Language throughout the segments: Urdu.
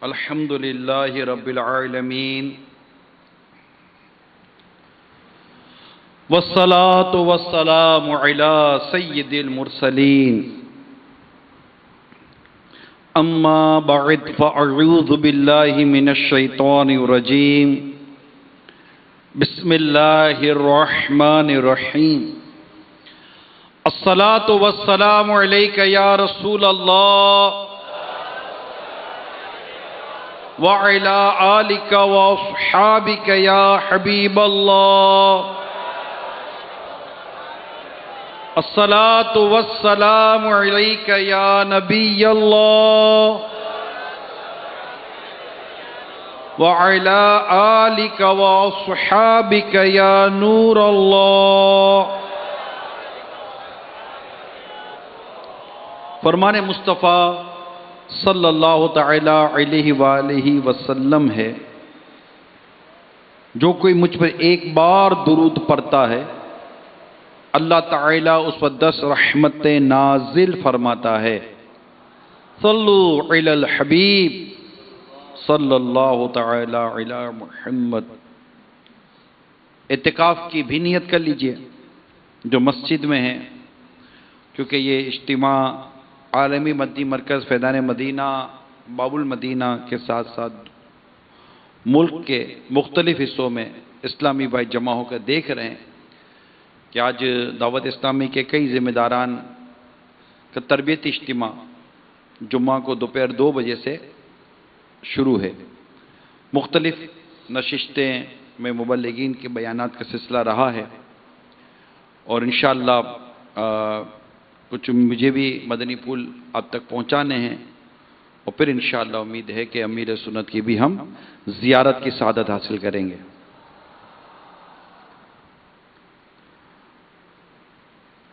الحمد للہ رب العالمین والصلاة والسلام علی سید المرسلین اما بعد فاعوذ باللہ من الشیطان الرجیم بسم اللہ الرحمن الرحیم الصلاة والسلام علیک یا رسول اللہ وعلى آلك وأصحابك يا حبيب الله الصلاة والسلام عليك يا نبي الله وعلى آلك وأصحابك يا نور الله. فرمان مصطفیٰ صلی اللہ تعالی علیہ وآلہ وسلم ہے، جو کوئی مجھ پر ایک بار درود پڑھتا ہے اللہ تعالی اس پر 10 رحمتیں نازل فرماتا ہے. صلو علی الحبیب صلی اللہ تعالی علی محمد. اعتکاف کی بھی نیت کر لیجئے جو مسجد میں ہیں، کیونکہ یہ اجتماع عالمی مدنی مرکز فیضان مدینہ باب المدینہ کے ساتھ ساتھ ملک کے مختلف حصوں میں اسلامی بھائی جمع ہو کر دیکھ رہے ہیں کہ آج دعوت اسلامی کے کئی ذمہ داران کا تربیتی اجتماع جمعہ کو دوپہر 2 بجے سے شروع ہے. مختلف نشستیں میں مبلغین کے بیانات کا سلسلہ رہا ہے، اور انشاءاللہ کچھ مجھے بھی مدنی پھول آپ تک پہنچانے ہیں، اور پھر انشاءاللہ امید ہے کہ امیر سنت کی بھی ہم زیارت کی سعادت حاصل کریں گے.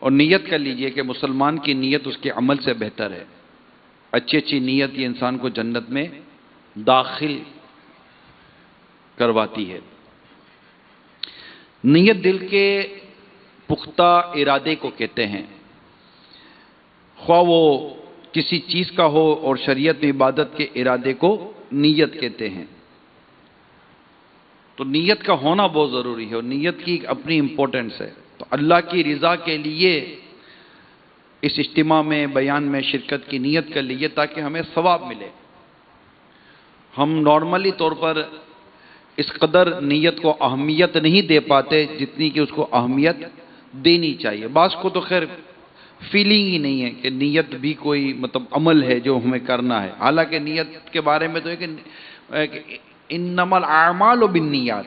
اور نیت کر لیجئے کہ مسلمان کی نیت اس کے عمل سے بہتر ہے. اچھی اچھی نیت یہ انسان کو جنت میں داخل کرواتی ہے. نیت دل کے پختہ ارادے کو کہتے ہیں، خواہ وہ کسی چیز کا ہو، اور شریعت میں عبادت کے ارادے کو نیت کہتے ہیں. تو نیت کا ہونا بہت ضروری ہے، اور نیت کی اپنی امپورٹنس ہے. تو اللہ کی رضا کے لیے اس اجتماع میں بیان میں شرکت کی نیت کر لیجیے تاکہ ہمیں ثواب ملے. ہم نارملی طور پر اس قدر نیت کو اہمیت نہیں دے پاتے جتنی کہ اس کو اہمیت دینی چاہیے. بعض کو تو خیر فیلنگ ہی نہیں ہے کہ نیت بھی کوئی عمل ہے جو ہمیں کرنا ہے. حالانکہ نیت کے بارے میں تو ہے کہ انما الاعمال بالنیات،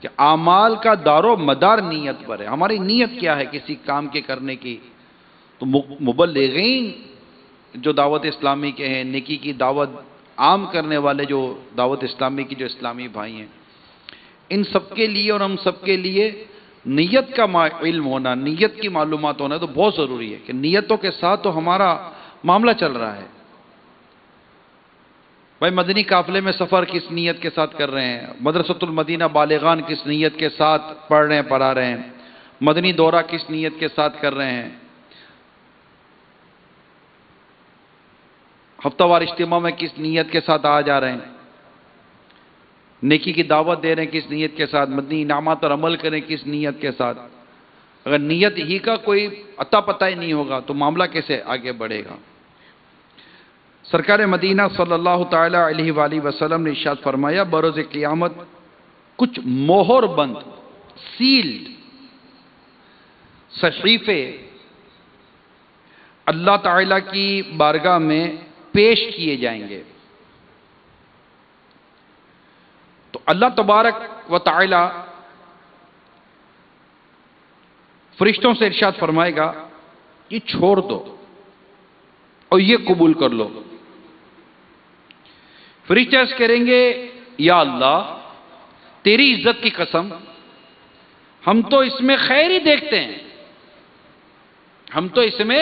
کہ اعمال کا دار و مدار نیت پر ہے. ہماری نیت کیا ہے کسی کام کے کرنے کی؟ تو مبلغین جو دعوت اسلامی کے ہیں، نیکی کی دعوت عام کرنے والے جو دعوت اسلامی کی جو اسلامی بھائی ہیں، ان سب کے لیے اور ہم سب کے لیے نیت کا علم ہونا، نیت کی معلومات ہونا تو بہت ضروری ہے کہ نیتوں کے ساتھ تو ہمارا معاملہ چل رہا ہے. بھائی مدنی قافلے میں سفر کس نیت کے ساتھ کر رہے ہیں؟ مدرسۃ المدینہ بالغان کس نیت کے ساتھ پڑھ رہے ہیں پڑھا رہے ہیں؟ مدنی دورہ کس نیت کے ساتھ کر رہے ہیں؟ ہفتہ وار اجتماع میں کس نیت کے ساتھ آ جا رہے ہیں؟ نیکی کی دعوت دے رہے ہیں کس نیت کے ساتھ؟ مدنی انعامات پر عمل کریں کس نیت کے ساتھ؟ اگر نیت ہی کا کوئی عطا پتہ ہی نہیں ہوگا تو معاملہ کیسے آگے بڑھے گا؟ سرکار مدینہ صلی اللہ تعالی علیہ وآلہ وسلم نے ارشاد فرمایا، بروز قیامت کچھ مہر بند سیلڈ صحیفے اللہ تعالی کی بارگاہ میں پیش کیے جائیں گے. تو اللہ تبارک و تعالی فرشتوں سے ارشاد فرمائے گا یہ چھوڑ دو اور یہ قبول کر لو. فرشتے عرض کریں گے یا اللہ تیری عزت کی قسم، ہم تو اس میں خیر ہی دیکھتے ہیں، ہم تو اس میں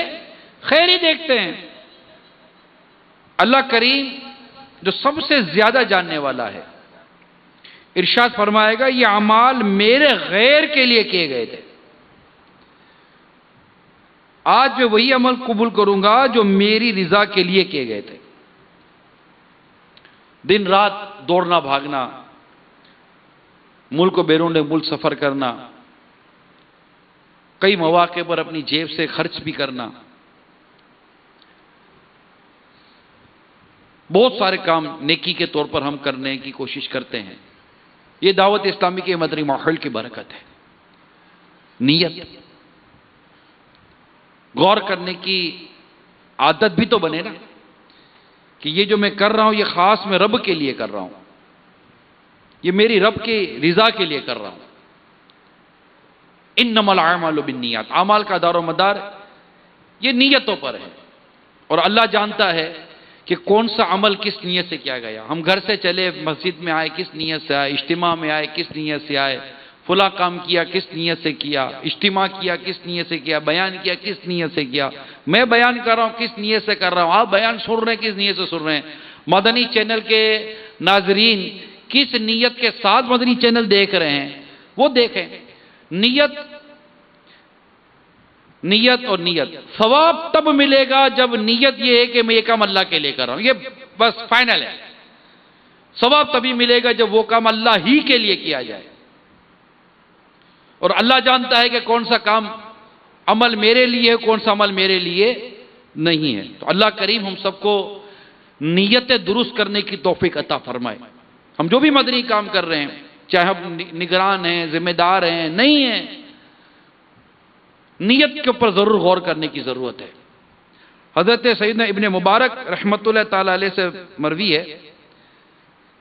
خیر ہی دیکھتے ہیں. اللہ کریم جو سب سے زیادہ جاننے والا ہے ارشاد فرمائے گا یہ اعمال میرے غیر کے لیے کیے گئے تھے، آج میں وہی عمل قبول کروں گا جو میری رضا کے لیے کیے گئے تھے. دن رات دوڑنا بھاگنا، ملک و بیرون ملک سفر کرنا، کئی مواقع پر اپنی جیب سے خرچ بھی کرنا، بہت سارے کام نیکی کے طور پر ہم کرنے کی کوشش کرتے ہیں۔ یہ دعوت اسلامی کے مدنی ماحول کی برکت ہے۔ نیت، غور کرنے کی عادت بھی تو بنے نا کہ یہ جو میں کر رہا ہوں یہ خاص میں رب کے لیے کر رہا ہوں، یہ میری رب کی رضا کے لیے کر رہا ہوں۔ انما الاعمال بالنیات، اعمال کا دار و مدار یہ نیتوں پر ہے، اور اللہ جانتا ہے کہ کون سا عمل کس نیت سے کیا گیا۔ ہم گھر سے چلے، مسجد میں آئے کس نیت سے آئے، اجتماع میں آئے کس نیت سے آئے، فلاں کام کیا کس نیت سے کیا، اجتماع کیا کس نیت سے کیا، بیان کیا کس نیت سے کیا، میں بیان کر رہا ہوں کس نیت سے کر رہا ہوں، آپ بیان سن رہے ہیں کس نیت سے سن رہے ہیں، مدنی چینل کے ناظرین کس نیت کے ساتھ مدنی چینل دیکھ رہے ہیں وہ دیکھیں۔ نیت اور نیت، ثواب تب ملے گا جب نیت یہ ہے کہ میں یہ کام اللہ کے لیے کر رہا ہوں، یہ بس فائنل ہے۔ ثواب تبھی ملے گا جب وہ کام اللہ ہی کے لیے کیا جائے، اور اللہ جانتا ہے کہ کون سا کام عمل میرے لیے ہے، کون سا عمل میرے لیے نہیں ہے۔ تو اللہ کریم ہم سب کو نیت درست کرنے کی توفیق عطا فرمائے۔ ہم جو بھی مدنی کام کر رہے ہیں، چاہے ہم نگران ہیں، ذمہ دار ہیں، نہیں ہیں، نیت کے اوپر ضرور غور کرنے کی ضرورت ہے۔ حضرت سیدنا ابن مبارک رحمت اللہ تعالی علیہ سے مروی ہے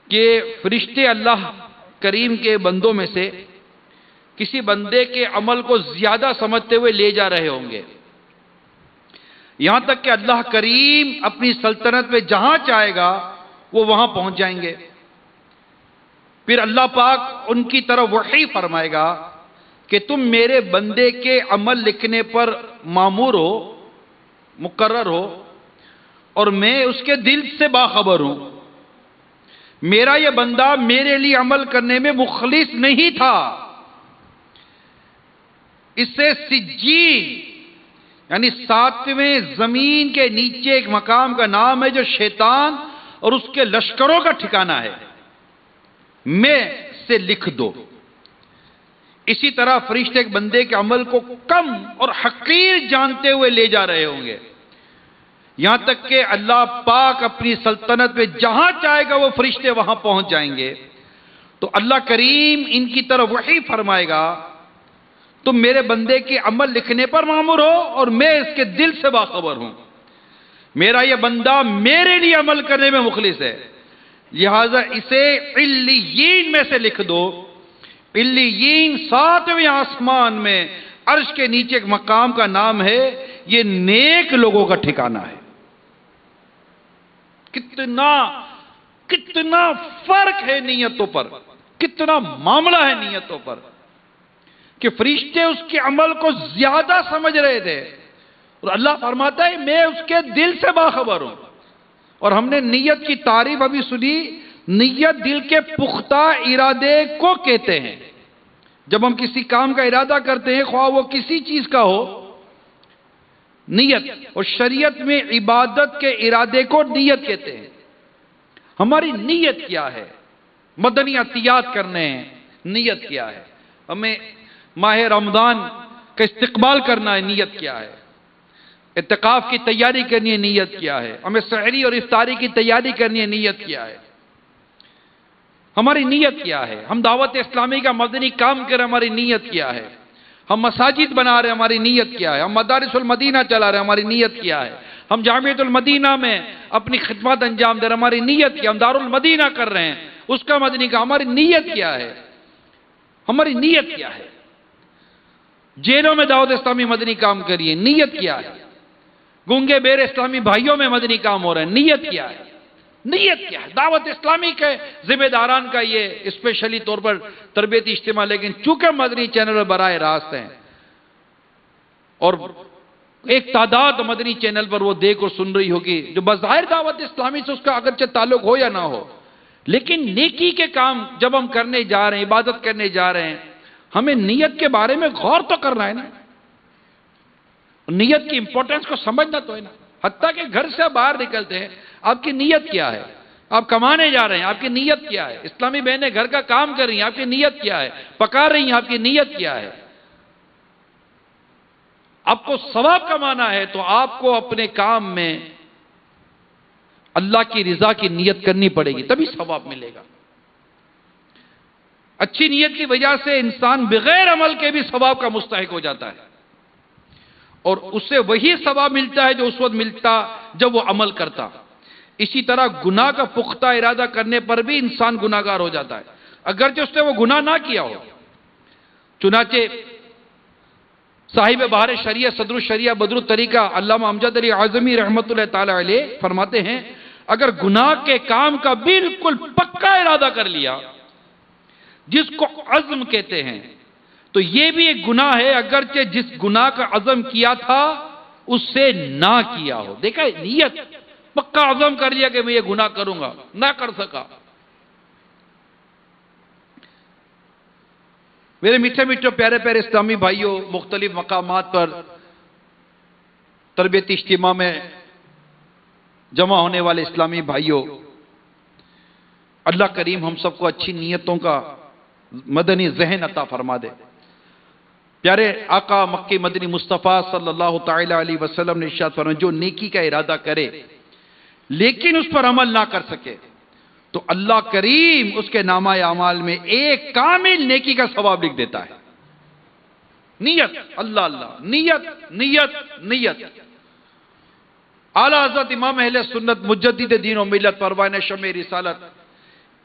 کہ فرشتے اللہ کریم کے بندوں میں سے کسی بندے کے عمل کو زیادہ سمجھتے ہوئے لے جا رہے ہوں گے، یہاں تک کہ اللہ کریم اپنی سلطنت میں جہاں چاہے گا وہ وہاں پہنچ جائیں گے۔ پھر اللہ پاک ان کی طرف وحی فرمائے گا کہ تم میرے بندے کے عمل لکھنے پر مامور ہو، مقرر ہو، اور میں اس کے دل سے باخبر ہوں۔ میرا یہ بندہ میرے لیے عمل کرنے میں مخلص نہیں تھا، اس سے سجین یعنی 7ویں زمین کے نیچے ایک مقام کا نام ہے جو شیطان اور اس کے لشکروں کا ٹھکانہ ہے، میں سے لکھ دو۔ اسی طرح فرشتے ایک بندے کے عمل کو کم اور حقیر جانتے ہوئے لے جا رہے ہوں گے، یہاں تک کہ اللہ پاک اپنی سلطنت میں جہاں چاہے گا وہ فرشتے وہاں پہنچ جائیں گے۔ تو اللہ کریم ان کی طرف وحی فرمائے گا تم میرے بندے کے عمل لکھنے پر مامور ہو اور میں اس کے دل سے باخبر ہوں، میرا یہ بندہ میرے لیے عمل کرنے میں مخلص ہے، لہذا اسے علیین میں سے لکھ دو۔ علیین 7ویں آسمان میں عرش کے نیچے ایک مقام کا نام ہے، یہ نیک لوگوں کا ٹھکانہ ہے۔ کتنا فرق ہے نیتوں پر، کتنا معاملہ ہے نیتوں پر کہ فرشتے اس کے عمل کو زیادہ سمجھ رہے تھے، اور اللہ فرماتا ہے میں اس کے دل سے باخبر ہوں۔ اور ہم نے نیت کی تعریف ابھی سنی، نیت دل کے پختہ ارادے کو کہتے ہیں۔ جب ہم کسی کام کا ارادہ کرتے ہیں، خواہ وہ کسی چیز کا ہو، نیت، اور شریعت میں عبادت کے ارادے کو نیت کہتے ہیں۔ ہماری نیت کیا ہے؟ مدنی عطیات کرنے ہیں، نیت کیا ہے؟ ہمیں ماہ رمضان کا استقبال کرنا ہے، نیت کیا ہے؟ اعتکاف کی تیاری کرنی ہے، نیت کیا ہے؟ ہمیں سحری اور افطاری کی تیاری کرنی ہے، نیت کیا ہے؟ ہماری نیت کیا ہے؟ ہم دعوت اسلامی کا مدنی کام کر رہے ہیں، ہماری نیت کیا ہے؟ ہم مساجد بنا رہے ہیں، ہماری نیت کیا ہے؟ ہم مدارس المدینہ چلا رہے ہیں، ہماری نیت کیا ہے؟ ہم جامعۃ المدینہ میں اپنی خدمات انجام دے رہے ہیں، ہماری نیت کیا؟ ہم دارالمدینہ کر رہے ہیں، اس کا مدنی کام، ہماری نیت کیا ہے؟ ہماری نیت کیا ہے؟ جیلوں میں دعوت اسلامی مدنی کام کریے، نیت کیا ہے؟ گونگے بیر اسلامی بھائیوں میں مدنی کام ہو رہے ہیں، نیت کیا ہے؟ نیت کیا ہے؟ دعوت اسلامی کے ذمہ داران کا یہ اسپیشلی طور پر تربیتی اجتماع، لیکن چونکہ مدنی چینل پر براہ راست ہیں اور ایک تعداد مدنی چینل پر وہ دیکھ اور سن رہی ہوگی جو بظاہر دعوت اسلامی سے اس کا اگرچہ تعلق ہو یا نہ ہو، لیکن نیکی کے کام جب ہم کرنے جا رہے ہیں، عبادت کرنے جا رہے ہیں، ہمیں نیت کے بارے میں غور تو کرنا ہے نا، نیت کی امپورٹنس کو سمجھنا تو ہے نا۔ حتیٰ کہ گھر سے باہر نکلتے ہیں، آپ کی نیت کیا ہے؟ آپ کمانے جا رہے ہیں، آپ کی نیت کیا ہے؟ اسلامی بہنیں گھر کا کام کر رہی ہیں، آپ کی نیت کیا ہے؟ پکا رہی ہیں، آپ کی نیت کیا ہے؟ آپ کو ثواب کمانا ہے تو آپ کو اپنے کام میں اللہ کی رضا کی نیت کرنی پڑے گی، تبھی ثواب ملے گا۔ اچھی نیت کی وجہ سے انسان بغیر عمل کے بھی ثواب کا مستحق ہو جاتا ہے، اور اسے وہی ثواب ملتا ہے جو اس وقت ملتا جب وہ عمل کرتا۔ اسی طرح گناہ کا پختہ ارادہ کرنے پر بھی انسان گناہگار ہو جاتا ہے، اگرچہ اس نے وہ گناہ نہ کیا ہو۔ چنانچہ صاحب بہار شریعہ صدر الشریعہ بدر الطریقہ علامہ امجد علی اعظمی رحمت اللہ تعالی علیہ فرماتے ہیں، اگر گناہ کے کام کا بالکل پکا ارادہ کر لیا، جس کو عزم کہتے ہیں، تو یہ بھی ایک گناہ ہے، اگرچہ جس گناہ کا عزم کیا تھا اس سے نہ کیا ہو۔ دیکھا، نیت پکا عزم کر لیا کہ میں یہ گناہ کروں گا، نہ کر سکا۔ میرے میٹھے میٹھے پیارے پیارے اسلامی بھائیوں، مختلف مقامات پر تربیتی اجتماع میں جمع ہونے والے اسلامی بھائیوں، اللہ کریم ہم سب کو اچھی نیتوں کا مدنی ذہن عطا فرما دے۔ پیارے آقا مکی مدنی مصطفیٰ صلی اللہ تعالی علیہ وسلم نے ارشاد فرمایا، جو نیکی کا ارادہ کرے لیکن اس پر عمل نہ کر سکے تو اللہ کریم اس کے نامہ اعمال میں ایک کامل نیکی کا ثواب لکھ دیتا ہے۔ نیت، اللہ اللہ، نیت نیت نیت۔ اعلیٰ حضرت امام اہل سنت مجدد دین و ملت پروان شمع رسالت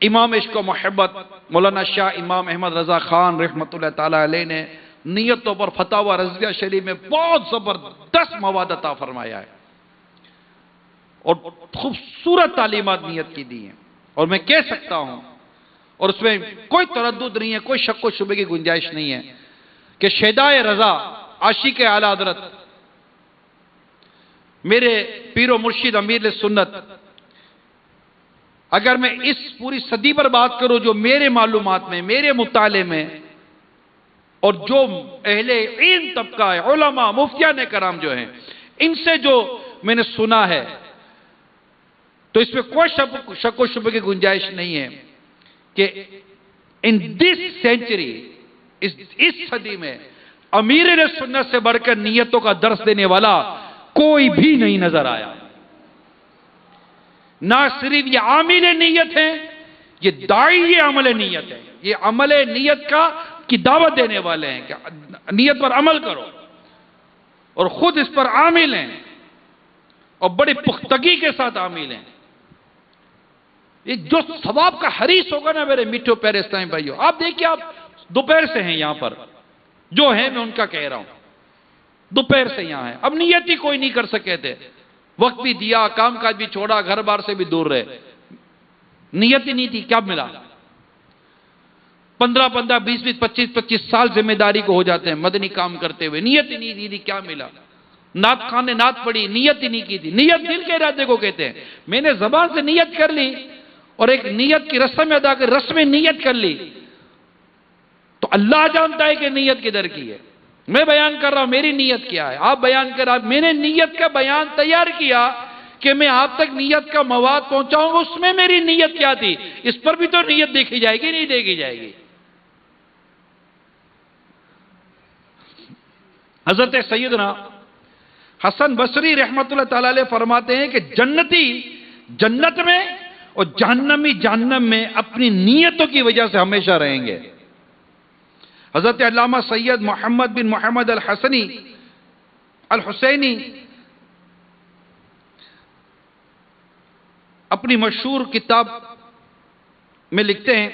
امام عشق و محبت مولانا شاہ امام احمد رضا خان رحمت اللہ تعالی علیہ نے نیتوں پر فتاوی رضویہ شریف میں بہت زبردست مواد عطا فرمایا ہے، اور خوبصورت تعلیمات نیت کی دی ہیں، اور میں کہہ سکتا ہوں، اور اس میں کوئی تردد نہیں ہے، کوئی شک و شبے کی گنجائش نہیں ہے، کہ شہدائے رضا عاشق اعلیٰ حضرت میرے پیر و مرشد امیر سنت، اگر میں اس پوری صدی پر بات کروں، جو میرے معلومات میں، میرے مطالعے میں، اور جو اہل علم طبقہ ہے، علماء مفتیان کرام جو ہیں، ان سے جو میں نے سنا ہے، تو اس میں کوئی شک و شبہ کی گنجائش نہیں ہے کہ ان دس سینچری، اس صدی میں امیر سنت سے بڑھ کر نیتوں کا درس دینے والا کوئی بھی نہیں نظر آیا۔ نہ صرف یہ عامل نیت ہے، یہ داعی عمل نیت ہے، یہ عمل نیت کی دعوت دینے والے ہیں کہ نیت پر عمل کرو، اور خود اس پر عامل ہیں، اور بڑی پختگی کے ساتھ عامل ہیں۔ یہ جو ثواب کا حریص ہوگا نا میرے میٹھے پیارے اسلامی بھائیوں، آپ دیکھیں، آپ دوپہر سے ہیں یہاں پر، جو ہیں میں ان کا کہہ رہا ہوں، دوپہر سے یہاں ہیں، اب نیت ہی کوئی نہیں کر سکے تھے، وقت بھی دیا، کام کاج بھی چھوڑا، گھر بار سے بھی دور رہے، نیت ہی نہیں تھی، کیا ملا؟ 15 20 25 سال ذمہ داری کو ہو جاتے ہیں مدنی کام کرتے ہوئے، نیت ہی نہیں تھی، کیا ملا؟ نعت خان نے نعت پڑھی، نیت ہی نہیں کی تھی۔ نیت دل کے ارادے کو کہتے ہیں۔ میں نے زبان سے نیت کر لی اور ایک نیت کی رسم ادا کر، رسم نیت کر لی، تو اللہ جانتا ہے کہ نیت کدھر کی ہے۔ میں بیان کر رہا ہوں میری نیت کیا ہے، آپ بیان کر رہا، میں نے نیت کا بیان تیار کیا کہ میں آپ تک نیت کا مواد پہنچاؤں گا، اس میں میری نیت کیا تھی، اس پر بھی تو نیت دیکھی جائے گی، نہیں دیکھی جائے گی۔ حضرت سیدنا حسن بصری رحمت اللہ تعالی علیہ فرماتے ہیں کہ جنتی جنت میں اور جہنمی جہنم میں اپنی نیتوں کی وجہ سے ہمیشہ رہیں گے۔ حضرت علامہ سید محمد بن محمد الحسینی اپنی مشہور کتاب میں لکھتے ہیں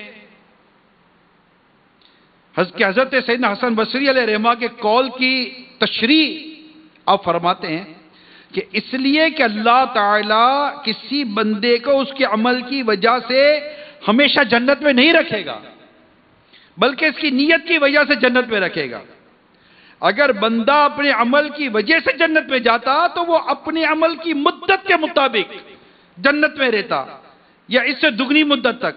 کہ حضرت سیدنا حسن بصری علیہ رحمہ کے قول کی تشریح آپ فرماتے ہیں کہ اس لیے کہ اللہ تعالیٰ کسی بندے کو اس کے عمل کی وجہ سے ہمیشہ جنت میں نہیں رکھے گا، بلکہ اس کی نیت کی وجہ سے جنت میں رکھے گا۔ اگر بندہ اپنے عمل کی وجہ سے جنت میں جاتا تو وہ اپنے عمل کی مدت کے مطابق جنت میں رہتا، یا اس سے دگنی مدت تک،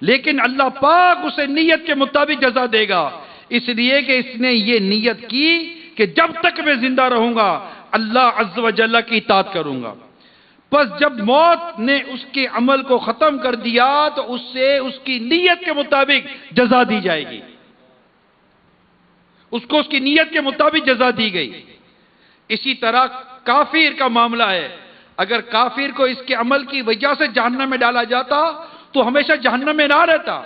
لیکن اللہ پاک اسے نیت کے مطابق جزا دے گا، اس لیے کہ اس نے یہ نیت کی کہ جب تک میں زندہ رہوں گا اللہ عز و جل کی اطاعت کروں گا۔ پس جب موت نے اس کے عمل کو ختم کر دیا تو اس سے اس کی نیت کے مطابق جزا دی جائے گی. اس کو اس کی نیت کے مطابق جزا دی گئی. اسی طرح کافر کا معاملہ ہے. اگر کافر کو اس کے عمل کی وجہ سے جہنم میں ڈالا جاتا تو ہمیشہ جہنم میں نہ رہتا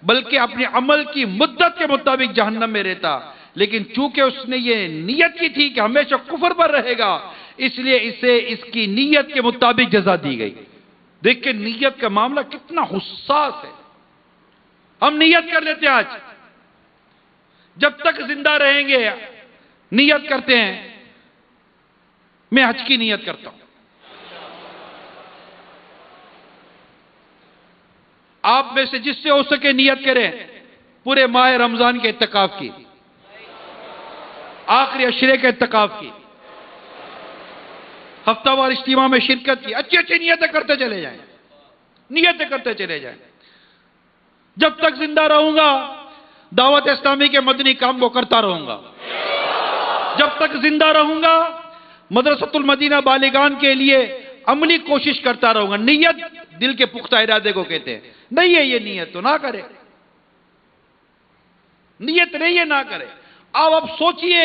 بلکہ اپنے عمل کی مدت کے مطابق جہنم میں رہتا. لیکن چونکہ اس نے یہ نیت کی تھی کہ ہمیشہ کفر پر رہے گا اس لیے اسے اس کی نیت کے مطابق جزا دی گئی. دیکھیں نیت کا معاملہ کتنا حساس ہے. ہم نیت کر لیتے ہیں، آج جب تک زندہ رہیں گے نیت کرتے ہیں. میں حج کی نیت کرتا ہوں. آپ میں سے جس سے ہو سکے نیت کریں پورے ماہ رمضان کے اعتکاف کی، آخری عشرے کے اعتکاف کی، ہفتہ وار اجتماع میں شرکت کی. اچھی اچھی نیتیں کرتے چلے جائیں، نیتیں کرتے چلے جائیں. جب تک زندہ رہوں گا دعوت اسلامی کے مدنی کام کو کرتا رہوں گا. جب تک زندہ رہوں گا مدرسۃ المدینہ بالغان کے لیے عملی کوشش کرتا رہوں گا. نیت دل کے پختہ ارادے کو کہتے ہیں. نہیں ہے یہ نیت تو نہ کرے، نیت نہیں ہے نہ کرے. آپ سوچئے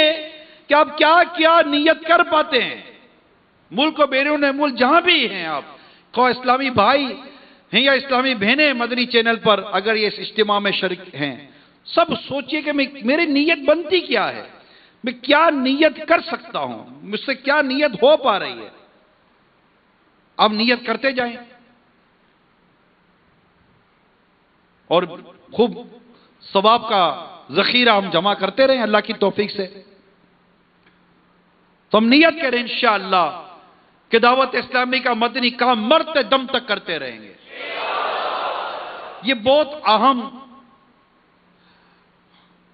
کہ آپ کیا کیا نیت کر پاتے ہیں. ملک و بیرون ملک جہاں بھی ہیں آپ، خواہ اسلامی بھائی ہیں یا اسلامی بہنیں مدنی چینل پر اگر یہ اس اجتماع میں شرک ہیں، سب سوچئے کہ میری نیت بنتی کیا ہے، میں کیا نیت کر سکتا ہوں، مجھ سے کیا نیت ہو پا رہی ہے. آپ نیت کرتے جائیں اور خوب ثواب کا ذخیرہ ہم جمع کرتے رہیں اللہ کی توفیق سے. تو ہم نیت کریں انشاءاللہ کہ دعوت اسلامی کا مدنی کام مرتے دم تک کرتے رہیں گے. یہ بہت اہم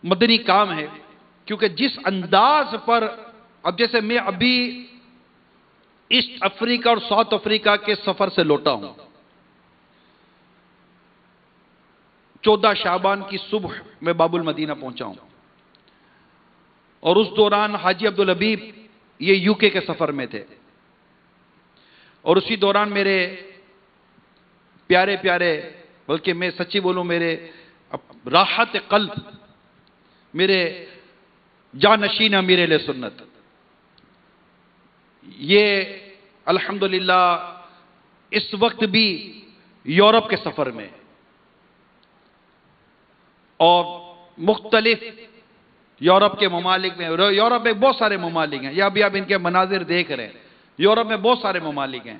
مدنی کام ہے کیونکہ جس انداز پر اب جیسے میں ابھی ایسٹ افریقہ اور ساؤتھ افریقہ کے سفر سے لوٹا ہوں. 14 شعبان کی صبح میں باب المدینہ پہنچا ہوں اور اس دوران حاجی عبدالحبیب یہ یو کے سفر میں تھے اور اسی دوران میرے پیارے پیارے، بلکہ میں سچی بولوں میرے راحت قلب، میرے جانشین امیر اہل سنت، یہ الحمدللہ اس وقت بھی یورپ کے سفر میں اور مختلف یورپ کے ممالک میں، یورپ میں بہت سارے ممالک ہیں، یا بھی آپ ان کے مناظر دیکھ رہے ہیں. یورپ میں بہت سارے ممالک ہیں.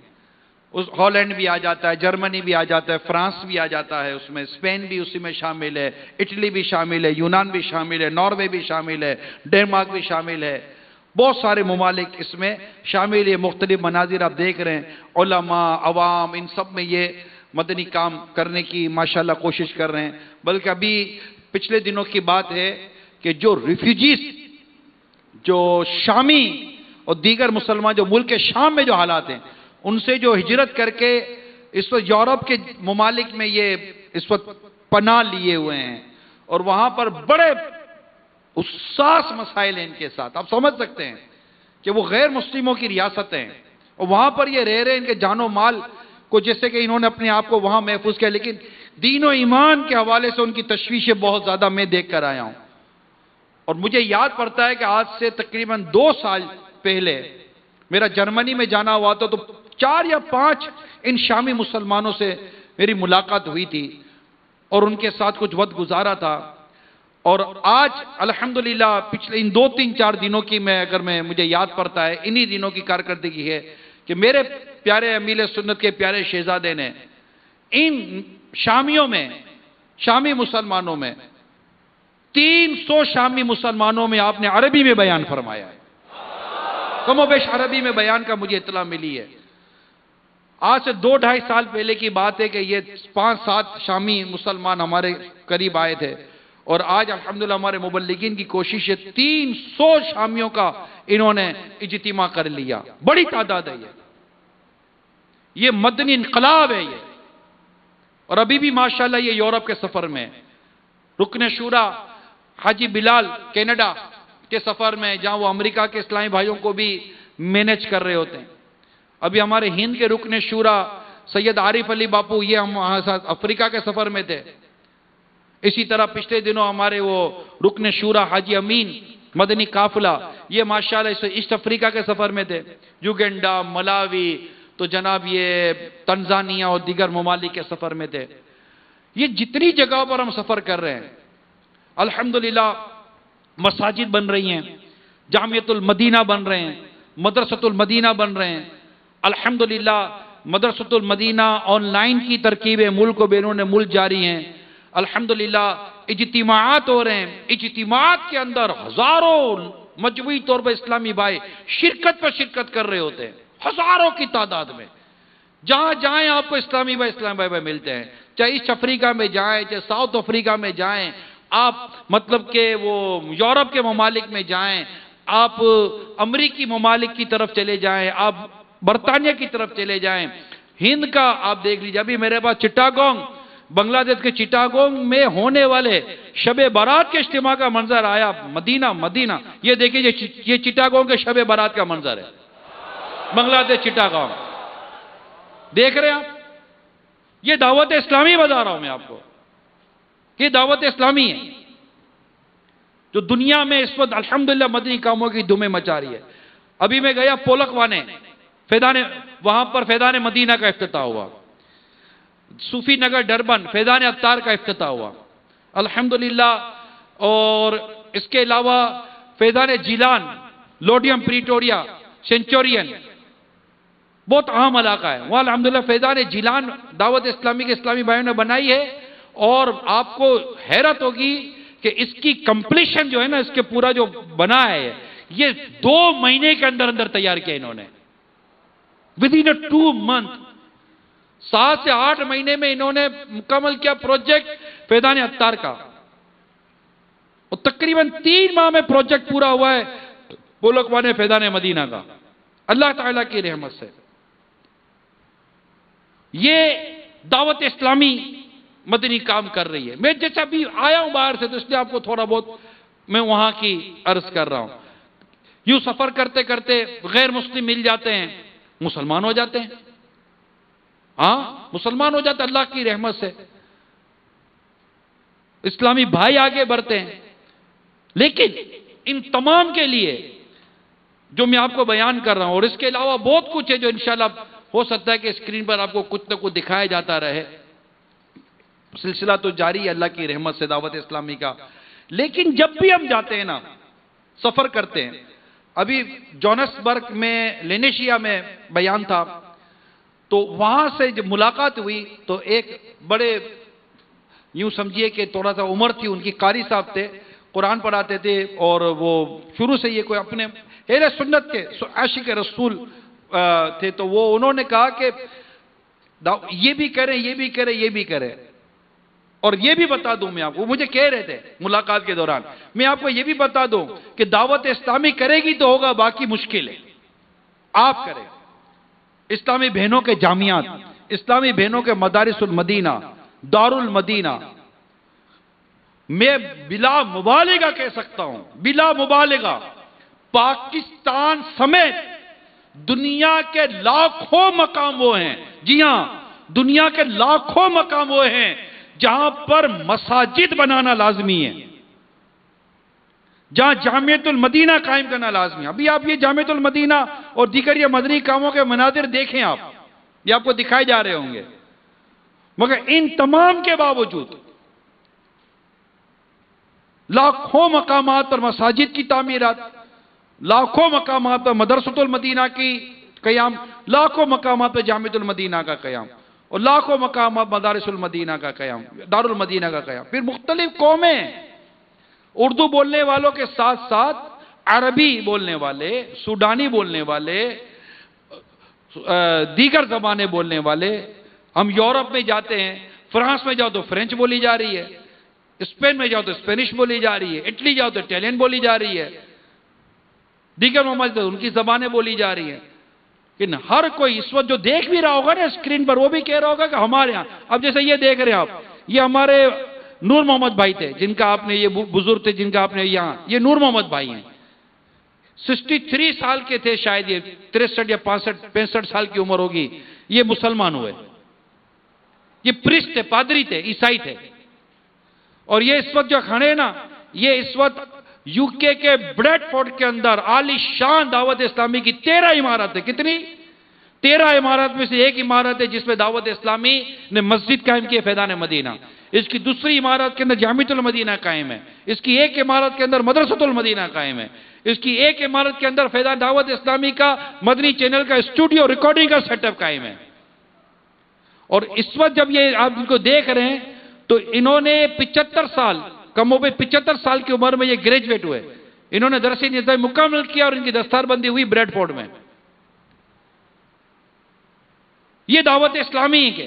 اس ہالینڈ بھی آ جاتا ہے، جرمنی بھی آ جاتا ہے، فرانس بھی آ جاتا ہے، اس میں اسپین بھی اسی میں شامل ہے، اٹلی بھی شامل ہے، یونان بھی شامل ہے، ناروے بھی شامل ہے، ڈینمارک بھی شامل ہے. بہت سارے ممالک اس میں شامل ہے. مختلف مناظر آپ دیکھ رہے ہیں. علماء، عوام، ان سب میں یہ مدنی کام کرنے کی ماشاءاللہ کوشش کر رہے ہیں. بلکہ ابھی پچھلے دنوں کی بات ہے کہ جو ریفیوجیز، جو شامی اور دیگر مسلمان جو ملک شام میں جو حالات ہیں ان سے جو ہجرت کر کے اس وقت یورپ کے ممالک میں یہ اس وقت پناہ لیے ہوئے ہیں اور وہاں پر بڑے حساس مسائل ہیں ان کے ساتھ. آپ سمجھ سکتے ہیں کہ وہ غیر مسلموں کی ریاستیں ہیں اور وہاں پر یہ رہ رہے ہیں، ان کے جان و مال کو جیسے کہ انہوں نے اپنے آپ کو وہاں محفوظ کیا، لیکن دین و ایمان کے حوالے سے ان کی تشویشیں بہت زیادہ میں دیکھ کر آیا ہوں. اور مجھے یاد پڑتا ہے کہ آج سے تقریباً 2 سال پہلے میرا جرمنی میں جانا ہوا تھا تو 4 یا 5 ان شامی مسلمانوں سے میری ملاقات ہوئی تھی اور ان کے ساتھ کچھ وقت گزارا تھا. اور آج الحمدللہ پچھلے ان 2-3-4 دنوں کی مجھے یاد پڑتا ہے، انہی دنوں کی کارکردگی ہے کہ میرے پیارے امیر سنت کے پیارے شہزادے نے ان شامیوں میں، شامی مسلمانوں میں 300 شامی مسلمانوں میں آپ نے عربی میں بیان فرمایا ہے. کم و بیش عربی میں بیان کا مجھے اطلاع ملی ہے. آج سے 2-2.5 سال پہلے کی بات ہے کہ یہ 5-7 شامی مسلمان ہمارے قریب آئے تھے اور آج الحمدللہ ہمارے مبلغین کی کوشش ہے 300 شامیوں کا انہوں نے اجتماع کر لیا. بڑی تعداد ہے یہ مدنی انقلاب ہے یہ. اور ابھی بھی ماشاءاللہ یہ یورپ کے سفر میں رکن شورا حاجی بلال کینیڈا کے سفر میں، جہاں وہ امریکہ کے اسلامی بھائیوں کو بھی مینج کر رہے ہوتے ہیں. ابھی ہمارے ہند کے رکن شورا سید عارف علی باپو یہ ہم وہاں افریقہ کے سفر میں تھے. اسی طرح پچھلے دنوں ہمارے وہ رکن شورا حاجی امین مدنی قافلہ یہ ماشاءاللہ ایسٹ افریقہ کے سفر میں تھے. یوگنڈا، ملاوی، تو جناب یہ تنزانیہ اور دیگر ممالک کے سفر میں تھے. یہ جتنی جگہوں پر ہم سفر کر رہے ہیں الحمدللہ مساجد بن رہی ہیں، جامعۃ المدینہ بن رہے ہیں، مدرسۃ المدینہ بن رہے ہیں. الحمدللہ مدرسۃ المدینہ آن لائن کی ترکیبیں ملک و بیرون ملک جاری ہیں. الحمدللہ اجتماعات ہو رہے ہیں، اجتماعات کے اندر ہزاروں مجموعی طور پر اسلامی بھائی شرکت پر شرکت کر رہے ہوتے ہیں، ہزاروں کی تعداد میں. جہاں جائیں آپ کو اسلامی بھائی ملتے ہیں، چاہے ایسٹ افریقہ میں جائیں، چاہے ساؤتھ افریقہ میں جائیں، آپ مطلب کہ وہ یورپ کے ممالک میں جائیں، آپ امریکی ممالک کی طرف چلے جائیں، آپ برطانیہ کی طرف چلے جائیں. ہند کا آپ دیکھ لیجیے، ابھی میرے پاس چٹاگونگ، بنگلہ دیش کے چٹاگونگ میں ہونے والے شب برات کے اجتماع کا منظر آیا. مدینہ یہ دیکھیں، یہ چٹاگونگ کے شب برات کا منظر ہے، بنگلہ دیش چٹاگونگ. دیکھ رہے ہیں آپ، یہ دعوت اسلامی بتا رہا ہوں میں آپ کو، یہ دعوت اسلامی ہے جو دنیا میں اس وقت الحمدللہ مدنی کاموں کی دھومیں مچا رہی ہے. ابھی میں گیا پولکوانے، وہاں پر فیضان مدینہ کا افتتاح ہوا. صوفی نگر ڈربن فیضان اتار کا افتتاح ہوا الحمدللہ. اور اس کے علاوہ فیضان جیلان، لوڈیم پریٹوریا، سینچورین بہت اہم علاقہ ہے وہاں الحمدللہ. فیضان جیلان دعوت اسلامی کے اسلامی بھائیوں نے بنائی ہے، اور آپ کو حیرت ہوگی کہ اس کی کمپلیشن جو ہے نا، اس کے پورا جو بنا ہے یہ 2 مہینے کے اندر تیار کیا انہوں نے. within 2 months 7 سے 8 مہینے میں انہوں نے مکمل کیا پروجیکٹ فیضان اتار کا. اور تقریباً 3 ماہ میں پروجیکٹ پورا ہوا ہے پولکوانے فیضان مدینہ کا، اللہ تعالیٰ کی رحمت سے. یہ دعوت اسلامی مدنی کام کر رہی ہے. میں جیسا بھی آیا ہوں باہر سے تو اس لیے آپ کو تھوڑا بہت میں وہاں کی عرض کر رہا ہوں. یوں سفر کرتے کرتے غیر مسلم مل جاتے ہیں، مسلمان ہو جاتے ہیں. ہاں مسلمان ہو جاتے ہیں اللہ کی رحمت سے، اسلامی بھائی آگے بڑھتے ہیں. لیکن ان تمام کے لیے جو میں آپ کو بیان کر رہا ہوں، اور اس کے علاوہ بہت کچھ ہے جو انشاءاللہ ہو سکتا ہے کہ اسکرین پر آپ کو کچھ نہ کچھ دکھایا جاتا رہے. سلسلہ تو جاری ہے اللہ کی رحمت سے دعوت اسلامی کا. لیکن جب بھی ہم جاتے ہیں نا، سفر کرتے ہیں، ابھی جونسبرگ میں لینیشیا میں بیان تھا، تو وہاں سے جب ملاقات ہوئی تو ایک بڑے یوں سمجھیے کہ تھوڑا سا عمر تھی ان کی، قاری صاحب تھے، قرآن پڑھاتے تھے، اور وہ شروع سے یہ کوئی اپنے اہل سنت کے عاشق رسول تھے. تو وہ انہوں نے کہا کہ یہ بھی کریں، یہ بھی کریں، یہ بھی کریں. اور یہ بھی بتا دوں میں آپ کو، مجھے کہہ رہے تھے ملاقات کے دوران، میں آپ کو یہ بھی بتا دوں کہ دعوت اسلامی کرے گی تو ہوگا، باقی مشکل ہے. آپ کریں. اسلامی بہنوں کے جامعات، اسلامی بہنوں کے مدارس المدینہ، دار المدینہ، میں بلا مبالغہ کہہ سکتا ہوں، بلا مبالغہ پاکستان سمیت دنیا کے لاکھوں مقام وہ ہیں، جی ہاں دنیا کے لاکھوں مقام وہ ہیں جہاں پر مساجد بنانا لازمی ہے، جہاں جامعۃ المدینہ قائم کرنا لازمی ہے. ابھی آپ یہ جامعۃ المدینہ اور دیگر یہ مدنی کاموں کے مناظر دیکھیں، آپ یہ آپ کو دکھائے جا رہے ہوں گے. مگر ان تمام کے باوجود لاکھوں مقامات پر مساجد کی تعمیرات، لاکھوں مقامات پر مدرسۃ المدینہ کی قیام، لاکھوں مقامات پر جامعۃ المدینہ کا قیام، اور لاکھوں مقامات مدارس المدینہ کا قیام، دار المدینہ کا قیام. پھر مختلف قومیں اردو بولنے والوں کے ساتھ ساتھ عربی بولنے والے، سوڈانی بولنے والے، دیگر زبانیں بولنے والے. ہم یورپ میں جاتے ہیں، فرانس میں جاؤ تو فرینچ بولی جا رہی ہے، اسپین میں جاؤ تو اسپینش بولی جا رہی ہے، اٹلی جاؤ تو اٹیلین بولی جا رہی ہے، دیگر ممالک ان کی زبانیں بولی جا رہی ہیں. لیکن ہر کوئی اس وقت جو دیکھ بھی رہا ہوگا نا اسکرین پر، وہ بھی کہہ رہا ہوگا کہ ہمارے ہاں، اب جیسے یہ دیکھ رہے ہیں آپ، یہ ہمارے نور محمد بھائی تھے، جن کا آپ نے، یہ بزرگ تھے جن کا آپ نے یہاں، یہ نور محمد بھائی ہیں. 63 سال کے تھے شاید، یہ 63 یا 65 سال کی عمر ہوگی، یہ مسلمان ہوئے. یہ پریسٹ تھے، پادری تھے، عیسائی تھے. اور یہ اس وقت جو کھڑے ہیں نا، یہ اس وقت یو کے بریڈ فورڈ کے اندر عالی شان دعوت اسلامی کی 13 عمارت ہے. کتنی؟ 13 عمارت میں سے ایک عمارت ہے جس میں دعوت اسلامی نے مسجد قائم کی ہے، فیضان مدینہ. اس کی دوسری عمارت کے اندر جامعۃ المدینہ قائم ہے. اس کی ایک عمارت کے اندر مدرسۃ المدینہ قائم ہے. اس کی ایک عمارت کے اندر فیضان دعوت اسلامی کا مدنی چینل کا اسٹوڈیو ریکارڈنگ کا سیٹ اپ قائم ہے. اور اس وقت جب یہ آپ ان کو دیکھ رہے ہیں تو انہوں نے 75 سال، کم و بیش 75 سال کی عمر میں یہ گریجویٹ ہوئے. انہوں نے درس نظام مکمل کیا اور ان کی دستار بندی ہوئی بریڈ فورڈ میں. یہ دعوت اسلامی کے.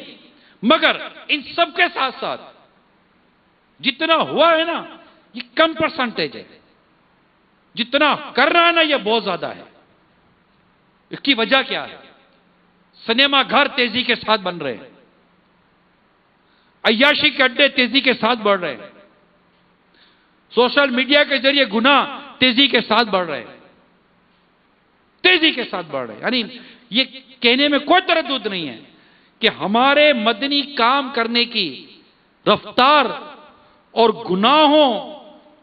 مگر ان سب کے ساتھ ساتھ جتنا ہوا ہے نا، یہ کم پرسنٹیج ہے. جتنا کر رہا ہے نا، یہ بہت زیادہ ہے. اس کی وجہ کیا ہے؟ سنیما گھر تیزی کے ساتھ بن رہے ہیں، عیاشی کے اڈے تیزی کے ساتھ بڑھ رہے ہیں، سوشل میڈیا کے ذریعے گناہ تیزی کے ساتھ بڑھ رہے ہیں، تیزی کے ساتھ بڑھ رہے ہیں. یعنی یہ کہنے میں کوئی تردد نہیں ہے کہ ہمارے مدنی کام کرنے کی رفتار اور گناہوں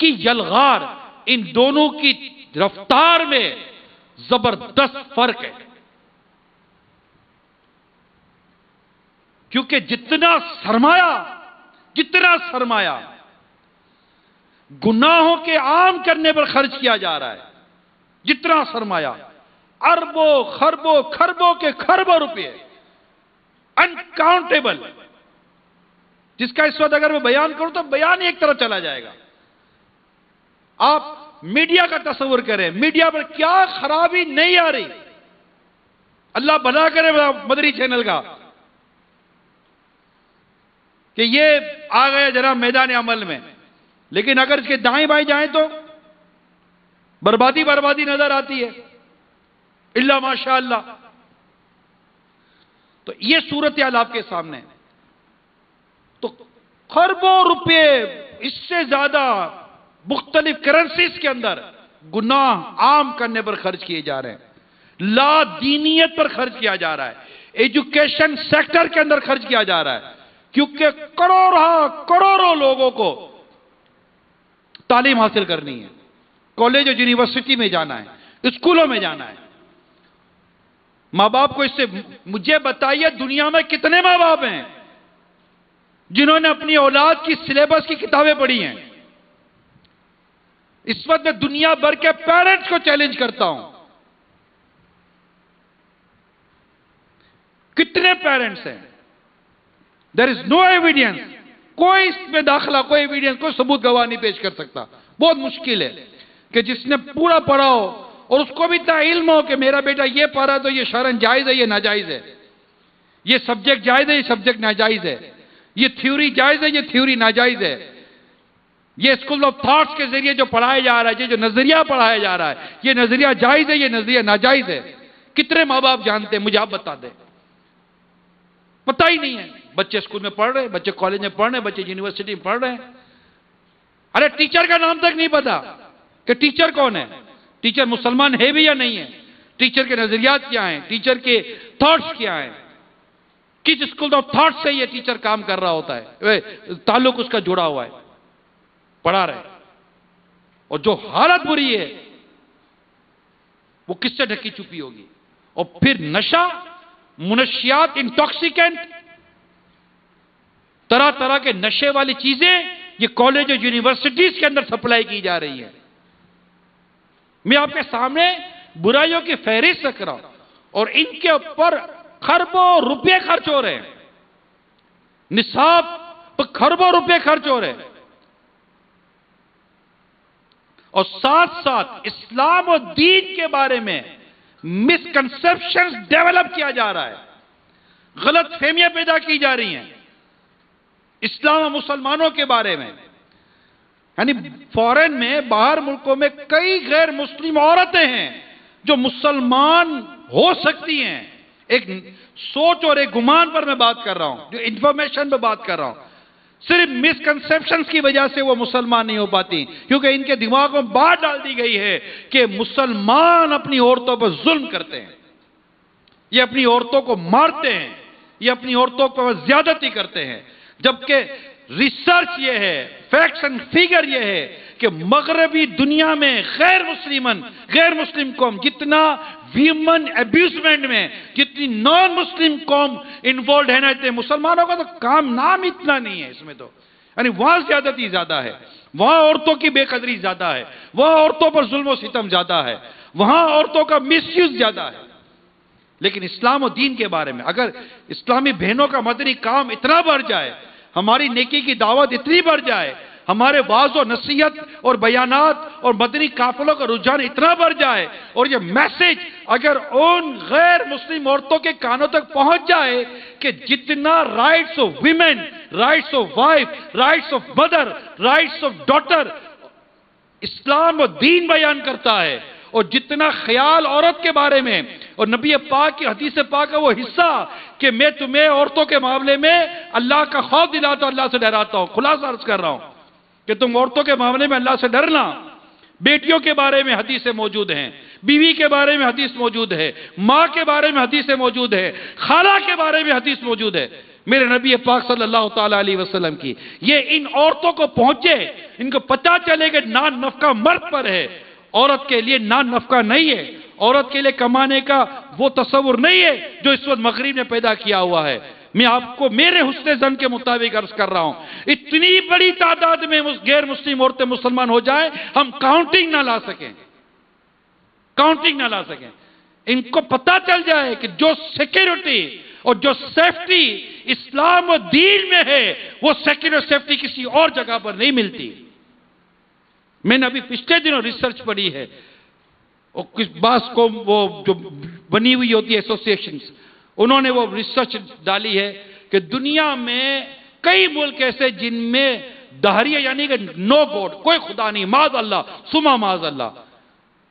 کی یلغار، ان دونوں کی رفتار میں زبردست فرق ہے. کیونکہ جتنا سرمایہ گناہوں کے عام کرنے پر خرچ کیا جا رہا ہے، جتنا سرمایہ، اربوں خربوں کے خربوں روپے، انکاؤنٹیبل، جس کا اس وقت اگر میں بیان کروں تو بیان ایک طرف چلا جائے گا. آپ میڈیا کا تصور کریں، میڈیا پر کیا خرابی نہیں آ رہی. اللہ بھلا کرے مدری چینل کا کہ یہ آ گیا جناب میدان عمل میں، لیکن اگر اس کے دائیں بائیں جائیں تو بربادی نظر آتی ہے. اللہ ماشاء اللہ. تو یہ صورتحال آپ کے سامنے. تو خربوں روپے، اس سے زیادہ مختلف کرنسیز کے اندر گناہ عام کرنے پر خرچ کیے جا رہے ہیں، لا دینیت پر خرچ کیا جا رہا ہے، ایجوکیشن سیکٹر کے اندر خرچ کیا جا رہا ہے. کیونکہ کروڑوں لوگوں کو تعلیم حاصل کرنی ہے، کالج اور یونیورسٹی میں جانا ہے، اسکولوں میں جانا ہے. ماں باپ کو اس سے مجھے بتائیے دنیا میں کتنے ماں باپ ہیں جنہوں نے اپنی اولاد کی سلیبس کی کتابیں پڑھی ہیں؟ اس وقت میں دنیا بھر کے پیرنٹس کو چیلنج کرتا ہوں، کتنے پیرنٹس ہیں؟ there is no evidence، کوئی اس میں داخلہ، کوئی ایویڈنس، کوئی ثبوت گواہ نہیں پیش کر سکتا. بہت مشکل ہے کہ جس نے پورا پڑھا ہو اور اس کو بھی اتنا علم ہو کہ میرا بیٹا یہ پڑھا تو یہ شرعاً جائز ہے، یہ ناجائز ہے، یہ سبجیکٹ جائز ہے، یہ سبجیکٹ ناجائز ہے، یہ تھیوری جائز ہے، یہ تھیوری ناجائز ہے، یہ اسکول آف تھاٹس کے ذریعے جو پڑھایا جا رہا ہے، یہ جو نظریہ پڑھایا جا رہا ہے، یہ نظریہ جائز ہے، یہ نظریہ ناجائز ہے. کتنے ماں باپ جانتے ہیں؟ مجھے آپ بتا دیں. پتہ ہی نہیں ہے. بچے اسکول میں پڑھ رہے ہیں، بچے کالج میں پڑھ رہے ہیں، بچے یونیورسٹی میں پڑھ رہے ہیں. ارے ٹیچر کا نام تک نہیں پتا کہ ٹیچر کون ہے، ٹیچر مسلمان ہے بھی یا نہیں ہے، ٹیچر کے نظریات کیا ہیں، ٹیچر کے تھاٹس کیا ہیں، کس اسکول آف تھاٹ سے یہ ٹیچر کام کر رہا ہوتا ہے، تعلق اس کا جڑا ہوا ہے، پڑھا رہے. اور جو حالت بری ہے وہ کس سے ڈھکی چھپی ہوگی. اور پھر نشہ، منشیات، انٹاکسیکینٹ، طرح طرح کے نشے والی چیزیں یہ کالج اور یونیورسٹیز کے اندر سپلائی کی جا رہی ہیں. میں آپ کے سامنے برائیوں کی فہرست رکھ رہا ہوں اور ان کے اوپر خربوں روپے خرچ ہو رہے ہیں، نصاب پر خربوں روپے خرچ ہو رہے ہیں. اور ساتھ ساتھ اسلام و دین کے بارے میں مسکنسپشنز ڈیولپ کیا جا رہا ہے، غلط فہمیاں پیدا کی جا رہی ہیں اسلام و مسلمانوں کے بارے میں. یعنی فورن میں، باہر ملکوں میں کئی غیر مسلم عورتیں ہیں جو مسلمان ہو سکتی ہیں. ایک سوچ اور ایک گمان پر میں بات کر رہا ہوں، جو انفارمیشن پہ بات کر رہا ہوں. صرف مسکنسیپشنز کی وجہ سے وہ مسلمان نہیں ہو پاتی، کیونکہ ان کے دماغوں میں بات ڈال دی گئی ہے کہ مسلمان اپنی عورتوں پر ظلم کرتے ہیں، یہ اپنی عورتوں کو مارتے ہیں، یہ اپنی عورتوں پر زیادتی کرتے ہیں، جبکہ ریسرچ یہ ہے، فیکٹس اینڈ فیگر یہ ہے کہ مغربی دنیا میں غیر مسلم قوم جتنا ویمن ایبیوزمنٹ میں جتنی نان مسلم قوم انوالوڈ ہے نا، اتنے مسلمانوں کا تو کام نام اتنا نہیں ہے اس میں، تو یعنی وہاں زیادتی زیادہ ہے، وہاں عورتوں کی بے قدری زیادہ ہے، وہاں عورتوں پر ظلم و ستم زیادہ ہے، وہاں عورتوں کا مس یوز زیادہ ہے۔ لیکن اسلام و دین کے بارے میں اگر اسلامی بہنوں کا مدنی کام اتنا بڑھ جائے، ہماری نیکی کی دعوت اتنی بڑھ جائے، ہمارے واعظ و نصیحت اور بیانات اور مدنی قافلوں کا رجحان اتنا بڑھ جائے، اور یہ میسج اگر ان غیر مسلم عورتوں کے کانوں تک پہنچ جائے کہ جتنا rights of women, rights of wife, rights of mother, rights of daughter اسلام و دین بیان کرتا ہے، اور جتنا خیال عورت کے بارے میں، اور نبی پاک کی حدیث پاک کا وہ حصہ کہ میں تمہیں عورتوں کے معاملے میں اللہ کا خوف دلاتا ہوں، اللہ سے ڈراتا ہوں، خلاصہ عرض کر رہا ہوں کہ تم عورتوں کے معاملے میں اللہ سے ڈرنا۔ بیٹیوں کے بارے میں حدیثیں موجود ہیں، بیوی کے بارے میں حدیث موجود ہے، ماں کے بارے میں حدیثیں موجود ہے، خالہ کے بارے میں حدیث موجود ہے میرے نبی پاک صلی اللہ تعالیٰ علیہ وسلم کی۔ یہ ان عورتوں کو پہنچے، ان کو پتہ چلے کہ نان نفقہ مرد پر ہے، عورت کے لیے نان نفقہ نہیں ہے، عورت کے لیے کمانے کا وہ تصور نہیں ہے جو اس وقت مغرب نے پیدا کیا ہوا ہے۔ میں آپ کو میرے حسن ظن کے مطابق عرض کر رہا ہوں، اتنی بڑی تعداد میں غیر مسلم عورتیں مسلمان ہو جائیں، ہم کاؤنٹنگ نہ لا سکیں، ان کو پتہ چل جائے کہ جو سیکیورٹی اور جو سیفٹی اسلام و دین میں ہے، وہ سیکولر سیفٹی کسی اور جگہ پر نہیں ملتی۔ میں نے ابھی پچھلے دنوں ریسرچ پڑھی ہے، اور کچھ بعض کو وہ جو بنی ہوئی ہوتی ہے ایسوسیشنز، انہوں نے وہ ریسرچ ڈالی ہے کہ دنیا میں کئی ملک ایسے جن میں دہریہ یعنی کہ نو گوڈ، کوئی خدا نہیں، معاذ اللہ ثم معاذ اللہ،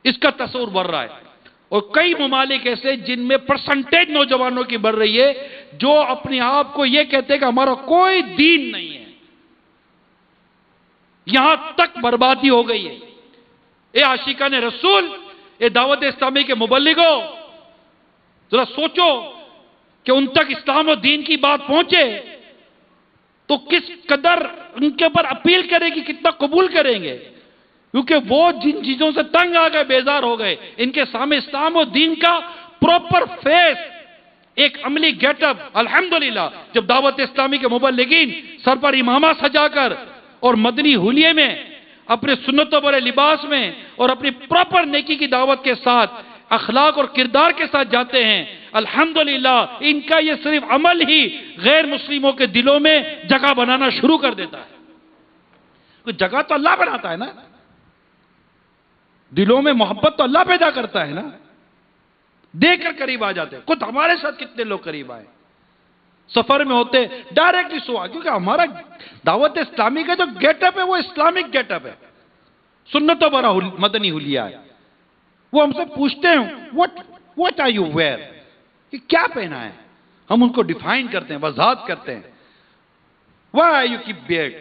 اس کا تصور بڑھ رہا ہے، اور کئی ممالک ایسے جن میں پرسنٹیج نوجوانوں کی بڑھ رہی ہے جو اپنے آپ کو یہ کہتے ہیں کہ ہمارا کوئی دین نہیں ہے۔ یہاں تک بربادی ہو گئی ہے۔ اے عاشقان رسول، اے دعوت اسلامی کے مبلغوں، ذرا سوچو کہ ان تک اسلام و دین کی بات پہنچے تو کس قدر ان کے اوپر اپیل کرے گی، کتنا قبول کریں گے، کیونکہ وہ جن چیزوں سے تنگ آ گئے، بیزار ہو گئے، ان کے سامنے اسلام و دین کا پراپر فیس، ایک عملی گیٹ اپ۔ الحمدللہ جب دعوت اسلامی کے مبلغین سر پر امامہ سجا کر اور مدنی حلیے میں اپنے سنتوں والے لباس میں اور اپنی پراپر نیکی کی دعوت کے ساتھ اخلاق اور کردار کے ساتھ جاتے ہیں، الحمدللہ ان کا یہ صرف عمل ہی غیر مسلموں کے دلوں میں جگہ بنانا شروع کر دیتا ہے۔ کوئی جگہ تو اللہ بناتا ہے نا، دلوں میں محبت تو اللہ پیدا کرتا ہے نا، دیکھ کر قریب آ جاتے ہیں۔ خود ہمارے ساتھ کتنے لوگ قریب آئے، سفر میں ہوتے ڈائریکٹلی سوا، کیونکہ ہمارا دعوت اسلامی کا جو گیٹ اپ ہے وہ اسلامک گیٹ اپ ہے، سنتوں بڑا مدنی حلیہ ہے۔ وہ ہم سے پوچھتے ہیں what are you wear، کہ کیا پہنا ہے، ہم ان کو ڈیفائن کرتے ہیں، وضاحت کرتے ہیں۔ why are you keep beard،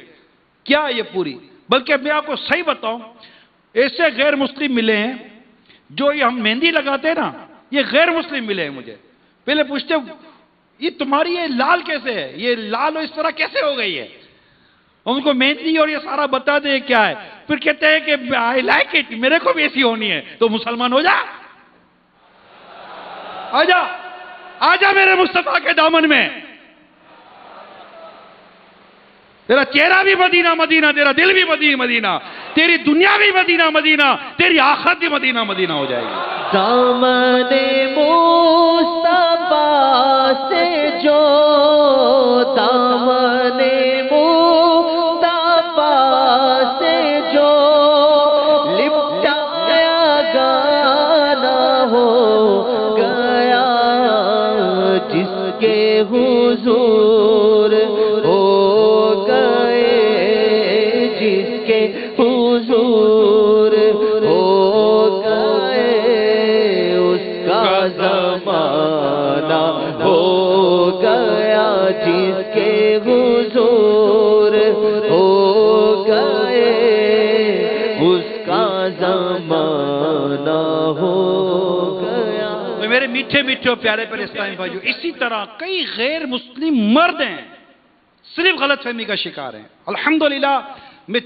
کیا یہ پوری، بلکہ میں آپ کو صحیح بتاؤں، ایسے غیر مسلم ملے ہیں جو یہ ہم مہندی لگاتے ہیں نا، یہ غیر مسلم ملے ہیں مجھے، پہلے پوچھتے یہ تمہاری یہ لال کیسے ہے، یہ لال اور اس طرح کیسے ہو گئی ہے، ان کو مہندی اور یہ سارا بتا دیں کیا ہے، پھر کہتے ہیں کہ I like it، میرے کو بھی ایسی ہونی ہے، تو مسلمان ہو جا، آجا میرے مصطفیٰ کے دامن میں، تیرا چہرہ بھی مدینہ مدینہ، تیرا دل بھی مدینہ مدینہ، تیری دنیا بھی مدینہ مدینہ، تیری آخرت بھی مدینہ مدینہ ہو جائے گی۔ دامن مصطفیٰ سے جو دامن مصطفیٰ سے جو لپٹایا گانا ہو گیا، جس کے حضور ہو گئے، جس کے حضور ہو گئے، اس کا زمانہ ہو گیا، جس کے حضور زمانہ ہو گیا. تو میرے میٹھے میٹھے اور پیارے پیارے اسلامی بھائیو، اسی طرح کئی غیر مسلم مرد ہیں صرف غلط فہمی کا شکار ہیں. الحمدللہ میں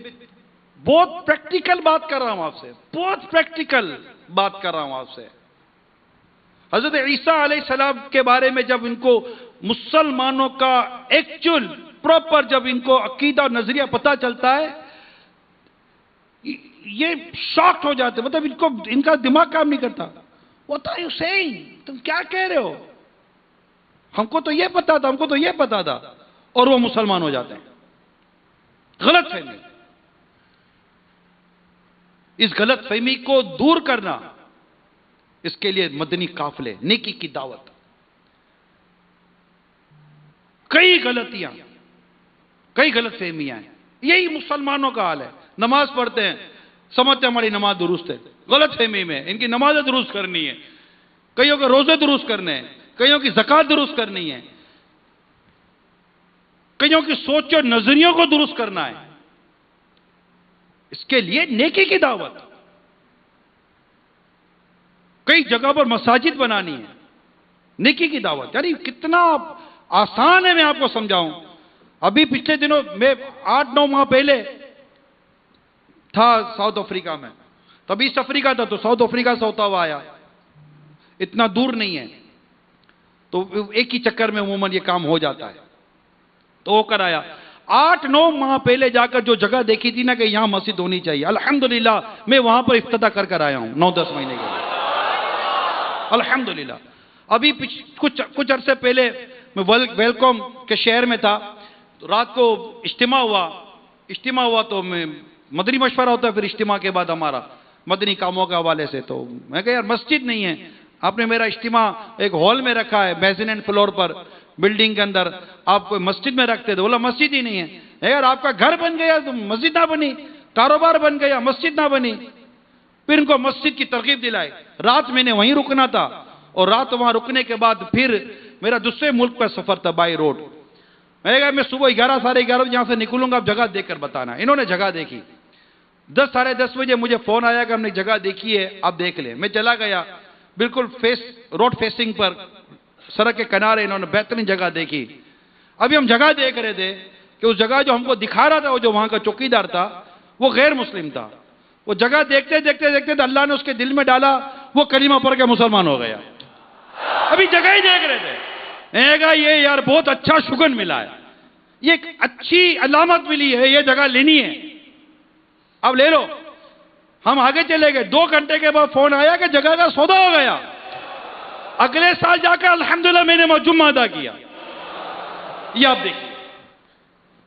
بہت پریکٹیکل بات کر رہا ہوں آپ سے، بہت پریکٹیکل بات کر رہا ہوں آپ سے. حضرت عیسیٰ علیہ السلام کے بارے میں جب ان کو مسلمانوں کا ایکچول پراپر جب ان کو عقیدہ اور نظریہ پتہ چلتا ہے، یہ شاکٹ ہو جاتے، مطلب ان کا دماغ کام نہیں کرتا. What are you saying؟ تم کیا کہہ رہے ہو؟ ہم کو تو یہ پتا تھا، ہم کو تو یہ پتا تھا. اور وہ مسلمان ہو جاتے ہیں. غلط فہمی. اس غلط فہمی کو دور کرنا، اس کے لیے مدنی قافلے، نیکی کی دعوت. کئی غلطیاں، کئی غلط فہمیاں ہیں. یہی مسلمانوں کا حال ہے. نماز پڑھتے ہیں، سمجھتے ہیں ہماری نماز درست ہے. غلط فہمی میں ان کی نمازیں درست کرنی ہے، کئیوں کے روزے درست کرنے ہیں، کئیوں کی زکوٰۃ درست کرنی ہے، کئیوں کی سوچ اور نظریوں کو درست کرنا ہے. اس کے لیے نیکی کی دعوت. کئی جگہ پر مساجد بنانی ہے، نیکی کی دعوت. یعنی کتنا آسان ہے، میں آپ کو سمجھاؤں. ابھی پچھلے دنوں میں 8-9 ماہ پہلے تھا ساؤتھ افریقہ میں. تب ایسٹ افریقہ تھا تو ساؤتھ افریقہ سے ہوتا ہوا آیا. اتنا دور نہیں ہے، تو ایک ہی چکر میں عموماً یہ کام ہو جاتا ہے. تو وہ کر آیا. 8-9 ماہ پہلے جا کر جو جگہ دیکھی تھی نا کہ یہاں مسجد ہونی چاہیے، الحمدللہ میں وہاں پر افتتاح کر آیا ہوں 9-10 مہینے کے لیے. الحمدللہ. ابھی کچھ عرصے پہلے میں ویلکم کے شہر میں تھا. رات کو اجتماع ہوا تو میں مدنی مشورہ ہوتا ہے پھر اجتماع کے بعد ہمارا مدنی کاموں کے حوالے سے. تو میں کہا یار مسجد نہیں ہے، آپ نے میرا اجتماع ایک ہال میں رکھا ہے میزینین فلور پر بلڈنگ کے اندر، آپ کو مسجد میں رکھتے تھے. بولا مسجد ہی نہیں ہے. یار آپ کا گھر بن گیا تو مسجد نہ بنی، کاروبار بن گیا مسجد نہ بنی. پھر ان کو مسجد کی ترغیب دلائی. رات میں نے وہیں رکنا تھا، اور رات وہاں رکنے کے بعد پھر میرا دوسرے ملک کا سفر تھا بائی روڈ. میں نے کہا میں صبح 11-11:30 بجے یہاں سے نکلوں گا، آپ جگہ دیکھ کر بتانا. انہوں نے جگہ دیکھی. 10-10:30 بجے مجھے فون آیا کہ ہم نے جگہ دیکھی ہے، آپ دیکھ لیں. میں چلا گیا، بالکل روڈ فیسنگ پر سڑک کے کنارے انہوں نے بہترین جگہ دیکھی. ابھی ہم جگہ دیکھ رہے تھے کہ اس جگہ جو ہم کو دکھا رہا تھا، وہ جو وہاں کا چوکیدار تھا وہ غیر مسلم تھا. وہ جگہ دیکھتے دیکھتے اللہ نے اس کے دل میں ڈالا، وہ کلمہ پڑھ کے مسلمان ہو گیا. ابھی جگہ ہی دیکھ رہے تھے. یہ یار بہت اچھا شگن ملا ہے، یہ ایک اچھی علامت ملی ہے، یہ جگہ لینی ہے، اب لے لو. ہم آگے چلے گئے. 2 گھنٹے کے بعد فون آیا کہ جگہ کا سودا ہو گیا. اگلے سال جا کر الحمدللہ میں نے جمعہ ادا کیا. یہ آپ دیکھیں،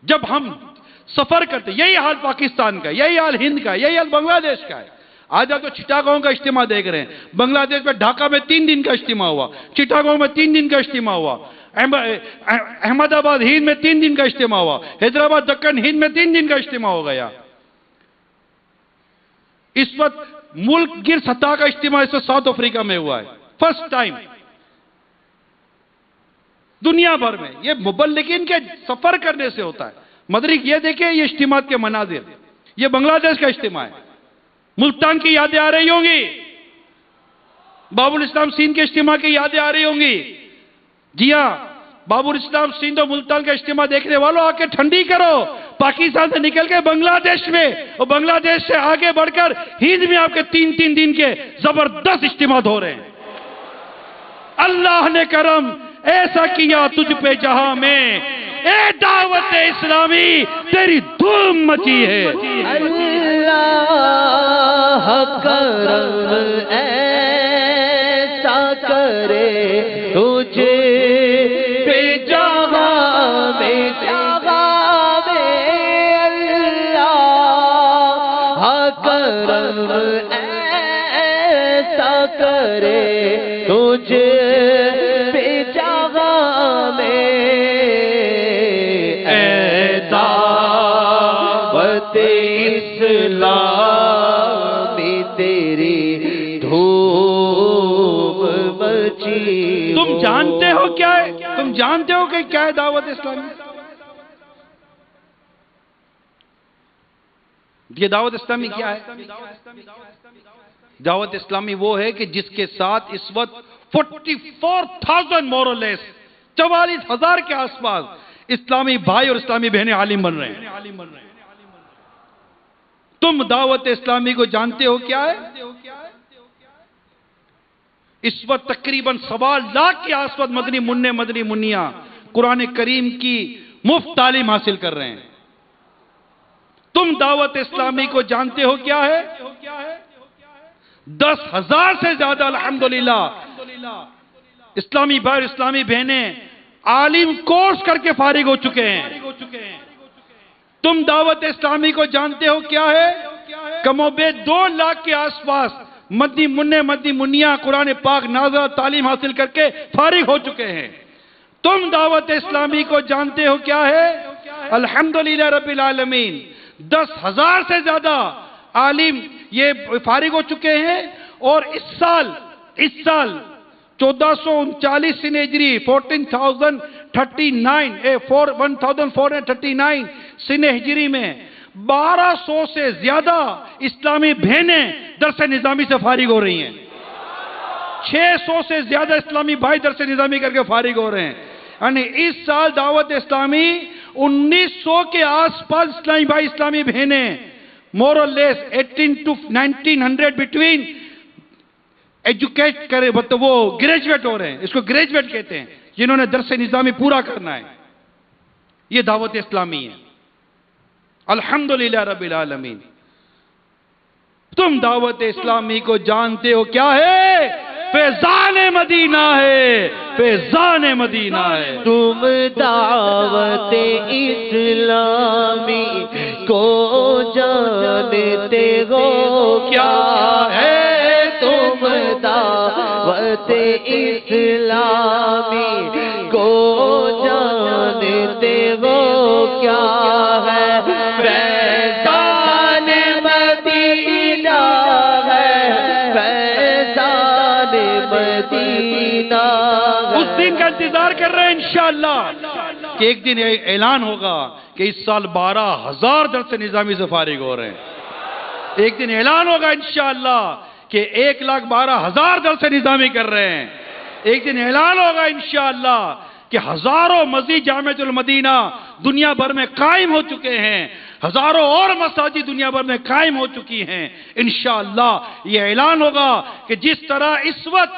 جب ہم سفر کرتے، یہی حال پاکستان کا، یہی حال ہند کا، یہی حال بنگلہ دیش کا ہے. آج آپ تو چٹاگانگ کا اجتماع دیکھ رہے ہیں. بنگلہ دیش میں ڈھاکہ میں 3 دن کا اجتماع ہوا، چٹاگانگ میں 3 دن کا اجتماع ہوا، احمد آباد ہند میں 3 دن کا اجتماع ہوا، حیدرآباد دکن ہند میں 3 دن کا اجتماع ہو گیا. اس وقت ملک گیر سطح کا اجتماع اس وقت ساؤتھ افریقہ میں ہوا ہے. فرسٹ ٹائم دنیا بھر میں. یہ مبلغین کے سفر کرنے سے ہوتا ہے. مدرک یہ دیکھیں یہ اجتماع کے مناظر. یہ بنگلہ دیش کا اجتماع ہے. ملتان کی یادیں آ رہی ہوں گی، باب الاسلام سندھ کے اجتماع کی یادیں آ رہی ہوں گی. جی ہاں، باب الاسلام سندھ اور ملتان کا اجتماع دیکھنے والوں آ کے ٹھنڈی کرو. پاکستان سے نکل کے بنگلہ دیش میں، اور بنگلہ دیش سے آگے بڑھ کر ہند میں آپ کے 3 دن کے زبردست اجتماع ہو رہے ہیں. اللہ نے کرم ایسا کیا تجھ پہ جہاں میں، اے دعوت اسلامی تیری دھوم مچی ہے. اللہ کرم ایسا کرے تجھے پہ جہاں میں، اللہ کرم ایسا کرے تجھے تم جانتے ہو کیا ہے؟ تم جانتے ہو کہ کیا ہے دعوت اسلامی؟ یہ دعوت اسلامی کیا ہے؟ دعوت اسلامی وہ ہے کہ جس کے ساتھ اس وقت 44,000 مورلیس 44,000 کے آس پاس اسلامی بھائی اور اسلامی بہنیں عالم بن رہے ہیں۔ تم دعوت اسلامی کو جانتے ہو کیا ہے؟ اس وقت تقریباً 1.25 لاکھ کے آس پاس مدنی منع مدنی منیاں قرآن کریم کی مفت تعلیم حاصل کر رہے ہیں۔ تم دعوت اسلامی کو جانتے ہو کیا ہے؟ 10,000 سے زیادہ الحمدللہ اسلامی بھائی اور اسلامی بہنیں عالم کورس کر کے فارغ ہو چکے ہیں۔ تم دعوت اسلامی کو جانتے ہو کیا ہے؟ کم و بیش 2 لاکھ کے آس پاس مدنی منع مدنی منیاں قرآن پاک نازلہ تعلیم حاصل کر کے فارغ ہو چکے ہیں۔ تم دعوت اسلامی کو جانتے ہو کیا ہے؟ الحمدللہ رب العالمین 10,000 سے زیادہ عالم یہ فارغ ہو چکے ہیں، اور اس سال 1439 سن ہجری 1439 سن ہجری میں 1200 سے زیادہ اسلامی بہنیں درس نظامی سے فارغ ہو رہی ہیں۔ 600 سے زیادہ اسلامی بھائی درس نظامی کر کے فارغ ہو رہے ہیں۔ یعنی اس سال دعوت اسلامی 1900 کے آس پاس اسلامی بھائی اسلامی بہنیں more or less 18 to 1900 between educate کرے وہ گریجویٹ ہو رہے ہیں، اس کو گریجویٹ کہتے ہیں، جنہوں نے درس نظامی پورا کرنا ہے۔ یہ دعوت اسلامی ہے، الحمدللہ رب العالمین۔ تم دعوت اسلامی کو جانتے ہو کیا ہے؟ فیضان مدینہ ہے، فیضان مدینہ ہے۔ تم دعوت اسلامی کو جانتے ہو کیا ہے؟ تم دعوت اسلامی کو جانتے ہو کیا ہے؟ فیضان مدینہ ہے، فیضان مدینہ۔ اس دن کا انتظار کر رہے ہیں انشاءاللہ کہ ایک دن اعلان ہوگا کہ اس سال 12,000 درس نظامی سے فارغ ہو رہے ہیں۔ ایک دن اعلان ہوگا انشاءاللہ کہ 1,12,000 درس نظامی کر رہے ہیں۔ ایک دن اعلان ہوگا انشاءاللہ کہ ہزاروں مزید جامعۃ المدینہ دنیا بھر میں قائم ہو چکے ہیں، ہزاروں اور مساجد دنیا بھر میں قائم ہو چکی ہیں۔ انشاءاللہ یہ اعلان ہوگا کہ جس طرح اس وقت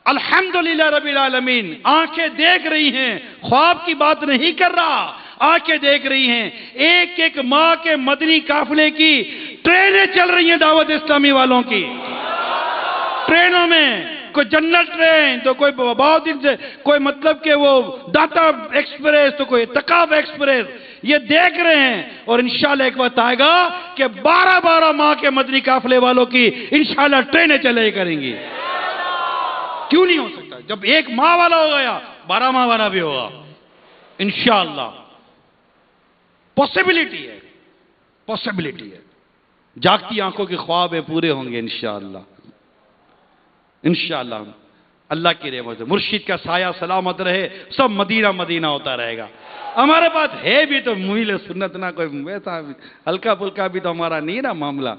الحمدللہ رب العالمین آنکھیں دیکھ رہی ہیں، خواب کی بات نہیں کر رہا، آنکھیں دیکھ رہی ہیں، ایک ایک ماہ کے مدنی قافلے کی ٹرینیں چل رہی ہیں دعوت اسلامی والوں کی۔ ٹرینوں میں کوئی جنرل ٹرین تو کوئی بہت سے کوئی مطلب کہ وہ داتا ایکسپریس تو کوئی اتقاف ایکسپریس، یہ دیکھ رہے ہیں۔ اور انشاءاللہ ایک وقت آئے گا کہ 12 ماہ کے مدنی قافلے والوں کی انشاءاللہ ٹرینیں چلے کریں گی۔ کیوں نہیں ہو سکتا؟ جب 1 ماہ والا ہو گیا 12 ماہ والا بھی ہوگا انشاءاللہ۔ پاسبلٹی ہے، پاسبلٹی ہے۔ جاگتی آنکھوں کے خواب پورے ہوں گے انشاءاللہ، انشاءاللہ۔ اللہ کی رحمت سے مرشد کا سایہ سلامت رہے، سب مدینہ مدینہ ہوتا رہے گا۔ ہمارے پاس ہے بھی تو مویل سنت نہ کوئی ویسا ہلکا پھلکا بھی تو ہمارا نہیں نا معاملہ،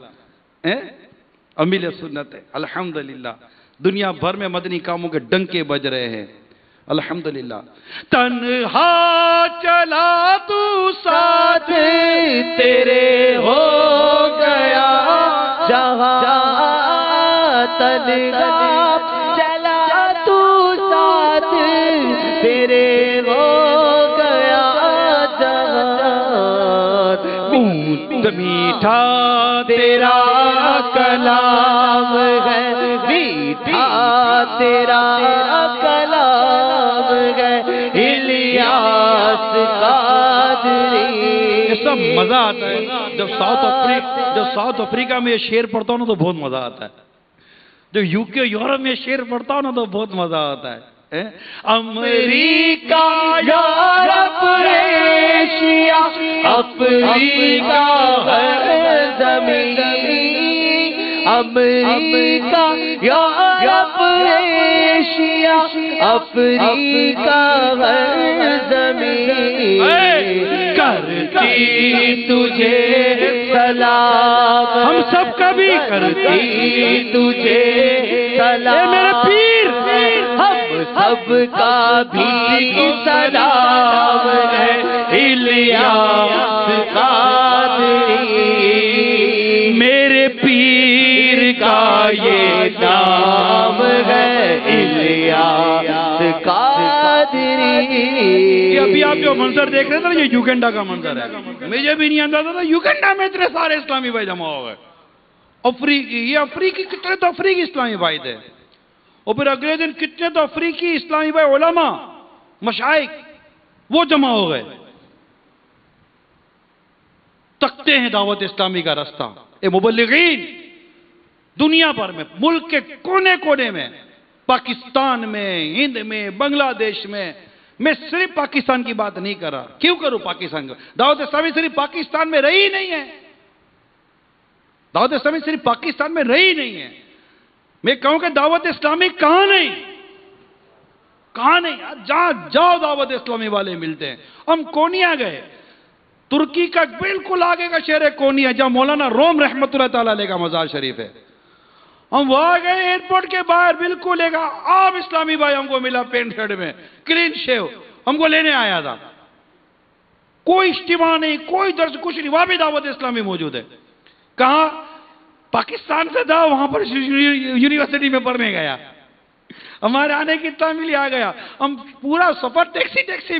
امیل سنت ہے الحمدللہ۔ دنیا بھر میں مدنی کاموں کے ڈنکے بج رہے ہیں الحمدللہ۔ تنہا چلا تو ساتھ تیرے ہو گیا جہاں، تنہا چلا تو ساتھ تیرے ہو گیا جہاں۔ میٹھا تیرا کلام ہے، میٹھا تیرا کلام ہے، الیاس قادری۔ یہ سب مزہ آتا ہے جب ساؤتھ افریقہ میں یہ شعر پڑھتا ہوں نا تو بہت مزہ آتا ہے، جب UK یورپ میں شعر پڑھتا ہوں نا تو بہت مزہ آتا ہے۔ امریکہ، یورپ، ایشیا، افریقہ، ہر زمین، امریکہ، یورپ، ایشیا، ایشیا افریقہ ہر زمین کرتی تجھے سلام، ہم سب کا بھی کرتی تجھے سلام، میرے پیر ہم سب کا بھی سلام ہے الیاس قادری، میرے پیر کا یہ نام ہے الیاس قادری۔ یہ ابھی آپ جو منظر دیکھ رہے تھے نا، یہ یوگنڈا کا منظر ہے، مجھے بھی نہیں اندازہ تھا یوگنڈا میں اتنے سارے اسلامی بھائی جمع ہو گئے، افریقی، یہ افریقی کتنے تو افریقی اسلامی بھائی تھے، اور پھر اگلے دن کتنے تو افریقی اسلامی بھائی علماء مشائخ وہ جمع ہو گئے، تکتے ہیں دعوت اسلامی کا رستہ۔ اے مبلغین، دنیا بھر میں، ملک کے کونے کونے میں، پاکستان میں، ہند میں، بنگلہ دیش میں صرف پاکستان کی بات نہیں کر رہا، کیوں کروں پاکستان کا؟ دعوت اسلامی صرف پاکستان میں رہی نہیں ہے، دعوت اسلامی صرف پاکستان میں رہی نہیں ہے، میں کہوں کہ دعوت اسلامی کہاں نہیں، کہاں نہیں، جہاں جاؤ دعوت اسلامی والے ملتے ہیں۔ ہم کونیا گئے، ترکی کا بالکل آگے کا شہر ہے کونیا، جہاں مولانا روم رحمت اللہ تعالیٰ علیہ کا مزار شریف ہے، ہم وہاں گئے، ایئرپورٹ کے باہر بالکل ایک عام اسلامی بھائی ہم کو ملا، پینٹ شرٹ میں، کلین شیو، ہم کو لینے آیا تھا، کوئی اجتماع نہیں، کوئی درس، کچھ نہیں، وہاں بھی دعوت اسلامی موجود ہے۔ کہاں؟ پاکستان سے تھا، وہاں پر یونیورسٹی میں پڑھنے گیا، ہمارے آنے کی تعمیل آ گیا، ہم پورا سفر ٹیکسی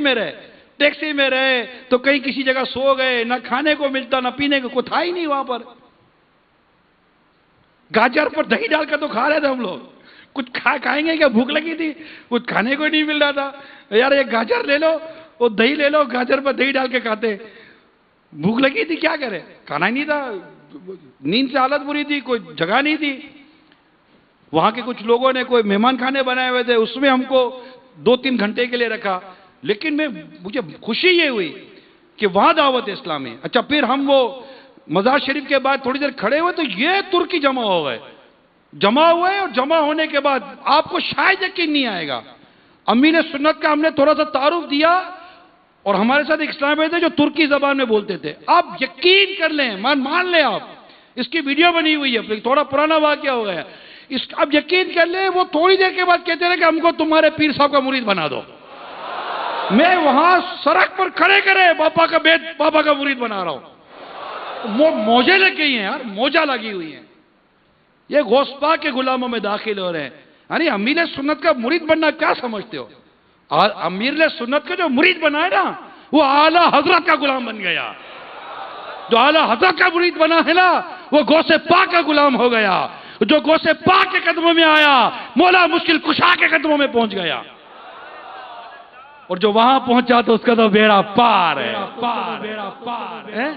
میں رہے تو کہیں کسی جگہ سو گئے، نہ کھانے کو ملتا نہ پینے کو، کچھ تھا ہی نہیں وہاں پر، گاجر پر دہی ڈال کر تو کھا رہے تھے ہم لوگ، کچھ کھائیں گے کیا، بھوک لگی تھی، کچھ کھانے کو نہیں مل رہا تھا، یار ایک گاجر لے لو اور دہی لے لو، گاجر پر دہی ڈال کے کھاتے، بھوک لگی تھی کیا کرے، کھانا ہی نہیں تھا، نیند سے حالت بری تھی، کوئی جگہ نہیں تھی، وہاں کے کچھ لوگوں نے کوئی مہمان خانے بنائے ہوئے تھے، اس میں ہم کو 2-3 گھنٹے کے لیے رکھا، لیکن مجھے خوشی یہ ہوئی کہ وہاں دعوت اسلامی۔ اچھا، پھر ہم وہ مزار شریف کے بعد تھوڑی دیر کھڑے ہوئے تو یہ ترکی جمع ہو گئے، جمع ہوئے، اور جمع ہونے کے بعد آپ کو شاید یقین نہیں آئے گا، امین سنت کا ہم نے تھوڑا سا تعارف دیا، اور ہمارے ساتھ ایک اسلامی بھائی تھے جو ترکی زبان میں بولتے تھے، آپ یقین کر لیں، مان لیں، آپ اس کی ویڈیو بنی ہوئی ہے، تھوڑا پرانا واقعہ ہو گیا، اب یقین کر لیں، وہ تھوڑی دیر کے بعد کہتے رہے کہ ہم کو تمہارے پیر صاحب کا مرید بنا دو، میں وہاں سڑک پر کھڑے کرے پاپا کا مرید بنا رہا ہوں، موجے لگ گئی ہیں یار، موجہ لگی ہوئی ہیں، یہ غوث پاک کے غلاموں میں داخل ہو رہے ہیں، یعنی امیر سنت کا مرید بننا کیا سمجھتے ہو؟ امیر سنت کا جو مرید بنا ہے نا، وہ اعلیٰ حضرت کا غلام بن گیا، جو اعلیٰ حضرت کا مرید بنا ہے نا، وہ غوث پاک کا غلام ہو گیا، جو غوث پاک کے قدموں میں آیا، مولا مشکل کشا کے قدموں میں پہنچ گیا، اور جو وہاں پہنچا تو اس کا تو بیڑا پار ہے۔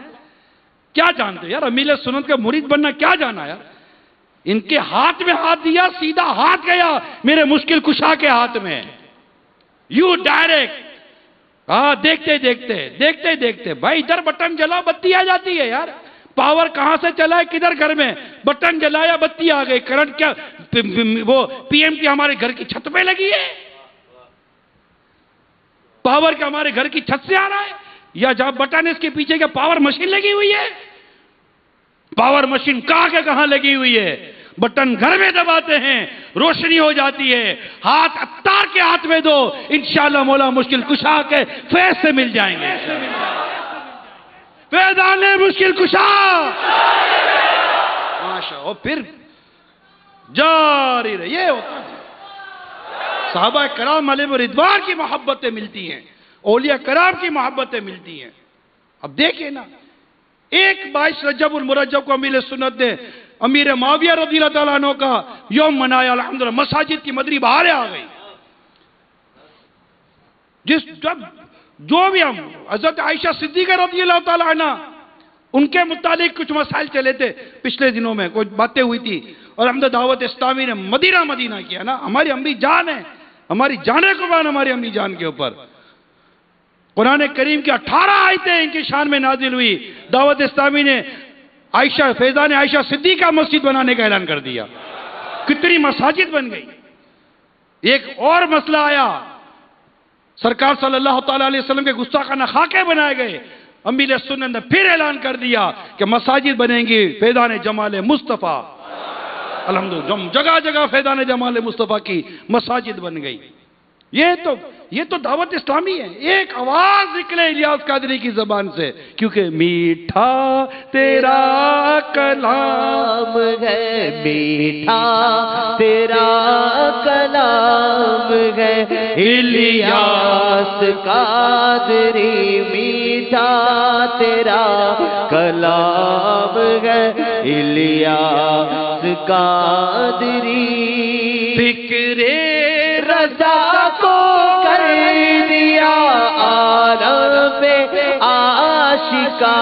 کیا جانتے یار، امیر سنت کا مرید بننا کیا جانا یار، ان کے ہاتھ میں ہاتھ دیا، سیدھا ہاتھ گیا میرے مشکل کشا کے ہاتھ میں، یوں ڈائریکٹ، دیکھتے دیکھتے بھائی ادھر بٹن جلا بتی آ جاتی ہے یار، پاور کہاں سے چلا ہے، کدھر گھر میں بٹن جلایا بتی آ گئی، کرنٹ کیا وہ پی ایم کی ہمارے گھر کی چھت پہ لگی ہے، پاور کا ہمارے گھر کی چھت سے آ رہا ہے، یا جہاں بٹن اس کے پیچھے کیا پاور مشین لگی ہوئی ہے، پاور مشین کہاں لگی ہوئی ہے، بٹن گھر میں دباتے ہیں، روشنی ہو جاتی ہے، ہاتھ عطار کے ہاتھ میں دو، انشاءاللہ مولا مشکل کشا کے فیض سے مل جائیں گے، فیضان مشکل کشا، ماشاء، اور پھر جاری رہے، یہ ہوتا ہے، صحابہ کرام علیہ رضوان کی محبتیں ملتی ہیں، اولیاء کرام کی محبتیں ملتی ہیں۔ اب دیکھیں نا، ایک 22 رجب المرجب کو امیر سنت نے امیر معاویہ رضی اللہ تعالیٰ عنہ کا یوم منایا، الحمدللہ مساجد کی مدری بہاریں آ گئی، جو بھی ہم حضرت عائشہ صدیقہ رضی اللہ تعالیٰ عنہ ان کے متعلق کچھ مسائل چلے تھے پچھلے دنوں میں، کچھ باتیں ہوئی تھی، اور الحمدللہ دعوت اسلامی نے مدینہ کیا نا، ہماری امی جان ہے، ہماری جانیں قربان ہماری امی جان کے اوپر، قرآن کریم کی 18 آیتیں ان کی شان میں نازل ہوئی، دعوت اسلامی نے فیضان عائشہ صدیقہ مسجد بنانے کا اعلان کر دیا، کتنی مساجد بن گئی، ایک اور مسئلہ آیا، سرکار صلی اللہ تعالیٰ علیہ وسلم کے گستاخانہ خاکے بنائے گئے، امیر سنت نے پھر اعلان کر دیا کہ مساجد بنیں گی فیضان جمال مصطفیٰ، الحمدللہ جگہ جگہ فیضان جمال مصطفیٰ کی مساجد بن گئی۔ یہ تو دعوت اسلامی ہے۔ ایک آواز نکلے الیاس قادری کی زبان سے، کیونکہ میٹھا تیرا کلام ہے، میٹھا تیرا کلام ہے، الیاس قادری میٹھا تیرا کلام ہے، الیاس قادری فکر رضا کو کر دیا عالم پہ آشکار،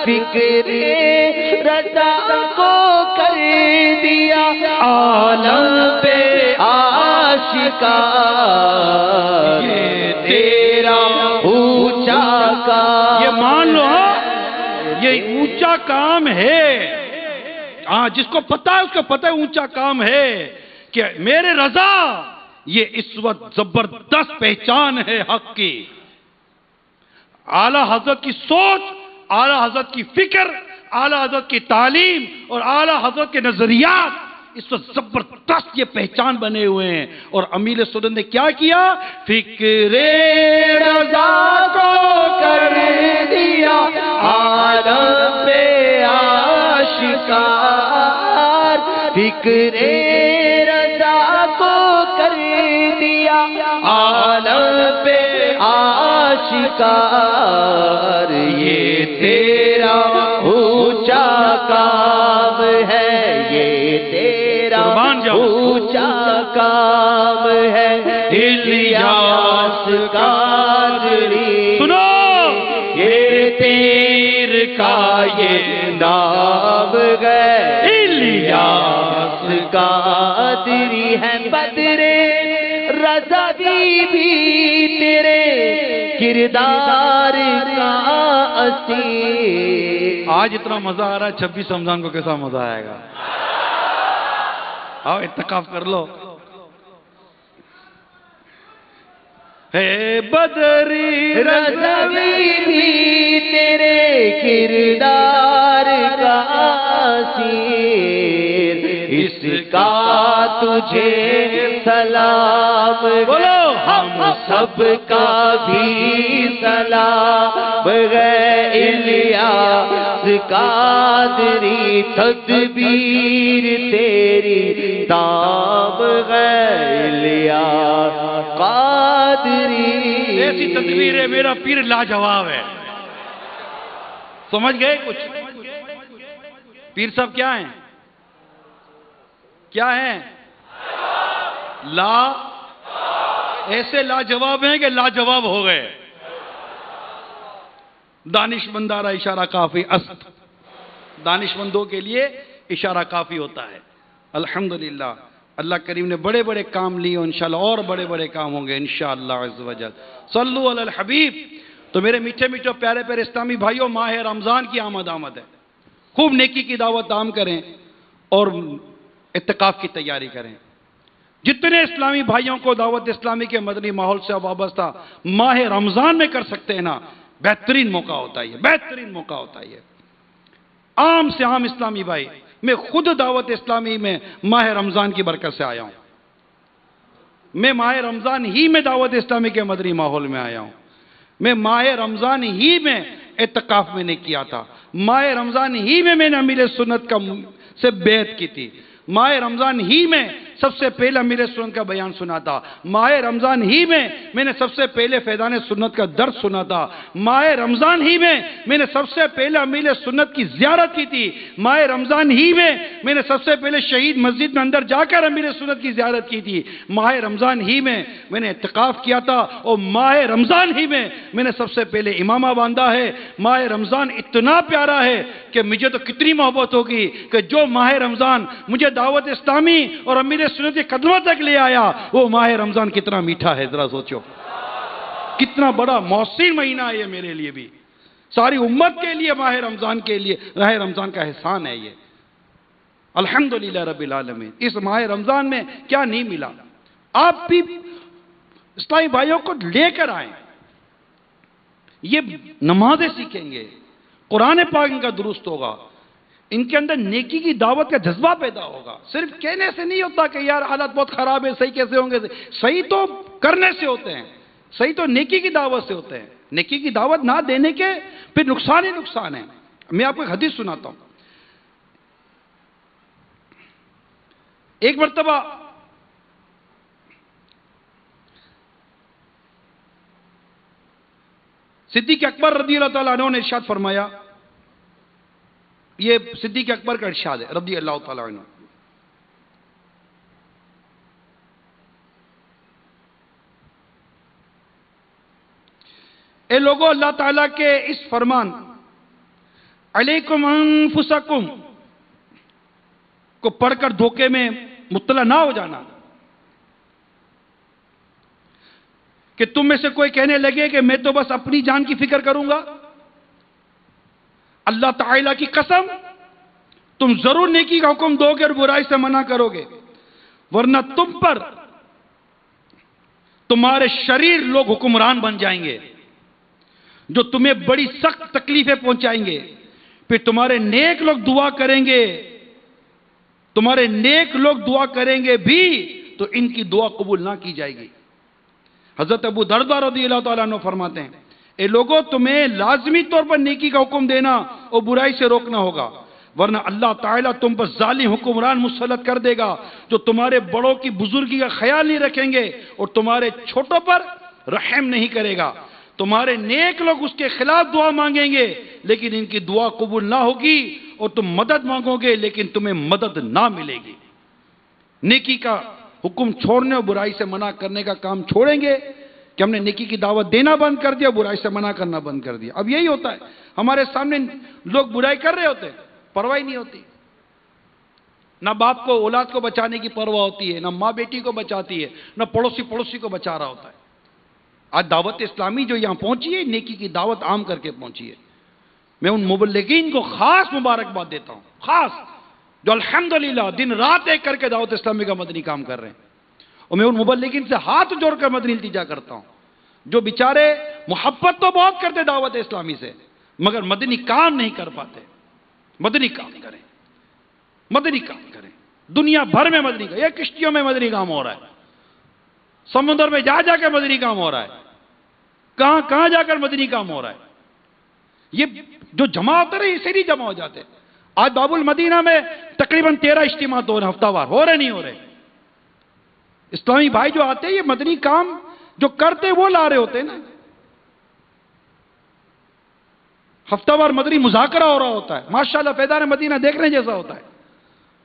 فکر رضا کو کر دیا عالم پہ آشکار، یہ تیرا اونچا کام، یہ مان لو یہ اونچا کام ہے۔ ہاں جس کو پتا ہے اس کو پتا ہے اونچا کام ہے کہ میرے رضا، یہ اس وقت زبردست پہچان ہے حق کی۔ اعلیٰ حضرت کی سوچ، اعلیٰ حضرت کی فکر، اعلیٰ حضرت کی تعلیم اور اعلیٰ حضرت کے نظریات اس وقت زبردست یہ پہچان بنے ہوئے ہیں۔ اور امیر سنت نے کیا کیا؟ فکر رضا کو کر دیا عالم پہ آشکار، فکر رضا کو کر دیا عالم پہ آشکار، یہ تیرا اونچا کام ہے، یہ تیرا اونچا کام ہے، الیاس قادری سنو، یہ تیر کا یہ نام ہے، الیاس قادری ہے، بدر رضوی بھی تیرے کردار کا اسیر۔ آج اتنا مزہ آ رہا ہے، 26 رمضان کو کیسا مزہ آئے گا؟ آؤ اعتکاف کر لو۔ ہے بدری رضوی بھی تیرے کردار کا اسیر، اس کا تجھے سلام، بولو ہم سب کا بھی سلام ہے، الیاس قادری تدبیر تیری تاب ہے، الیاس قادری ایسی تدبیر ہے، میرا پیر لاجواب ہے۔ سمجھ گئے کچھ؟ پیر صاحب کیا ہیں؟ کیا ہیں؟ ایسے لاجواب ہیں کہ لاجواب ہو گئے۔ دانش مندارہ اشارہ کافی است، دانش مندوں کے لیے اشارہ کافی ہوتا ہے۔ الحمدللہ اللہ کریم نے بڑے بڑے کام لیے، انشاءاللہ اور بڑے بڑے کام ہوں گے انشاءاللہ عز و جل۔ صلو علی الحبیب۔ تو میرے میٹھے میٹھے پیارے پیارے اسلامی بھائیوں، ماہ رمضان کی آمد ہے، خوب نیکی کی دعوت عام کریں اور اعتکاف کی تیاری کریں۔ جتنے اسلامی بھائیوں کو دعوت اسلامی کے مدنی ماحول سے وابستہ ماہ رمضان میں کر سکتے ہیں نا، بہترین موقع ہوتا ہے، بہترین موقع ہوتا ہے۔ عام سے عام اسلامی بھائی، میں خود دعوت اسلامی میں ماہ رمضان کی برکت سے آیا ہوں۔ میں ماہ رمضان ہی میں دعوت اسلامی کے مدنی ماحول میں آیا ہوں۔ میں ماہ رمضان ہی میں اعتکاف میں نے کیا تھا، ماہ رمضان ہی میں نے امیر سنت سے بیعت کی تھی، ماہ رمضان ہی میں سب سے پہلے امیر سنت کا بیان سنا تھا، ماہ رمضان ہی میں نے سب سے پہلے فیضان سنت کا درس سنا تھا، ماہ رمضان ہی میں نے سب سے پہلے امیر سنت کی زیارت کی تھی، ماہ رمضان ہی میں نے سب سے پہلے شہید مسجد میں اندر جا کر امیر سنت کی زیارت کی تھی، ماہ رمضان ہی میں نے اعتکاف کیا تھا، اور ماہ رمضان ہی میں نے سب سے پہلے امامہ باندھا ہے۔ ماہ رمضان اتنا پیارا ہے کہ مجھے تو کتنی محبت ہوگی کہ جو ماہ رمضان مجھے دعوت اسلامی اور امیر سنت کے قدموں تک لے آیا، وہ ماہ رمضان کتنا میٹھا ہے، ذرا سوچو کتنا بڑا محسن مہینہ ہے یہ میرے لیے بھی، ساری امت کے لیے ماہ رمضان کے لیے ماہ رمضان کا احسان ہے یہ۔ الحمدللہ رب العالمین. اس ماہ رمضان میں کیا نہیں ملا؟ آپ بھی اسلامی بھائیوں کو لے کر آئیں. یہ نمازیں سیکھیں گے، قرآن پاک ان کا درست ہوگا، ان کے اندر نیکی کی دعوت کا جذبہ پیدا ہوگا. صرف کہنے سے نہیں ہوتا کہ یار حالات بہت خراب ہے، صحیح کیسے ہوں گے؟ صحیح تو کرنے سے ہوتے ہیں، صحیح تو نیکی کی دعوت سے ہوتے ہیں. نیکی کی دعوت نہ دینے کے پھر نقصان ہی نقصان ہے. میں آپ کو ایک حدیث سناتا ہوں. ایک مرتبہ صدیق اکبر رضی اللہ تعالیٰ عنہ نے ارشاد فرمایا، یہ صدیق اکبر کا ارشاد ہے رضی اللہ تعالیٰ عنہ. اے لوگوں، اللہ تعالیٰ کے اس فرمان علیکم انفسکم کو پڑھ کر دھوکے میں مبتلا نہ ہو جانا کہ تم میں سے کوئی کہنے لگے کہ میں تو بس اپنی جان کی فکر کروں گا. اللہ تعالیٰ کی قسم تم ضرور نیکی کا حکم دو گے اور برائی سے منع کرو گے، ورنہ تم پر تمہارے شریر لوگ حکمران بن جائیں گے جو تمہیں بڑی سخت تکلیفیں پہنچائیں گے. پھر تمہارے نیک لوگ دعا کریں گے، تمہارے نیک لوگ دعا کریں گے بھی تو ان کی دعا قبول نہ کی جائے گی. حضرت ابو درداء رضی اللہ تعالیٰ عنہ فرماتے ہیں، اے لوگوں، تمہیں لازمی طور پر نیکی کا حکم دینا اور برائی سے روکنا ہوگا، ورنہ اللہ تعالیٰ تم پر ظالم حکمران مسلط کر دے گا جو تمہارے بڑوں کی بزرگی کا خیال نہیں رکھیں گے اور تمہارے چھوٹوں پر رحم نہیں کرے گا. تمہارے نیک لوگ اس کے خلاف دعا مانگیں گے لیکن ان کی دعا قبول نہ ہوگی، اور تم مدد مانگو گے لیکن تمہیں مدد نہ ملے گی. نیکی کا حکم چھوڑنے اور برائی سے منع کرنے کا کام چھوڑیں گے کہ ہم نے نیکی کی دعوت دینا بند کر دیا، برائی سے منع کرنا بند کر دیا. اب یہی ہوتا ہے، ہمارے سامنے لوگ برائی کر رہے ہوتے ہیں، پرواہ نہیں ہوتی. نہ باپ کو اولاد کو بچانے کی پرواہ ہوتی ہے، نہ ماں بیٹی کو بچاتی ہے، نہ پڑوسی کو بچا رہا ہوتا ہے. آج دعوت اسلامی جو یہاں پہنچی ہے، نیکی کی دعوت عام کر کے پہنچی ہے. میں ان مبلغین کو خاص مبارکباد دیتا ہوں، خاص جو الحمدللہ دن رات ایک کر کے دعوت اسلامی کا مدنی کام کر رہے ہیں. اور میں ان مبلغین سے ہاتھ جوڑ کر مدنی التجا کرتا ہوں جو بیچارے محبت تو بہت کرتے دعوت اسلامی سے مگر مدنی کام نہیں کر پاتے. مدنی کام کریں، مدنی کام کریں. دنیا بھر میں مدنی کام، یہ کشتیوں میں مدنی کام ہو رہا ہے، سمندر میں جا جا کے مدنی کام ہو رہا ہے، کہاں کہاں جا کر مدنی کام ہو رہا ہے. یہ جو جمع ہوتے رہے اسے نہیں جمع ہو جاتے. آج باب المدینہ میں تقریباً 13 اجتماعات ہو رہے ہیں، ہفتہ وار ہو رہے نہیں ہو رہے. اسلامی بھائی جو آتے ہیں یہ مدنی کام جو کرتے وہ لا رہے ہوتے ہیں نا. ہفتہ وار مدنی مذاکرہ ہو رہا ہوتا ہے، ماشاءاللہ فیضان مدینہ دیکھنے جیسا ہوتا ہے.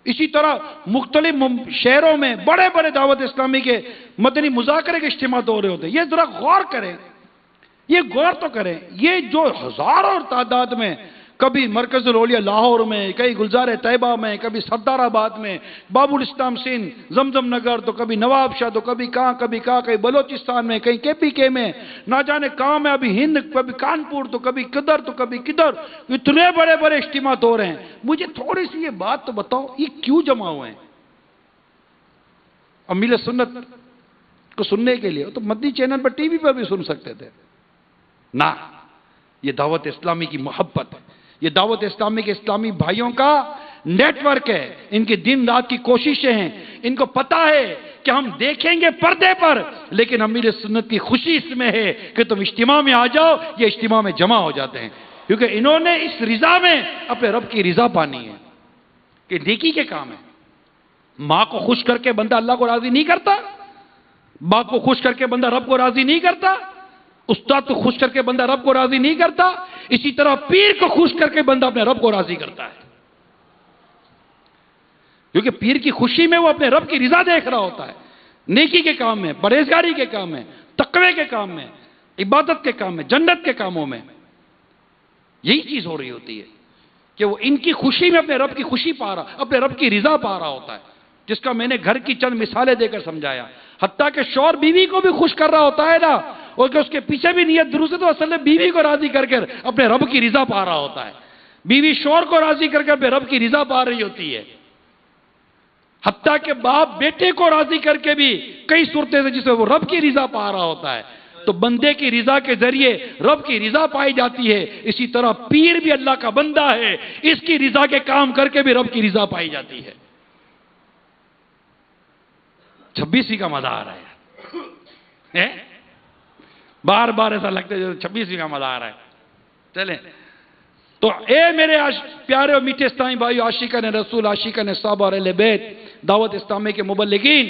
اسی طرح مختلف شہروں میں بڑے بڑے دعوت اسلامی کے مدنی مذاکرے کے اجتماعات ہو رہے ہوتے ہیں. یہ ذرا غور کریں، یہ غور تو کریں. یہ جو ہزاروں تعداد میں کبھی مرکز الاولیاء لاہور میں، کئی گلزار طیبہ میں، کبھی سردار آباد میں، باب الاسلام سندھ، زمزم نگر، تو کبھی نواب شاہ، تو کبھی کہاں کہیں بلوچستان میں، کہیں KPK میں، نہ جانے کہاں میں، ابھی ہند، کبھی کانپور، تو کبھی کدھر، تو کبھی کدھر. اتنے بڑے بڑے اجتماعات ہو رہے ہیں. مجھے تھوڑی سی یہ بات تو بتاؤ، یہ کیوں جمع ہوئے ہیں؟ امیل سنت کو سننے کے لیے تو مدنی چینل پر TV پر بھی سن سکتے تھے. نہ، یہ دعوت اسلامی کی محبت ہے، یہ دعوت اسلامی کے اسلامی بھائیوں کا نیٹ ورک ہے. ان کی دن رات کی کوششیں ہیں. ان کو پتا ہے کہ ہم دیکھیں گے پردے پر لیکن امیر سنت کی خوشی اس میں ہے کہ تم اجتماع میں آ جاؤ. یہ اجتماع میں جمع ہو جاتے ہیں کیونکہ انہوں نے اس رضا میں اپنے رب کی رضا پانی ہے کہ نیکی کے کام ہے. ماں کو خوش کر کے بندہ اللہ کو راضی نہیں کرتا، باپ کو خوش کر کے بندہ رب کو راضی نہیں کرتا، استاد کو خوش کر کے بندہ رب کو راضی نہیں کرتا. اسی طرح پیر کو خوش کر کے بندہ اپنے رب کو راضی کرتا ہے کیونکہ پیر کی خوشی میں وہ اپنے رب کی رضا دیکھ رہا ہوتا ہے. نیکی کے کام میں، پرہیزگاری کے کام میں، تقوی کے کام میں، عبادت کے کام میں، جنت کے کاموں میں یہی چیز ہو رہی ہوتی ہے کہ وہ ان کی خوشی میں اپنے رب کی خوشی پا رہا، اپنے رب کی رضا پا رہا ہوتا ہے. جس کا میں نے گھر کی چند مثالیں دے کر سمجھایا. حتیٰ کہ شوہر بیوی کو بھی خوش کر رہا ہوتا ہے نا، اور کہ اس کے پیچھے بھی نیت درست ہے تو اصل میں بیوی کو راضی کر کے اپنے رب کی رضا پا رہا ہوتا ہے. بیوی شوہر کو راضی کر کے اپنے رب کی رضا پا رہی ہوتی ہے. حتیٰ کہ باپ بیٹے کو راضی کر کے بھی کئی صورتیں ہیں جس میں وہ رب کی رضا پا رہا ہوتا ہے. تو بندے کی رضا کے ذریعے رب کی رضا پائی جاتی ہے. اسی طرح پیر بھی اللہ کا بندہ ہے، اس کی رضا کے کام کر کے بھی رب کی رضا پائی جاتی ہے. 26ویں کا مزہ آ رہا ہے، بار بار ایسا لگتا ہے 26ویں کا مزہ آ رہا ہے. چلیں تو اے میرے پیارے اور میٹھے اسلامی بھائیو، عاشقان رسول، عاشقان صحابہ اور اہل بیت، دعوت اسلامی کے مبلغین،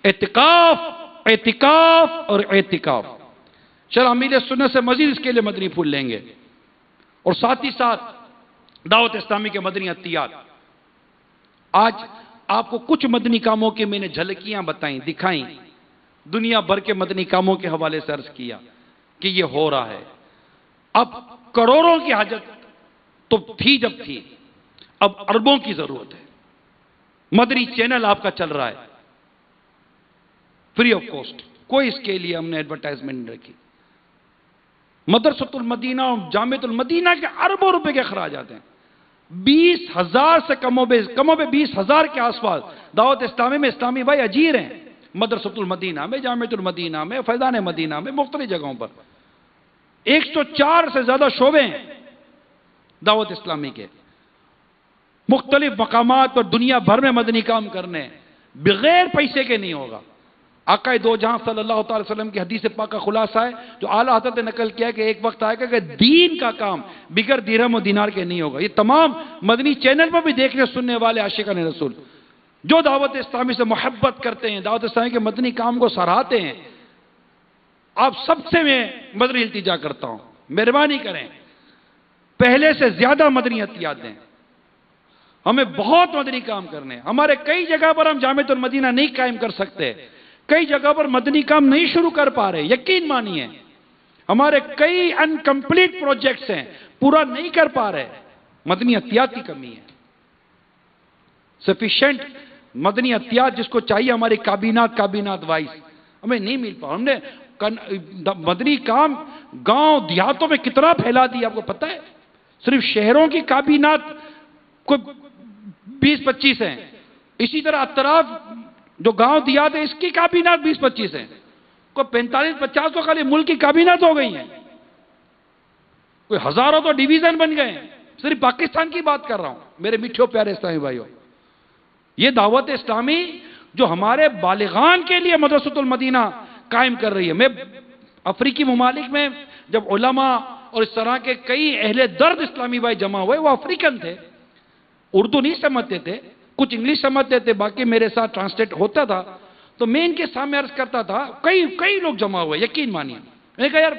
اعتکاف اعتکاف اور اعتکاف. چل امیر سنت سے مزید اس کے لیے مدنی پھول لیں گے، اور ساتھ ہی ساتھ دعوت اسلامی کے مدنی عطیات. آج آپ کو کچھ مدنی کاموں کے میں نے جھلکیاں بتائیں، دکھائیں، دنیا بھر کے مدنی کاموں کے حوالے سے عرض کیا کہ یہ ہو رہا ہے. اب کروڑوں کی حاجت تو تھی جب تھی، اب اربوں کی ضرورت ہے. مدنی چینل آپ کا چل رہا ہے فری آف کاسٹ، کوئی اس کے لیے ہم نے ایڈورٹائزمنٹ نہیں رکھی. مدرسۃ المدینہ اور جامعۃ المدینہ کے اربوں روپے کے اخراجات ہیں. 20,000 سے کم و بیش 20,000 کے آس پاس دعوت اسلامی میں اسلامی بھائی اجیر ہیں. مدرسۃ المدینہ میں، جامعۃ المدینہ میں، فیضان مدینہ میں، مختلف جگہوں پر 104 سے زیادہ شعبے ہیں دعوت اسلامی کے. مختلف مقامات پر دنیا بھر میں مدنی کام کرنے بغیر پیسے کے نہیں ہوگا. آقا دو جہاں صلی اللہ تعالی وسلم کی حدیث پاک کا خلاصہ ہے جو اعلیٰ حضرت نے نقل کیا کہ ایک وقت آئے گا کہ دین کا کام بغیر درہم و دینار کے نہیں ہوگا. یہ تمام مدنی چینل پر بھی دیکھنے سننے والے عاشقان رسول جو دعوت اسلامی سے محبت کرتے ہیں، دعوت اسلامی کے مدنی کام کو سراہتے ہیں، آپ سب سے میں مدنی التجا کرتا ہوں، مہربانی کریں پہلے سے زیادہ مدنی عطیات دیں. ہمیں بہت مدنی کام کرنے. ہمارے کئی جگہ پر ہم جامعۃ المدینہ نہیں قائم کر سکتے، کئی جگہ پر مدنی کام نہیں شروع کر پا رہے. یقین مانیے ہمارے کئی انکمپلیٹ پروجیکٹس ہیں، پورا نہیں کر پا رہے. مدنی عطیات کی کمی ہے. سفیشینٹ مدنی عطیات جس کو چاہیے ہماری کابینات وائز ہمیں نہیں مل پا. ہم نے مدنی کام گاؤں دیہاتوں میں کتنا پھیلا دیا آپ کو پتہ ہے. صرف شہروں کی کابینات کو 20-25 ہیں، اسی طرح اطراف جو گاؤں دیہات ہے اس کی کابینات 20-25 ہیں. کوئی 45-50 تو خالی ملک کی کابینات ہو گئی ہیں، کوئی ہزاروں تو ڈویژن بن گئے ہیں. صرف پاکستان کی بات کر رہا ہوں میرے میٹھے پیارے اسلامی بھائیوں. یہ دعوت اسلامی جو ہمارے بالغان کے لیے مدرسۃ المدینہ قائم کر رہی ہے. میں افریقی ممالک میں جب علماء اور اس طرح کے کئی اہل درد اسلامی بھائی جمع ہوئے، وہ افریقن تھے، اردو نہیں سمجھتے تھے، کچھ انگلش سمجھتے تھے، باقی میرے ساتھ ٹرانسلیٹ ہوتا تھا. تو میں ان کے سامنے عرض کرتا تھا، کئی لوگ جمع ہوئے. یقین مانیے میں نے کہا یار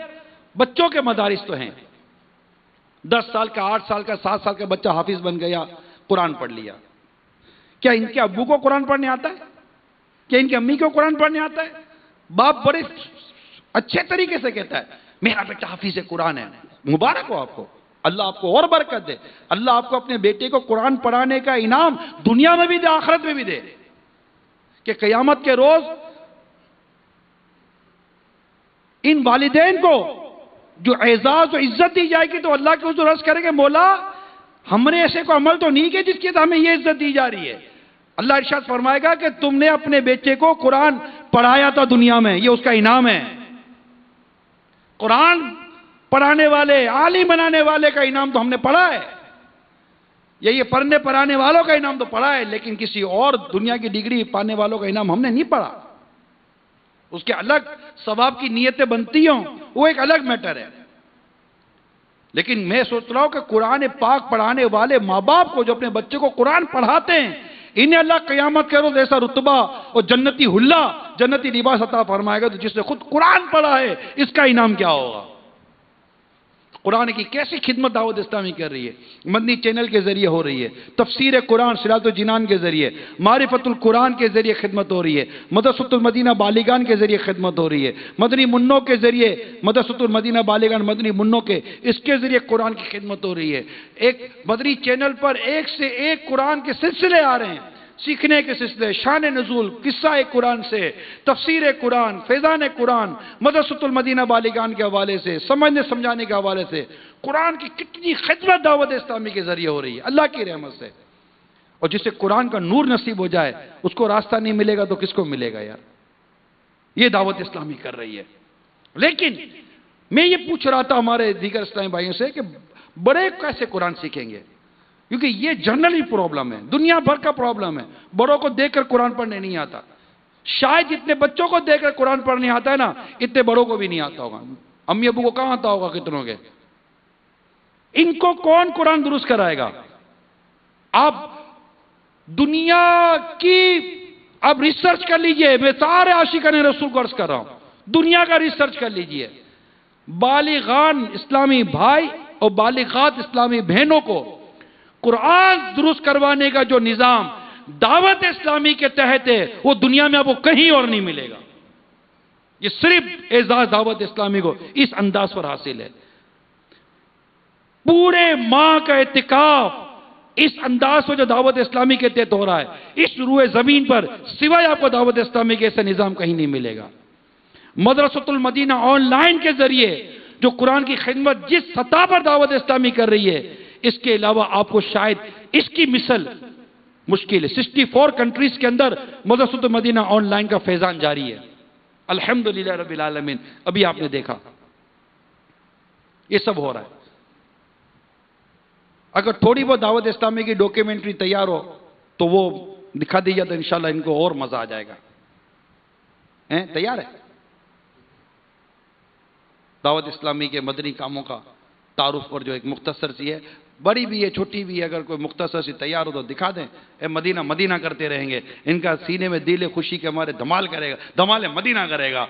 بچوں کے مدارس تو ہیں، 10 سال کا، 8 سال کا، 7 سال کا بچہ حافظ بن گیا، قرآن پڑھ لیا. کیا ان کے ابو کو قرآن پڑھنے آتا ہے؟ کیا ان کی امی کو قرآن پڑھنے آتا ہے؟ باپ بڑے اچھے طریقے سے کہتا ہے میرا بیٹا حافظ قرآن ہے. مبارک ہو آپ کو، اللہ آپ کو اور برکت دے. اللہ آپ کو اپنے بیٹے کو قرآن پڑھانے کا انعام دنیا میں بھی دے، آخرت میں بھی دے، کہ قیامت کے روز ان والدین کو جو اعزاز و عزت دی جائے گی تو اللہ کے حضور عرض کریں گے مولا ہم نے ایسے کو عمل تو نہیں کیا جس کی ہمیں یہ عزت دی جا رہی ہے. اللہ ارشاد فرمائے گا کہ تم نے اپنے بیٹے کو قرآن پڑھایا تھا دنیا میں، یہ اس کا انعام ہے. قرآن پڑھانے والے، عالم بنانے والے کا انعام تو ہم نے پڑھا ہے، یہ پڑھنے پڑھانے والوں کا انعام تو پڑھا ہے، لیکن کسی اور دنیا کی ڈگری پانے والوں کا انعام ہم نے نہیں پڑھا. اس کے الگ ثواب کی نیتیں بنتی ہوں، وہ ایک الگ میٹر ہے. لیکن میں سوچ رہا ہوں کہ قرآن پاک پڑھانے والے ماں باپ کو جو اپنے بچے کو قرآن پڑھاتے ہیں، انہیں اللہ قیامت کے روز ایسا رتبہ اور جنتی حلہ، جنتی لباس عطا فرمائے گا. تو جس نے خود قرآن پڑھا ہے اس کا انعام کیا ہوگا. قرآن کی کیسی خدمت دعوت اسلامی کر رہی ہے. مدنی چینل کے ذریعے ہو رہی ہے، تفسیر قرآن صراط الجنان کے ذریعے، معرفت القرآن کے ذریعے خدمت ہو رہی ہے، مدرسۃ المدینہ بالغان کے ذریعے خدمت ہو رہی ہے، مدنی منوں کے ذریعے، مدرسۃ المدینہ بالغان مدنی منوں کے اس کے ذریعے قرآن کی خدمت ہو رہی ہے. ایک مدنی چینل پر ایک سے ایک قرآن کے سلسلے آ رہے ہیں، سیکھنے کے سلسلے، شان نزول، قصہ قرآن سے، تفسیر قرآن، فیضان قرآن، مدرسۃ المدینہ بالغان کے حوالے سے، سمجھنے سمجھانے کے حوالے سے قرآن کی کتنی خدمت دعوت اسلامی کے ذریعے ہو رہی ہے اللہ کی رحمت سے. اور جسے قرآن کا نور نصیب ہو جائے اس کو راستہ نہیں ملے گا تو کس کو ملے گا یار؟ یہ دعوت اسلامی کر رہی ہے. لیکن میں یہ پوچھ رہا تھا ہمارے دیگر اسلامی بھائیوں سے کہ بڑے کیسے قرآن سیکھیں گے؟ کیونکہ یہ جنرلی پرابلم ہے، دنیا بھر کا پرابلم ہے. بڑوں کو دیکھ کر قرآن پڑھنے نہیں آتا. شاید جتنے بچوں کو دیکھ کر قرآن پڑھنے آتا ہے نا، اتنے بڑوں کو بھی نہیں آتا ہوگا. امی ابو کو کہاں آتا ہوگا کتنوں کے؟ ان کو کون قرآن درست کرائے گا؟ آپ دنیا کی اب ریسرچ کر لیجئے. میں سارے عاشقان رسول کو عرض کر رہا ہوں، دنیا کا ریسرچ کر لیجئے. بالغان اسلامی بھائی اور بالغات اسلامی بہنوں کو قرآن درست کروانے کا جو نظام دعوت اسلامی کے تحت ہے وہ دنیا میں آپ کو کہیں اور نہیں ملے گا. یہ صرف اعزاز دعوت اسلامی کو اس انداز پر حاصل ہے. پورے ماہ کا اعتکاف اس انداز پر جو دعوت اسلامی کے تحت ہو رہا ہے، اس روئے زمین پر سوائے آپ کو دعوت اسلامی کے ایسا نظام کہیں نہیں ملے گا. مدرسۃ المدینہ آن لائن کے ذریعے جو قرآن کی خدمت جس سطح پر دعوت اسلامی کر رہی ہے، اس کے علاوہ آپ کو شاید اس کی مثل مشکل ہے. 64 کنٹریز کے اندر مدرسۃ المدینہ آن لائن کا فیضان جاری ہے. الحمدللہ رب العالمین. ابھی آپ نے دیکھا یہ سب ہو رہا ہے. اگر تھوڑی بہت دعوت اسلامی کی ڈاکیومنٹری تیار ہو تو وہ دکھا دیجیے تو انشاءاللہ ان کو اور مزہ آ جائے گا. تیار ہے دعوت اسلامی کے مدنی کاموں کا تعارف پر جو ایک مختصر سی ہے، بڑی بھی ہے چھوٹی بھی ہے، اگر کوئی مختصر سی تیار ہو تو دکھا دیں. مدینہ مدینہ کرتے رہیں گے. ان کا سینے میں دل خوشی کے ہمارے دھمال کرے گا، دھمال مدینہ کرے گا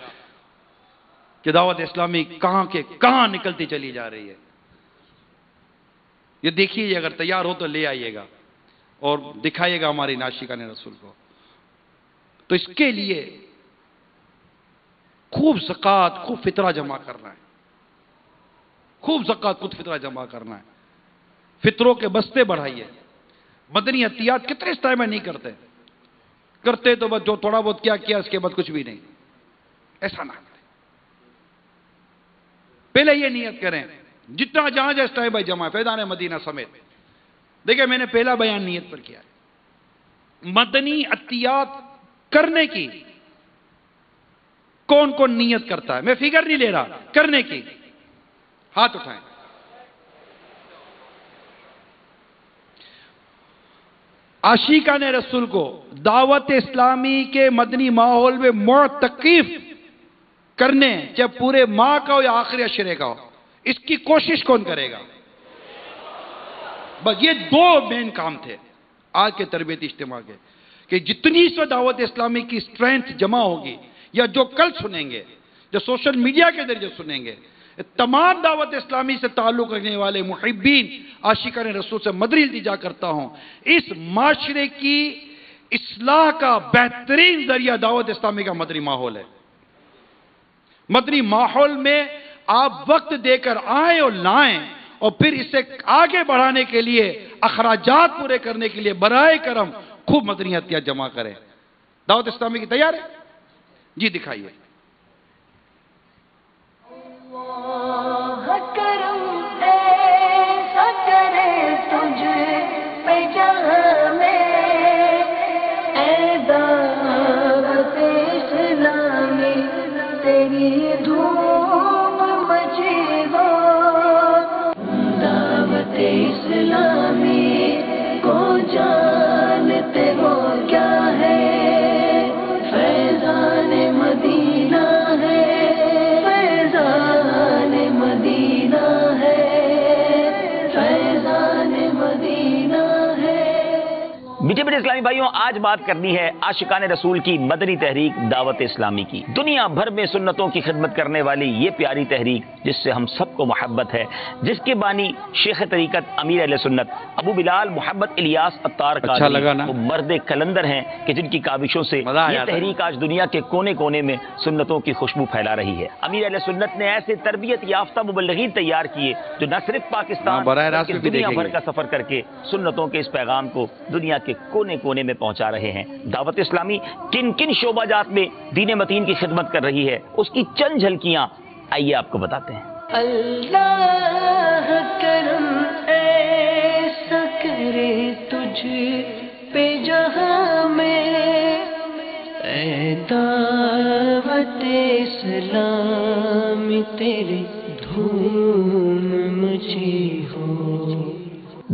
کہ دعوت اسلامی کہاں کے کہاں نکلتی چلی جا رہی ہے. یہ دیکھیے، اگر تیار ہو تو لے آئیے گا اور دکھائیے گا ہماری عاشقان رسول کو. تو اس کے لیے خوب زکوٰۃ خوب فطرہ جمع کرنا ہے. خوب زکوٰۃ خوب فطرہ جمع کرنا ہے. فطروں کے بستے بڑھائیے. مدنی عطیات کتنے اس ٹائم میں نہیں کرتے تو بس جو تھوڑا بہت کیا اس کے بعد کچھ بھی نہیں. ایسا نہ کریں. پہلے یہ نیت کریں جتنا جہاں اس ٹائم بھائی جمع ہے فیضان مدینہ سمیت. دیکھیں میں نے پہلا بیان نیت پر کیا ہے. مدنی عطیات کرنے کی کون کون نیت کرتا ہے؟ میں فگر نہیں لے رہا، کرنے کی ہاتھ اٹھائیں. عاشقان رسول کو دعوت اسلامی کے مدنی ماحول میں معتکف کرنے، چاہے پورے ماہ کا ہو یا آخری عشرے کا ہو، اس کی کوشش کون کرے گا؟ بس یہ دو مین کام تھے آج کے تربیتی اجتماع کے، کہ جتنی اس وقت دعوت اسلامی کی اسٹرینتھ جمع ہوگی یا جو کل سنیں گے، جو سوشل میڈیا کے ذریعے سنیں گے، تمام دعوت اسلامی سے تعلق رکھنے والے محبین عاشقان رسول سے مدنی التجا کرتا ہوں، اس معاشرے کی اصلاح کا بہترین ذریعہ دعوت اسلامی کا مدنی ماحول ہے. مدنی ماحول میں آپ وقت دے کر آئیں اور لائیں، اور پھر اسے آگے بڑھانے کے لیے اخراجات پورے کرنے کے لیے برائے کرم خوب مدنی عطیات جمع کریں. دعوت اسلامی کی تیار ہے؟ جی دکھائیے. میٹھے میٹھے اسلامی بھائیوں، آج بات کرنی ہے عاشقان رسول کی مدنی تحریک دعوت اسلامی کی. دنیا بھر میں سنتوں کی خدمت کرنے والی یہ پیاری تحریک جس سے ہم سب کو محبت ہے، جس کے بانی شیخ طریقت امیر اہل سنت ابو بلال محمد الیاس عطار قادری وہ مرد کلندر ہیں کہ جن کی کاوشوں سے یہ تحریک آج دنیا کے کونے کونے میں سنتوں کی خوشبو پھیلا رہی ہے. امیر اہل سنت نے ایسے تربیت یافتہ مبلغین تیار کیے جو نہ صرف پاکستان بلکہ دنیا بھر کا سفر کر کے سنتوں کے اس پیغام کو دنیا کے کونے کونے میں پہنچا رہے ہیں. دعوت اسلامی کن کن شعبہ جات میں دین متین کی خدمت کر رہی ہے، اس کی چند جھلکیاں آئیے آپ کو بتاتے ہیں. اللہ کرم ایسا کرے تجھ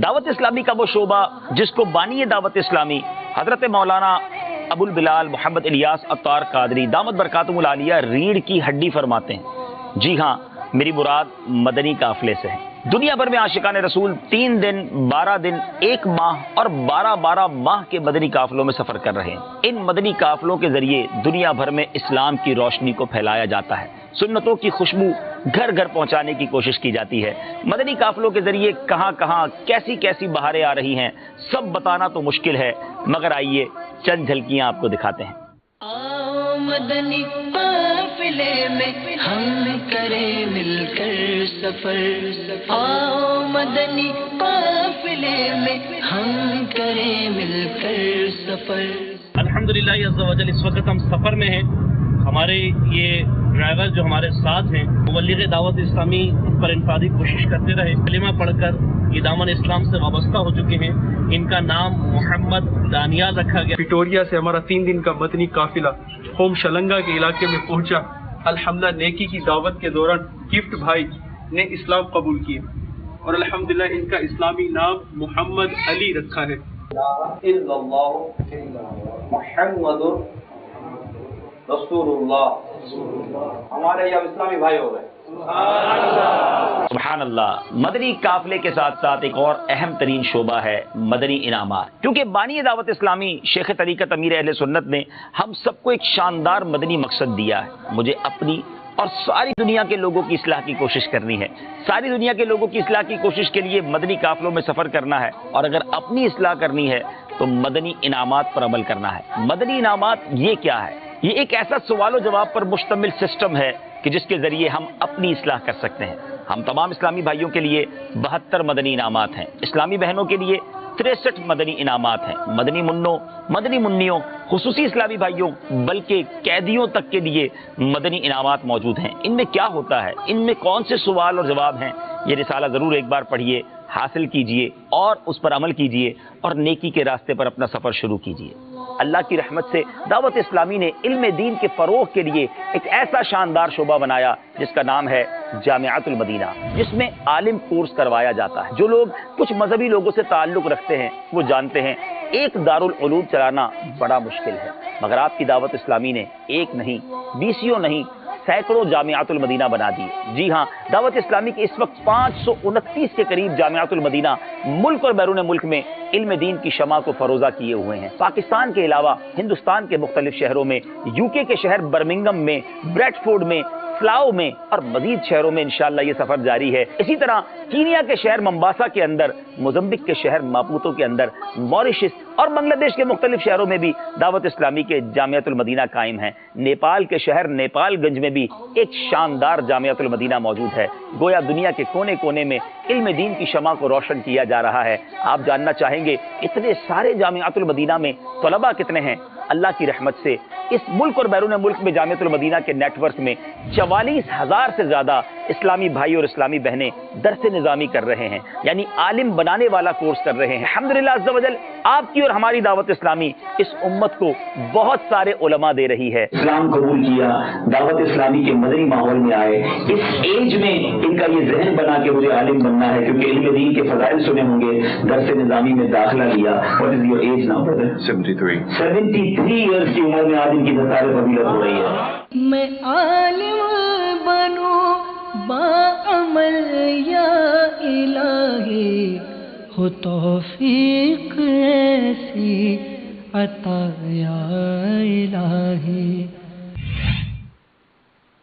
دعوت اسلامی کا وہ شعبہ جس کو بانی دعوت اسلامی حضرت مولانا ابوالبلال محمد الیاس عطار قادری دامت برکاتہم العالیہ ریڑھ کی ہڈی فرماتے ہیں۔ جی ہاں، میری مراد مدنی قافلے سے ہے۔ دنیا بھر میں عاشقان رسول 3 دن 12 دن 1 ماہ اور 12 ماہ کے مدنی قافلوں میں سفر کر رہے ہیں۔ ان مدنی قافلوں کے ذریعے دنیا بھر میں اسلام کی روشنی کو پھیلایا جاتا ہے، سنتوں کی خوشبو گھر گھر پہنچانے کی کوشش کی جاتی ہے۔ مدنی قافلوں کے ذریعے کہاں کہاں کیسی کیسی بہاریں آ رہی ہیں سب بتانا تو مشکل ہے، مگر آئیے چند جھلکیاں آپ کو دکھاتے ہیں۔ آؤ مدنی قافلے میں ہم کریں مل کر سفر، آؤ مدنی قافلے میں ہم کریں مل کر سفر۔ الحمدللہ عز و جل اس وقت ہم سفر میں ہیں۔ ہمارے یہ ڈرائیور جو ہمارے ساتھ ہیں مبلغ دعوت اسلامی پر انفرادی کوشش کرتے رہے، کلمہ پڑھ کر یہ دامن اسلام سے وابستہ ہو چکے ہیں۔ ان کا نام محمد دانیال رکھا گیا۔ پٹوریا سے ہمارا 3 دن کا مدنی قافلہ ہوم شلنگا کے علاقے میں پہنچا۔ الحمدللہ نیکی کی دعوت کے دوران گفٹ بھائی نے اسلام قبول کیا اور الحمدللہ ان کا اسلامی نام محمد علی رکھا ہے۔ محمد رسول اللہ، ہمارے یہ اسلامی بھائی ہو گئے۔ سبحان اللہ۔ مدنی قافلے کے ساتھ ساتھ ایک اور اہم ترین شعبہ ہے مدنی انعامات، کیونکہ بانی دعوت اسلامی شیخ طریقت امیر اہل سنت نے ہم سب کو ایک شاندار مدنی مقصد دیا ہے۔ مجھے اپنی اور ساری دنیا کے لوگوں کی اصلاح کی کوشش کرنی ہے۔ ساری دنیا کے لوگوں کی اصلاح کی کوشش کے لیے مدنی قافلوں میں سفر کرنا ہے، اور اگر اپنی اصلاح کرنی ہے تو مدنی انعامات پر عمل کرنا ہے۔ مدنی انعامات یہ کیا ہے؟ یہ ایک ایسا سوال و جواب پر مشتمل سسٹم ہے کہ جس کے ذریعے ہم اپنی اصلاح کر سکتے ہیں۔ ہم تمام اسلامی بھائیوں کے لیے 72 مدنی انعامات ہیں، اسلامی بہنوں کے لیے 63 مدنی انعامات ہیں، مدنی منوں، مدنی منیوں، خصوصی اسلامی بھائیوں بلکہ قیدیوں تک کے لیے مدنی انعامات موجود ہیں۔ ان میں کیا ہوتا ہے؟ ان میں کون سے سوال اور جواب ہیں؟ یہ رسالہ ضرور ایک بار پڑھیے، حاصل کیجئے اور اس پر عمل کیجئے اور نیکی کے راستے پر اپنا سفر شروع کیجئے۔ اللہ کی رحمت سے دعوت اسلامی نے علم دین کے فروغ کے لیے ایک ایسا شاندار شعبہ بنایا جس کا نام ہے جامعۃ المدینہ، جس میں عالم کورس کروایا جاتا ہے۔ جو لوگ کچھ مذہبی لوگوں سے تعلق رکھتے ہیں وہ جانتے ہیں ایک دارالعلوم چلانا بڑا مشکل ہے، مگر آپ کی دعوت اسلامی نے ایک نہیں، 20 نہیں، سینکڑوں جامعۃ المدینہ بنا دی۔ جی ہاں، دعوت اسلامی کے اس وقت 529 کے قریب جامعۃ المدینہ ملک اور بیرون ملک میں علم دین کی شمع کو فروزہ کیے ہوئے ہیں۔ پاکستان کے علاوہ ہندوستان کے مختلف شہروں میں، UK کے شہر برمنگم میں، بریڈ فورڈ میں، سلاؤ میں اور مزید شہروں میں انشاءاللہ یہ سفر جاری ہے۔ اسی طرح کینیا کے شہر ممباسا کے اندر، موزمبک کے شہر ماپوتو کے اندر، موریشس اور بنگلہ دیش کے مختلف شہروں میں بھی دعوت اسلامی کے جامعۃ المدینہ قائم ہیں۔ نیپال کے شہر نیپال گنج میں بھی ایک شاندار جامعۃ المدینہ موجود ہے۔ گویا دنیا کے کونے کونے میں علم دین کی شمع کو روشن کیا جا رہا ہے۔ آپ جاننا چاہیں گے اتنے سارے جامعۃ المدینہ میں طلباء کتنے ہیں؟ اللہ کی رحمت سے اس ملک اور بیرون ملک میں جامعۃ المدینہ کے نیٹ ورک میں 44,000 سے زیادہ اسلامی بھائی اور اسلامی بہنیں درس نظامی کر رہے ہیں، یعنی عالم بنانے والا کورس کر رہے ہیں۔ الحمدللہ عز و جل آپ کی اور ہماری دعوت اسلامی اس امت کو بہت سارے علماء دے رہی ہے۔ اسلام قبول کیا، دعوت اسلامی کے مدنی ماحول میں آئے، اس ایج میں ان کا یہ ذہن بنا کہ مجھے عالم بننا ہے، کیونکہ علم دین کے فضائل سنے ہوں گے، درس نظامی میں داخلہ لیا۔ What is your age now, brother? 73 years کی عمر میں آج ان کی دستار فضیلت ہو رہی ہے۔ میں عالم بنوں باعمل یا الہی، ہو توفیق ایسی عطا یا الہی۔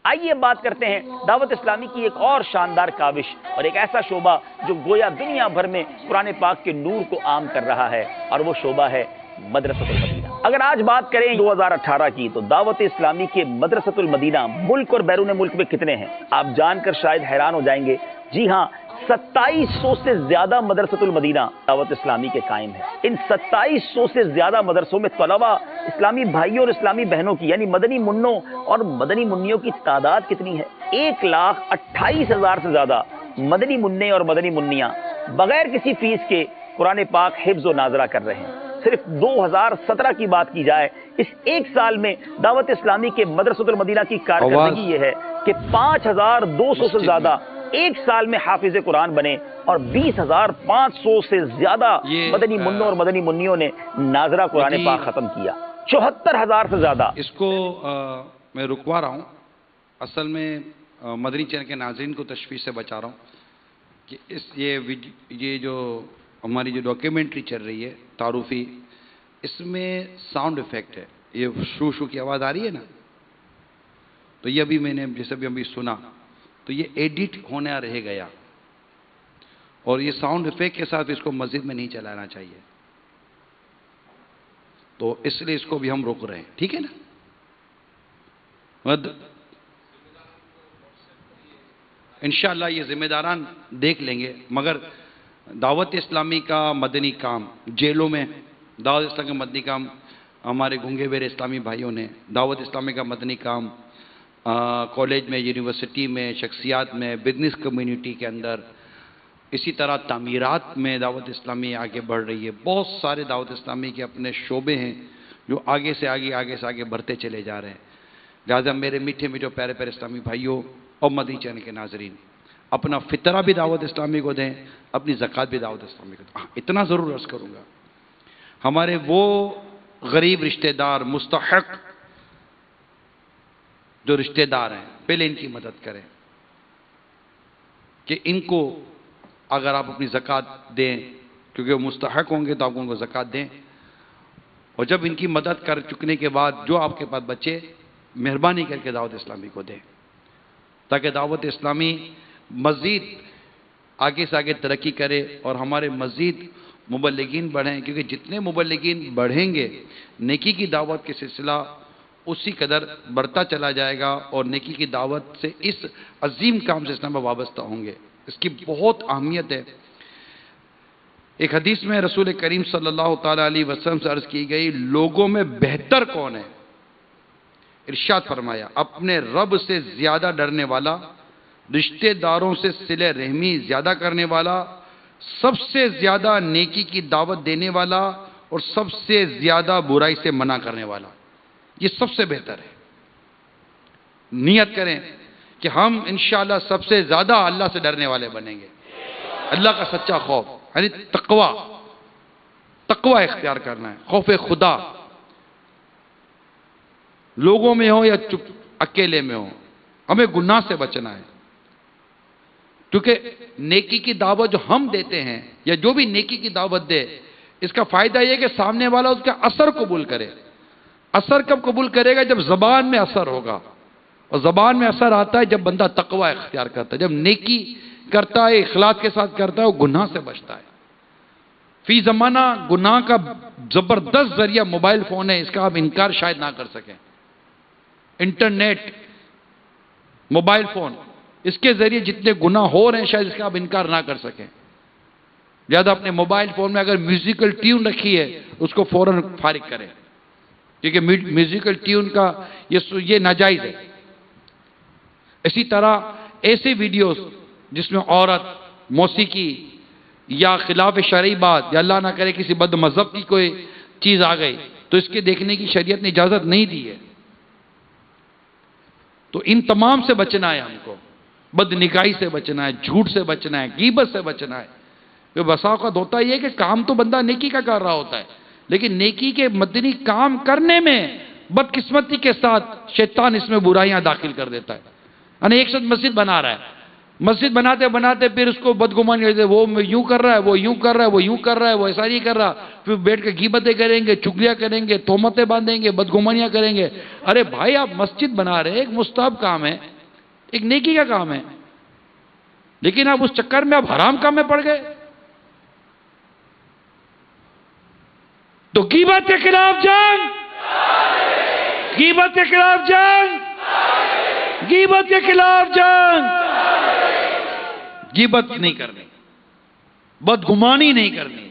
آئیے بات کرتے ہیں دعوت اسلامی کی ایک اور شاندار کاوش اور ایک ایسا شعبہ جو گویا دنیا بھر میں قرآن پاک کے نور کو عام کر رہا ہے، اور وہ شعبہ ہے مدرسۃ المدینہ۔ اگر آج بات کریں 2018 کی تو دعوت اسلامی کے مدرسۃ المدینہ ملک اور بیرون ملک میں کتنے ہیں؟ آپ جان کر شاید حیران ہو جائیں گے۔ جی ہاں، 2700 سے زیادہ مدرسۃ المدینہ دعوت اسلامی کے قائم ہے۔ ان 2700 سے زیادہ مدرسوں میں طلباء، اسلامی بھائیوں اور اسلامی بہنوں کی یعنی مدنی منوں اور مدنی منیوں کی تعداد کتنی ہے؟ 1,28,000 سے زیادہ مدنی منع اور مدنی منیاں بغیر کسی فیس کے قرآن پاک حفظ و ناظرہ کر رہے ہیں۔ صرف 2017 کی بات کی جائے، اس ایک سال میں دعوت اسلامی کے مدرسۃ المدینہ کی کارکردگی یہ ہے کہ 5,200 سے زیادہ ایک سال میں حافظ قرآن بنے اور 20,500 سے زیادہ مدنی منوں اور مدنی منیوں نے ناظرہ قرآن پاک ختم کیا، 74,000 سے زیادہ۔ اس کو میں رکوا رہا ہوں، اصل میں مدنی چینل کے ناظرین کو تشویش سے بچا رہا ہوں کہ یہ جو ہماری جو ڈاکیومنٹری چل رہی ہے تعارفی، اس میں ساؤنڈ ایفیکٹ ہے، یہ شو شو کی آواز آ رہی ہے نا، تو یہ ابھی میں نے جیسے بھی ابھی سنا تو یہ ایڈٹ ہونا رہ گیا، اور یہ ساؤنڈ ایفیکٹ کے ساتھ اس کو مسجد میں نہیں چلانا چاہیے، تو اس لیے اس کو بھی ہم روک رہے ہیں، ٹھیک ہے نا؟ انشاءاللہ یہ ذمہ داران دیکھ لیں گے، مگر دعوت اسلامی کا مدنی کام جیلوں میں، دعوت اسلامی کا مدنی کام ہمارے گونگے بہرے اسلامی بھائیوں نے، دعوت اسلامی کا مدنی کام کالج میں، یونیورسٹی میں، شخصیات میں، بزنس کمیونٹی کے اندر، اسی طرح تعمیرات میں دعوت اسلامی آگے بڑھ رہی ہے۔ بہت سارے دعوت اسلامی کے اپنے شعبے ہیں جو آگے سے آگے بڑھتے چلے جا رہے ہیں۔ لہٰذا میرے میٹھے میٹھے پیارے پیارے اسلامی بھائیوں اور مدنی چینل کے ناظرین، اپنا فطرہ بھی دعوت اسلامی کو دیں، اپنی زکوٰۃ بھی دعوت اسلامی کو دیں۔ اتنا ضرور عرض کروں گا، ہمارے وہ غریب رشتہ دار، مستحق جو رشتہ دار ہیں، پہلے ان کی مدد کریں کہ ان کو اگر آپ اپنی زکوٰۃ دیں، کیونکہ وہ مستحق ہوں گے تو آپ ان کو زکوٰۃ دیں، اور جب ان کی مدد کر چکنے کے بعد جو آپ کے پاس بچے، مہربانی کر کے دعوت اسلامی کو دیں، تاکہ دعوت اسلامی مزید آگے سے آگے ترقی کرے اور ہمارے مزید مبلغین بڑھیں، کیونکہ جتنے مبلغین بڑھیں گے نیکی کی دعوت کے سلسلہ اسی قدر بڑھتا چلا جائے گا، اور نیکی کی دعوت سے اس عظیم کام سے اسلام وابستہ ہوں گے۔ اس کی بہت اہمیت ہے۔ ایک حدیث میں رسول کریم صلی اللہ تعالیٰ علیہ وسلم سے عرض کی گئی، لوگوں میں بہتر کون ہے؟ ارشاد فرمایا، اپنے رب سے زیادہ ڈرنے والا، رشتہ داروں سے صلہ رحمی زیادہ کرنے والا، سب سے زیادہ نیکی کی دعوت دینے والا، اور سب سے زیادہ برائی سے منع کرنے والا، یہ سب سے بہتر ہے۔ نیت کریں کہ ہم انشاءاللہ سب سے زیادہ اللہ سے ڈرنے والے بنیں گے، اللہ کا سچا خوف، یعنی تقوی اختیار کرنا ہے، خوف خدا، لوگوں میں ہو یا چپ اکیلے میں ہو، ہمیں گناہ سے بچنا ہے، کیونکہ نیکی کی دعوت جو ہم دیتے ہیں، یا جو بھی نیکی کی دعوت دے، اس کا فائدہ یہ کہ سامنے والا اس کا اثر قبول کرے۔ اثر کب قبول کرے گا؟ جب زبان میں اثر ہوگا، اور زبان میں اثر آتا ہے جب بندہ تقوی اختیار کرتا ہے، جب نیکی کرتا ہے، اخلاص کے ساتھ کرتا ہے، وہ گناہ سے بچتا ہے۔ فی زمانہ گناہ کا زبردست ذریعہ موبائل فون ہے، اس کا آپ انکار شاید نہ کر سکیں۔ انٹرنیٹ، موبائل فون، اس کے ذریعے جتنے گناہ ہو رہے ہیں شاید اس کا آپ انکار نہ کر سکیں۔ لہذا اپنے موبائل فون میں اگر میوزیکل ٹیون رکھی ہے اس کو فوراً فارغ کریں، کیونکہ میوزیکل ٹیون کا یہ ناجائز ہے۔ اسی طرح ایسے ویڈیوز جس میں عورت، موسیقی یا خلاف شرعی بات، یا اللہ نہ کرے کسی بد مذہب کی کوئی چیز آ گئی تو اس کے دیکھنے کی شریعت نے اجازت نہیں دی ہے۔ تو ان تمام سے بچنا ہے، ہم کو بد نگاہی سے بچنا ہے، جھوٹ سے بچنا ہے، غیبت سے بچنا ہے۔ بسا اوقات ہوتا یہ ہے کہ کام تو بندہ نیکی کا کر رہا ہوتا ہے، لیکن نیکی کے مدنی کام کرنے میں بدقسمتی کے ساتھ شیطان اس میں برائیاں داخل کر دیتا ہے۔ یعنی ایک ساتھ مسجد بنا رہا ہے، مسجد بناتے بناتے پھر اس کو بدگمانی ہوتی ہے، وہ یوں کر رہا ہے، وہ یوں کر رہا ہے، وہ یوں کر رہا ہے، وہ ایسا نہیں کر رہا، پھر بیٹھ کے غیبتیں کریں گے، چگلیاں کریں گے، تہمتیں باندھیں گے، بدگمانیاں کریں گے۔ ارے بھائی، آپ مسجد بنا رہے ہیں، ایک مستحب کام ہے، ایک نیکی کا کام ہے، لیکن آپ اس چکر میں آپ حرام کام میں پڑ گئے۔ تو غیبت کے خلاف جنگ، غیبت کے خلاف جنگ، غیبت کے خلاف جنگ، غیبت نہیں کرنی، بدگمانی نہیں کرنی،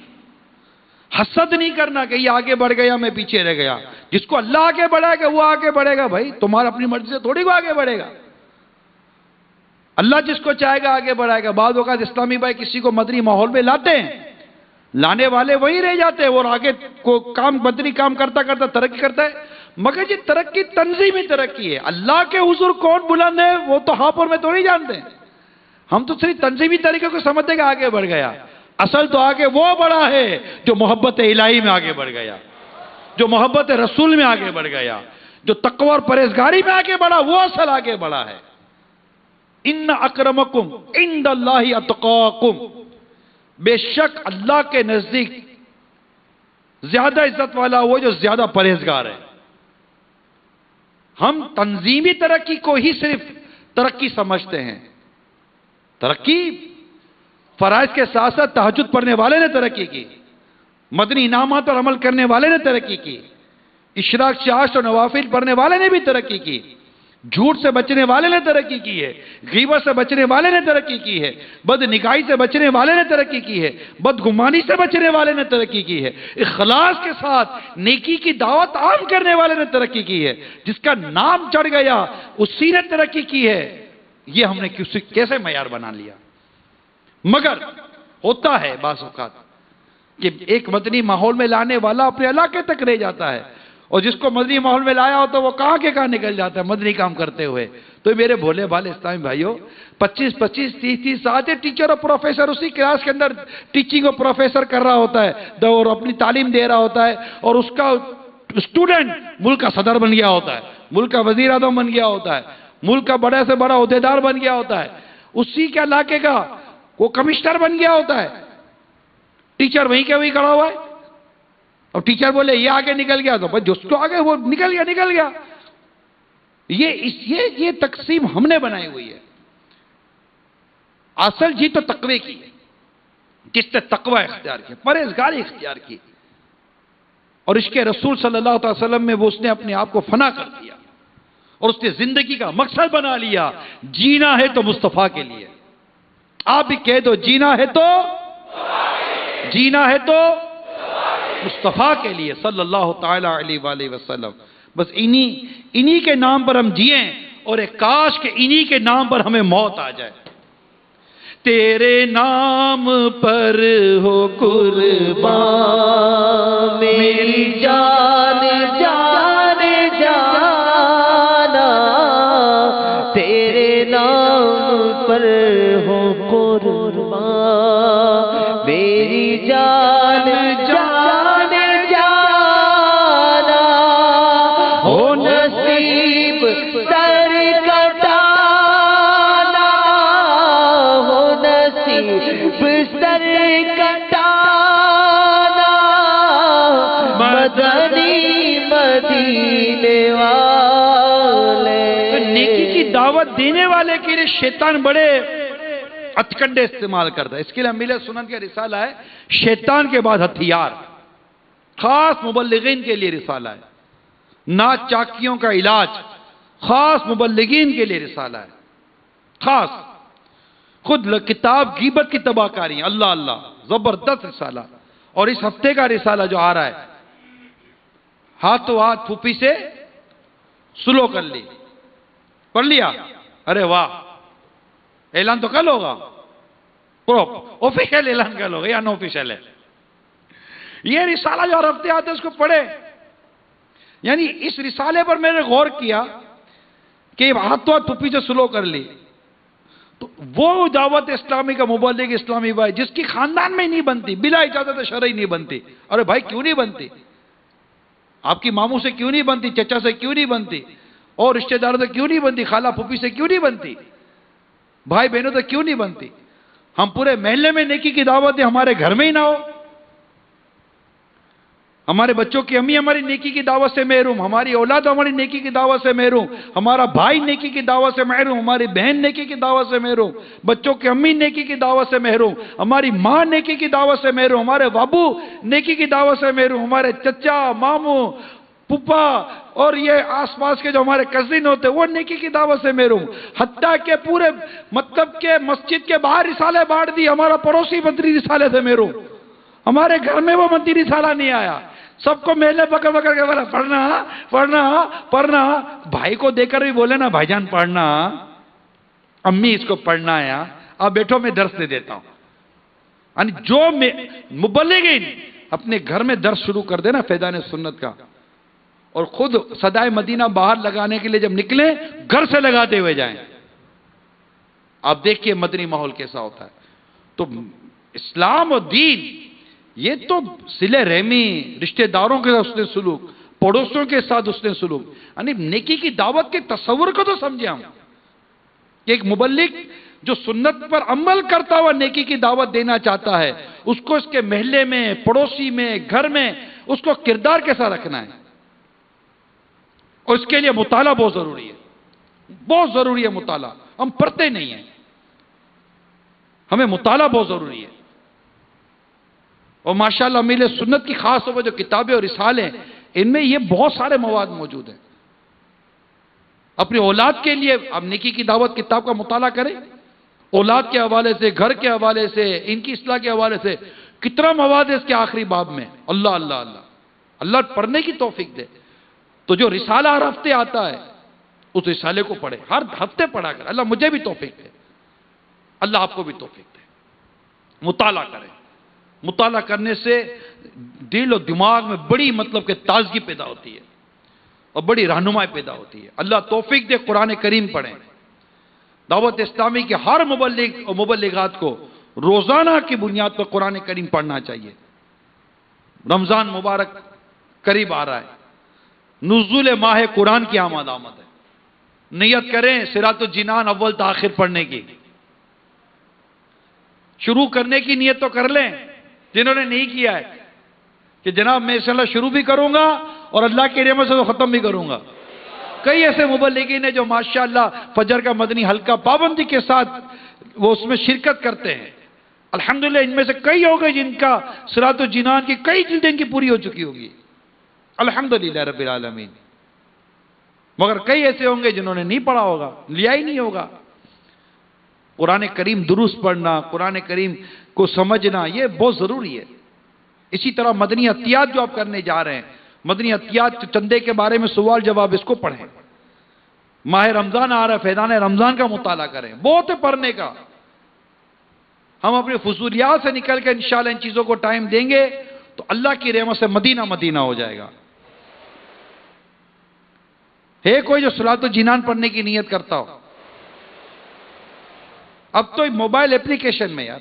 حسد نہیں کرنا کہ یہ آگے بڑھ گیا میں پیچھے رہ گیا۔ جس کو اللہ آگے بڑھائے گا وہ آگے بڑھے گا، بھائی تمہارا اپنی مرضی سے تھوڑی کو آگے بڑھے گا، اللہ جس کو چاہے گا آگے بڑھائے گا۔ بعض اوقات اسلامی بھائی کسی کو مدنی ماحول میں لاتے ہیں، لانے والے وہی رہ جاتے ہیں، اور آگے کو کام مدنی کام کرتا کرتا ترقی کرتا ہے، مگر یہ ترقی تنظیمی ترقی ہے۔ اللہ کے حضور کون بلند ہے وہ تو ہاں پر میں تو نہیں جانتے ہیں، ہم تو صرف تنظیمی طریقے کو سمجھتے کہ آگے بڑھ گیا. اصل تو آگے وہ بڑھا ہے جو محبت الہی میں آگے بڑھ گیا, جو محبت رسول میں آگے بڑھ گیا, جو تقوی اور پرہیزگاری میں آگے بڑھا, وہ اصل آگے بڑھا ہے. ان اکرمکم عند اللہ اتقاکم, بے شک اللہ کے نزدیک زیادہ عزت والا وہ جو زیادہ پرہیزگار ہے. ہم تنظیمی ترقی کو ہی صرف ترقی سمجھتے ہیں. ترقی فرائض کے ساتھ ساتھ تہجد پڑھنے والے نے ترقی کی, مدنی انعامات پر عمل کرنے والے نے ترقی کی, اشراق چاشت اور نوافل پڑھنے والے نے بھی ترقی کی, جھوٹ سے بچنے والے نے ترقی کی ہے, غیبت سے بچنے والے نے ترقی کی ہے, بد نگاہی سے بچنے والے نے ترقی کی ہے, بدگمانی سے بچنے والے نے ترقی کی ہے, اخلاص کے ساتھ نیکی کی دعوت عام کرنے والے نے ترقی کی ہے. جس کا نام چڑھ گیا اسی نے ترقی کی ہے. یہ ہم نے کیسے معیار بنا لیا. مگر ہوتا ہے بعض اوقات کہ ایک مدنی ماحول میں لانے والا اپنے علاقے تک رہ جاتا ہے, اور جس کو مدنی ماحول میں لایا ہو تو وہ کہاں کے کہاں نکل جاتا ہے مدنی کام کرتے ہوئے. تو میرے بھولے بھالے اسلامی بھائیوں, 25-25, 30-30 سال ٹیچر اور پروفیسر اسی کلاس کے اندر ٹیچنگ اور پروفیسر کر رہا ہوتا ہے اور اپنی تعلیم دے رہا ہوتا ہے, اور اس کا اسٹوڈنٹ ملک کا صدر بن گیا ہوتا ہے, ملک کا وزیر اعظم بن گیا ہوتا ہے, ملک کا بڑے سے بڑا عہدیدار بن گیا ہوتا ہے, اسی کے علاقے کا وہ کمشنر بن گیا ہوتا ہے. ٹیچر وہیں کے وہیں کھڑا ہوا ہے, اور ٹیچر بولے یہ آگے نکل گیا تو جو اس کو آگے وہ نکل گیا. یہ تقسیم ہم نے بنائی ہوئی ہے. اصل جی تو تقوی کی ہے, جس نے تقوی اختیار کیا, پرہیزگاری اختیار کی, اور اس کے رسول صلی اللہ علیہ وسلم میں وہ اس نے اپنے آپ کو فنا کر دیا, اور اس نے زندگی کا مقصد بنا لیا. جینا ہے تو مصطفیٰ کے لیے. آپ بھی کہہ دو, جینا ہے تو مصطفیٰ کے لیے صلی اللہ تعالی علیہ وآلہ وسلم. بس انہی کے نام پر ہم جئیں, اور ایک کاش کہ انہی کے نام پر ہمیں موت آ جائے. تیرے نام پر ہو قربان میری جان جان جانا, تیرے نام پر ہو قربان میری جان جان جانا, ہو نصیب سر کٹانا, ہو نصیب سر کٹانا, مدنی مدینے والے. نیکی کی دعوت دینے والے کے لیے شیطان بڑے ہتھکنڈے استعمال کرتا ہے. اس کے لیے امیل سنن کا رسالہ ہے, شیطان کے بعد ہتھیار, خاص مبلغین کے لیے رسالہ ہے. ناچ چاکیوں کا علاج خاص مبلغین کے لیے رسالہ ہے, خاص. خود کتاب غیبت کی تباہ کاری, اللہ اللہ, زبردست رسالہ. اور اس ہفتے کا رسالہ جو آ رہا ہے, ہاتھوں ہاتھ پھوپھی سے سلو کر لی, پڑھ لیا, ارے واہ, اعلان تو کل ہوگا, آفیشیل اعلان کل ہوگا یا نو آفیشیل ہے. یہ رسالہ جو ہر ہفتے آتے اس کو پڑھے. یعنی اس رسالے پر میں نے غور کیا کہ ہاتھوں ہاتھ پھوپھی سے سلو کر لی, تو وہ دعوت اسلامی کا مبلغ اسلامی بھائی جس کی خاندان میں نہیں بنتی, بلا اجازت شرعی نہیں بنتی. ارے بھائی کیوں نہیں بنتی؟ آپ کی ماموں سے کیوں نہیں بنتی, چچا سے کیوں نہیں بنتی, اور رشتہ داروں سے کیوں نہیں بنتی, خالہ پھوپھی سے کیوں نہیں بنتی, بھائی بہنوں سے کیوں نہیں بنتی؟ ہم پورے محلے میں نیکی کی دعوت دیں, ہمارے گھر میں ہی نہ ہو. ہمارے بچوں کی امی ہماری نیکی کی دعوت سے محروم, ہماری اولاد ہماری نیکی کی دعوت سے محروم, ہمارا بھائی نیکی کی دعوت سے محروم, ہماری بہن نیکی کی دعوت سے محروم, بچوں کی امی نیکی کی دعوت سے محروم, ہماری ماں نیکی کی دعوت سے محروم, ہمارے بابو نیکی کی دعوت سے محروم, ہمارے چچا, ماموں, پپا اور یہ آس پاس کے جو ہمارے کزن ہوتے وہ نیکی کی دعوت سے محروم. حتیٰ کہ پورے مطلب کے مسجد کے باہر رسالے بانٹ دی, ہمارا پڑوسی مدنی رسالے سے محروم, ہمارے گھر میں وہ مدنی رسالہ نہیں آیا. سب کو میلے پکڑ پکڑ کے بولا پڑھنا پڑھنا پڑھنا. بھائی کو دے کر بھی بولے نا بھائی جان پڑھنا, امی اس کو پڑھنا ہے, آپ بیٹھو میں درس دے دیتا ہوں. یعنی جو مبلغین اپنے گھر میں درس شروع کر دے نا فیضان سنت کا, اور خود صدائے مدینہ باہر لگانے کے لیے جب نکلیں گھر سے لگاتے ہوئے جائیں. آپ دیکھیے مدنی ماحول کیسا ہوتا ہے. تو اسلام اور دین یہ تو صلہ رحمی، رشتہ داروں کے ساتھ اس نے سلوک، پڑوسیوں کے ساتھ اس نے سلوک، یعنی نیکی کی دعوت کے تصور کو تو سمجھے ہم کہ ایک مبلغ جو سنت پر عمل کرتا ہوا نیکی کی دعوت دینا چاہتا ہے، اس کو اس کے محلے میں، پڑوسی میں، گھر میں اس کو کردار کیسا رکھنا ہے. اور اس کے لیے مطالعہ بہت ضروری ہے، بہت ضروری ہے مطالعہ. ہم پڑھتے نہیں ہیں، ہمیں مطالعہ بہت ضروری ہے. اور ماشاءاللہ میرے سنت کی خاص طور پر جو کتابیں اور رسالے ہیں، ان میں یہ بہت سارے مواد موجود ہیں. اپنی اولاد کے لیے آپ نیکی کی دعوت کتاب کا مطالعہ کریں، اولاد کے حوالے سے، گھر کے حوالے سے، ان کی اصلاح کے حوالے سے کتنا مواد ہے اس کے آخری باب میں. اللہ اللہ اللہ اللہ پڑھنے کی توفیق دے. تو جو رسالہ ہر ہفتے آتا ہے اس رسالے کو پڑھے، ہر ہفتے پڑھا کر. اللہ مجھے بھی توفیق دے، اللہ آپ کو بھی توفیق دے. مطالعہ کریں. مطالعہ کرنے سے دل و دماغ میں بڑی مطلب کہ تازگی پیدا ہوتی ہے اور بڑی رہنمائی پیدا ہوتی ہے. اللہ توفیق دے. قرآن کریم پڑھیں. دعوت اسلامی کے ہر مبلغ اور مبلغات کو روزانہ کی بنیاد پر قرآن کریم پڑھنا چاہیے. رمضان مبارک قریب آ رہا ہے، نزول ماہ قرآن کی آمد ہے. نیت کریں صراط الجنان اول تا آخر پڑھنے کی. شروع کرنے کی نیت تو کر لیں جنہوں نے نہیں کیا ہے کہ جناب میں انشاءاللہ شروع بھی کروں گا اور اللہ کی رحمت سے تو ختم بھی کروں گا. کئی ایسے مبلغین ہیں جو ماشاءاللہ فجر کا مدنی حلقہ پابندی کے ساتھ وہ اس میں شرکت کرتے ہیں. الحمدللہ ان میں سے کئی ہو گئے جن کا صراط الجنان کی کئی جلدیں کی پوری ہو چکی ہوگی. الحمدللہ رب العالمین. مگر کئی ایسے ہوں گے جنہوں نے نہیں پڑھا ہوگا، لیا ہی نہیں ہوگا. قرآن کریم درست پڑھنا، قرآن کریم کو سمجھنا یہ بہت ضروری ہے. اسی طرح مدنی عطیات جو آپ کرنے جا رہے ہیں، مدنی عطیات چندے کے بارے میں سوال جواب اس کو پڑھیں. ماہ رمضان آ رہا ہے، فیضان رمضان کا مطالعہ کریں. بہت ہے پڑھنے کا. ہم اپنے فضولیات سے نکل کے انشاءاللہ ان چیزوں کو ٹائم دیں گے تو اللہ کی رحمت سے مدینہ مدینہ ہو جائے گا. ہے کوئی جو صلاۃ الجنان پڑھنے کی نیت کرتا ہو؟ اب تو موبائل اپلیکیشن میں یار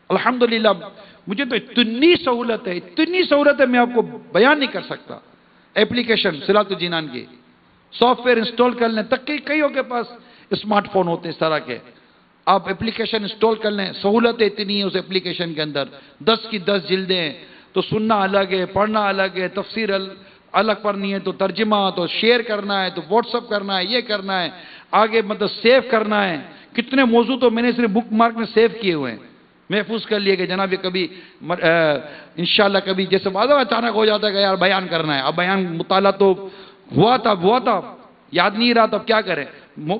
الحمدللہ مجھے تو اتنی سہولت ہے میں آپ کو بیان نہیں کر سکتا. اپلیکیشن صلاۃ الجنان کی سافٹ ویئر انسٹال کر لیں. تک کئیوں کے پاس اسمارٹ فون ہوتے ہیں اس طرح کے. آپ اپلیکیشن انسٹال کر لیں. سہولتیں اتنی ہیں اس اپلیکیشن کے اندر. 10 کی 10 جلدیں ہیں تو سننا الگ ہے، پڑھنا الگ ہے. تفسیر الگ پڑھنی ہے تو ترجمہ تو شیئر کرنا ہے تو واٹس ایپ کرنا ہے، یہ کرنا ہے آگے مطلب سیو کرنا ہے. کتنے موضوع تو میں نے صرف بک مارک میں سیو کیے ہوئے ہیں، محفوظ کر لیے کہ جناب یہ کبھی انشاءاللہ کبھی جیسے وعدہ اچانک ہو جاتا ہے کہ یار بیان کرنا ہے. اب بیان مطالعہ تو ہوا تھا یاد نہیں رہا، تب کیا کریں.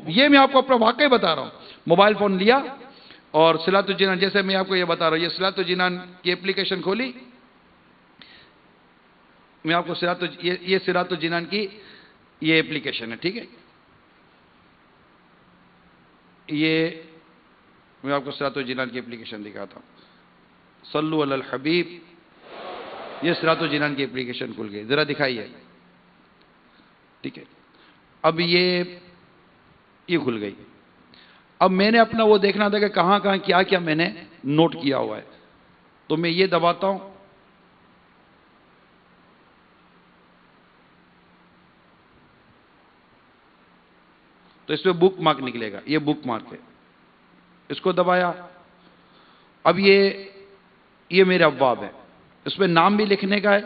یہ میں آپ کو اپنا واقعی بتا رہا ہوں. موبائل فون لیا اور صلاۃ الجنان جیسے میں آپ کو یہ بتا رہا ہوں، یہ صلاۃ الجنان کی اپلیکیشن کھولی. میں آپ کو یہ صراط الجنان کی یہ اپلیکیشن ہے، ٹھیک ہے. یہ میں آپ کو صراط الجنان کی اپلیکیشن دکھاتا ہوں. صلو علی الحبیب. یہ صراط الجنان کی اپلیکیشن کھل گئی، ذرا دکھائیے. ٹھیک ہے. اب یہ کھل گئی. اب میں نے اپنا وہ دیکھنا تھا کہ کہاں کیا میں نے نوٹ کیا ہوا ہے. تو میں یہ دباتا ہوں. تو اس میں بک مارک نکلے گا. یہ بک مارک ہے. اس کو دبایا. اب یہ میرے ابواب ہے. اس میں نام بھی لکھنے کا ہے،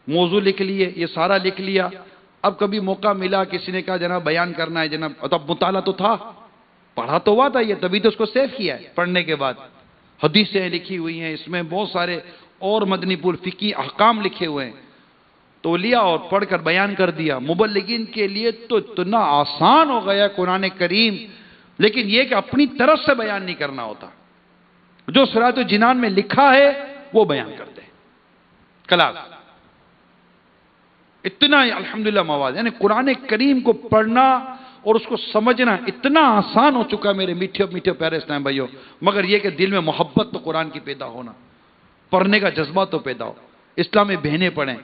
موضوع لکھ لیے، یہ سارا لکھ لیا. اب کبھی موقع ملا کسی نے کہا جناب بیان کرنا ہے جناب، اب مطالعہ تو تھا، پڑھا تو ہوا تھا یہ، تبھی تو اس کو سیو کیا ہے. پڑھنے کے بعد حدیثیں لکھی ہوئی ہیں اس میں، بہت سارے اور مدنی پور فقہی احکام لکھے ہوئے ہیں. تو لیا اور پڑھ کر بیان کر دیا. مبلغین کے لیے تو اتنا آسان ہو گیا قرآن کریم، لیکن یہ کہ اپنی طرف سے بیان نہیں کرنا ہوتا. جو صراط الجنان میں لکھا ہے وہ بیان کرتے ہیں. کلاس اتنا الحمدللہ مواد، یعنی قرآن کریم کو پڑھنا اور اس کو سمجھنا اتنا آسان ہو چکا میرے میٹھے میٹھے پیارے اسلام بھائیوں. مگر یہ کہ دل میں محبت تو قرآن کی پیدا ہونا، پڑھنے کا جذبہ تو پیدا ہو. اسلامی بہنیں پڑھیں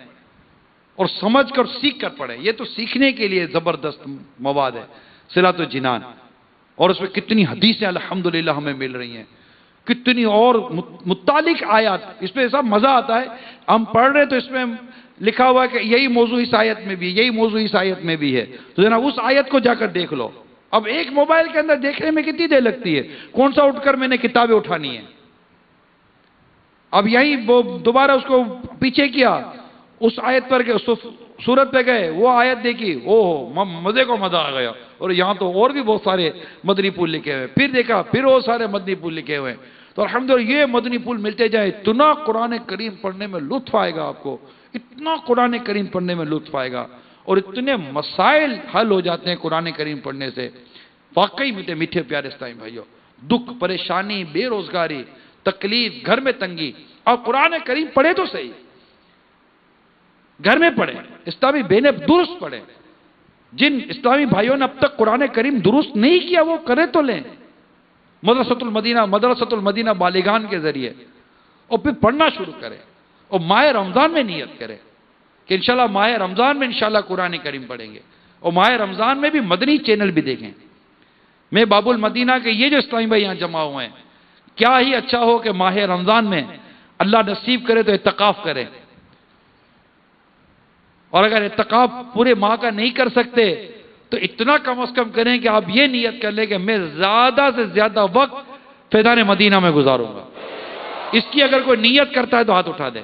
اور سمجھ کر سیکھ کر پڑھیں. یہ تو سیکھنے کے لیے زبردست مواد ہے. صلاۃ الجنان اور اس میں کتنی حدیثیں الحمدللہ ہمیں مل رہی ہیں، کتنی اور متعلق آیات، اس میں سب مزہ آتا ہے. ہم پڑھ رہے تو اس میں لکھا ہوا ہے کہ یہی موضوع اس آیت میں بھی، یہی موضوع اس آیت میں بھی ہے، تو جناب اس آیت کو جا کر دیکھ لو. اب ایک موبائل کے اندر دیکھنے میں کتنی دیر لگتی ہے، کون سا اٹھ کر میں نے کتابیں اٹھانی ہے. اب یہی وہ دوبارہ اس کو پیچھے کیا، اس آیت پر گئے، سورت پہ گئے، وہ آیت دیکھی، مزے کو مزہ آ گیا. اور یہاں تو اور بھی بہت سارے مدنی پھول لکھے ہوئے، پھر دیکھا پھر وہ سارے مدنی پھول لکھے ہوئے. تو الحمدللہ یہ مدنی پھول ملتے جائے، اتنا قرآن کریم پڑھنے میں لطف آئے گا آپ کو، اتنا قرآن کریم پڑھنے میں لطف آئے گا، اور اتنے مسائل حل ہو جاتے ہیں قرآن کریم پڑھنے سے. واقعی میٹھے پیارے اسلامی بھائیوں، دکھ، پریشانی، بے روزگاری، تکلیف، گھر میں تنگی، اور قرآن کریم پڑھے تو صحیح، گھر میں پڑھیں، اسلامی بہنیں درست پڑھیں. جن اسلامی بھائیوں نے اب تک قرآن کریم درست نہیں کیا وہ کرے تو لیں، مدرسۃ المدینہ بالغان کے ذریعے، اور پھر پڑھنا شروع کریں. اور ماہ رمضان میں نیت کریں کہ انشاءاللہ ماہ رمضان میں انشاءاللہ قرآن کریم پڑھیں گے، اور ماہ رمضان میں بھی مدنی چینل بھی دیکھیں. میں باب المدینہ کے یہ جو اسلامی بھائی یہاں جمع ہوئے ہیں، کیا ہی اچھا ہو کہ ماہ رمضان میں اللہ نصیب کرے تو اعتکاف کریں. اور اگر اعتکاف پورے ماہ کا نہیں کر سکتے تو اتنا کم از کم کریں کہ آپ یہ نیت کر لیں کہ میں زیادہ سے زیادہ وقت فیضان مدینہ میں گزاروں گا. اس کی اگر کوئی نیت کرتا ہے تو ہاتھ اٹھا دے.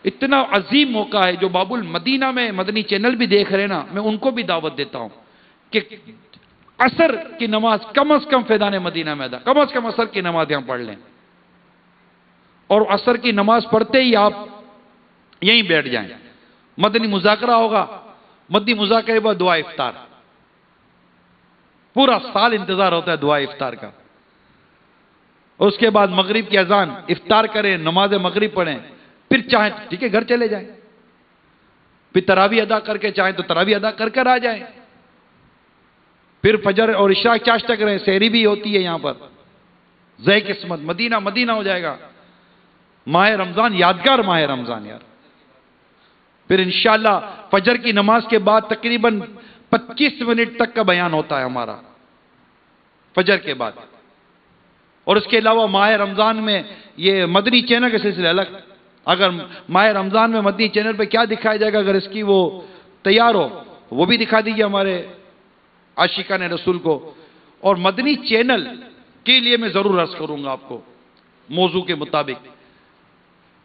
اتنا عظیم موقع ہے. جو باب المدینہ میں مدنی چینل بھی دیکھ رہے نا، میں ان کو بھی دعوت دیتا ہوں کہ عصر کی نماز کم از کم فیضان مدینہ میں ادا، کم از کم عصر کی نماز یہاں پڑھ لیں. اور عصر کی نماز پڑھتے ہی آپ یہیں بیٹھ جائیں، مدنی مذاکرہ ہوگا، مدنی مذاکرے بعد دعا افطار. پورا سال انتظار ہوتا ہے دعا افطار کا. اس کے بعد مغرب کی اذان، افطار کریں، نماز مغرب پڑھیں، پھر چاہیں ٹھیک ہے گھر چلے جائیں، پھر تراویح ادا کر کے چاہیں تو تراویح ادا کر کر آ جائیں. پھر فجر اور عشاء چاشت کریں، سحری بھی ہوتی ہے یہاں پر. زے قسمت مدینہ مدینہ ہو جائے گا. ماہ رمضان یادگار ماہ رمضان یار. پھر انشاءاللہ فجر کی نماز کے بعد تقریباً 25 منٹ تک کا بیان ہوتا ہے ہمارا فجر کے بعد. اور اس کے علاوہ ماہ رمضان میں یہ مدنی چینل کے سلسلے الگ. اگر ماہ رمضان میں مدنی چینل پہ کیا دکھایا جائے گا، اگر اس کی وہ تیار ہو وہ بھی دکھا دیجیے ہمارے عاشقان رسول کو. اور مدنی چینل کے لیے میں ضرور عرض کروں گا آپ کو موضوع کے مطابق،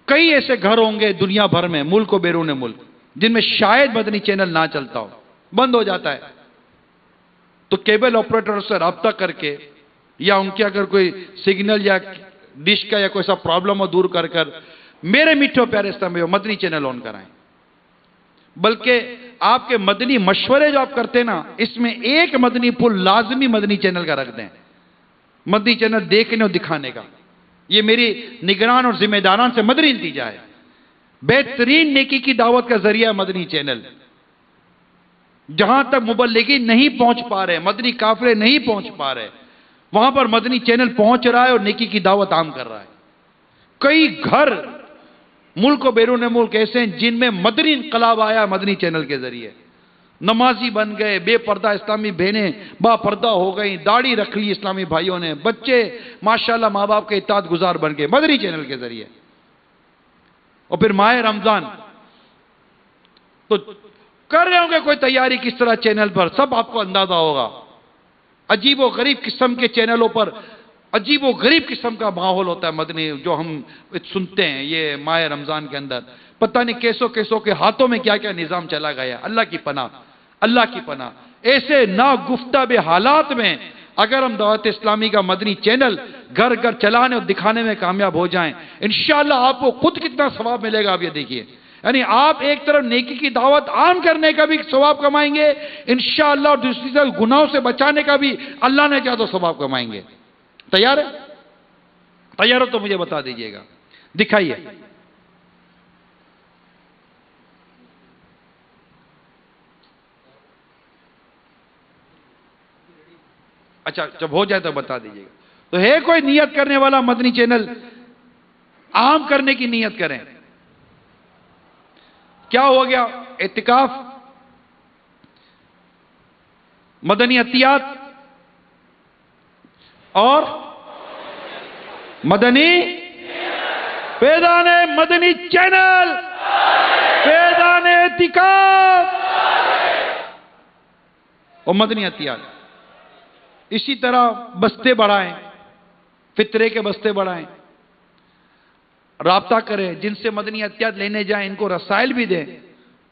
کئی ایسے گھر ہوں گے دنیا بھر میں، ملک و بیرون ملک، جن میں شاید مدنی چینل نہ چلتا ہو، بند ہو جاتا ہے. تو کیبل آپریٹر سے رابطہ کر کے، یا ان کے اگر کوئی سگنل یا ڈش کا یا کوئی سا پرابلم ہو دور کر کر میرے میٹھے پیارے اسلامی مدنی چینل آن کرائیں. بلکہ آپ کے مدنی مشورے جو آپ کرتے ہیں نا، اس میں ایک مدنی پھول لازمی مدنی چینل کا رکھ دیں، مدنی چینل دیکھنے اور دکھانے کا. یہ میری نگران اور ذمہ داران سے مدنی التجا ہے. بہترین نیکی کی دعوت کا ذریعہ مدنی چینل. جہاں تک مبلغین نہیں پہنچ پا رہے، مدنی قافلے نہیں پہنچ پا رہے، وہاں پر مدنی چینل پہنچ رہا ہے اور نیکی کی دعوت عام کر رہا ہے. کئی گھر ملک و بیرون ملک ایسے ہیں جن میں مدنی انقلاب آیا مدنی چینل کے ذریعے. نمازی بن گئے، بے پردہ اسلامی بہنیں با پردہ ہو گئیں، داڑھی رکھ لی اسلامی بھائیوں نے، بچے ماشاءاللہ ماں باپ کے اطاعت گزار بن گئے مدنی چینل کے ذریعے. اور پھر ماہ رمضان تو کر رہے ہوں گے کوئی تیاری کس طرح چینل پر، سب آپ کو اندازہ ہوگا. عجیب و غریب قسم کے چینلوں پر عجیب و غریب قسم کا ماحول ہوتا ہے مدنی، جو ہم سنتے ہیں یہ ماہ رمضان کے اندر. پتہ نہیں کیسوں کیسوں کے ہاتھوں میں کیا کیا نظام چلا گیا. اللہ کی پناہ، اللہ کی پناہ. ایسے ناگفتہ حالات میں اگر ہم دعوت اسلامی کا مدنی چینل گھر گھر چلانے اور دکھانے میں کامیاب ہو جائیں، انشاءاللہ آپ کو خود کتنا ثواب ملے گا آپ یہ دیکھیے. یعنی آپ ایک طرف نیکی کی دعوت عام کرنے کا بھی ثواب کمائیں گے انشاءاللہ، اور دوسری طرف گناہوں سے بچانے کا بھی اللہ نے چاہا تو ثواب کمائیں گے. تیار ہے؟ تیار ہو تو مجھے بتا دیجئے گا، دکھائیے. اچھا جب ہو جائے تو بتا دیجئے گا. تو ہے کوئی نیت کرنے والا مدنی چینل عام کرنے کی نیت کریں. کیا ہو گیا؟ اعتکاف مدنی عطیات اور مدنی فیضان مدنی چینل، فیضان اعتکاف اور مدنی عطیات. اسی طرح بستے بڑھائیں، فطرے کے بستے بڑھائیں، رابطہ کریں، جن سے مدنی عطیات لینے جائیں ان کو رسائل بھی دیں،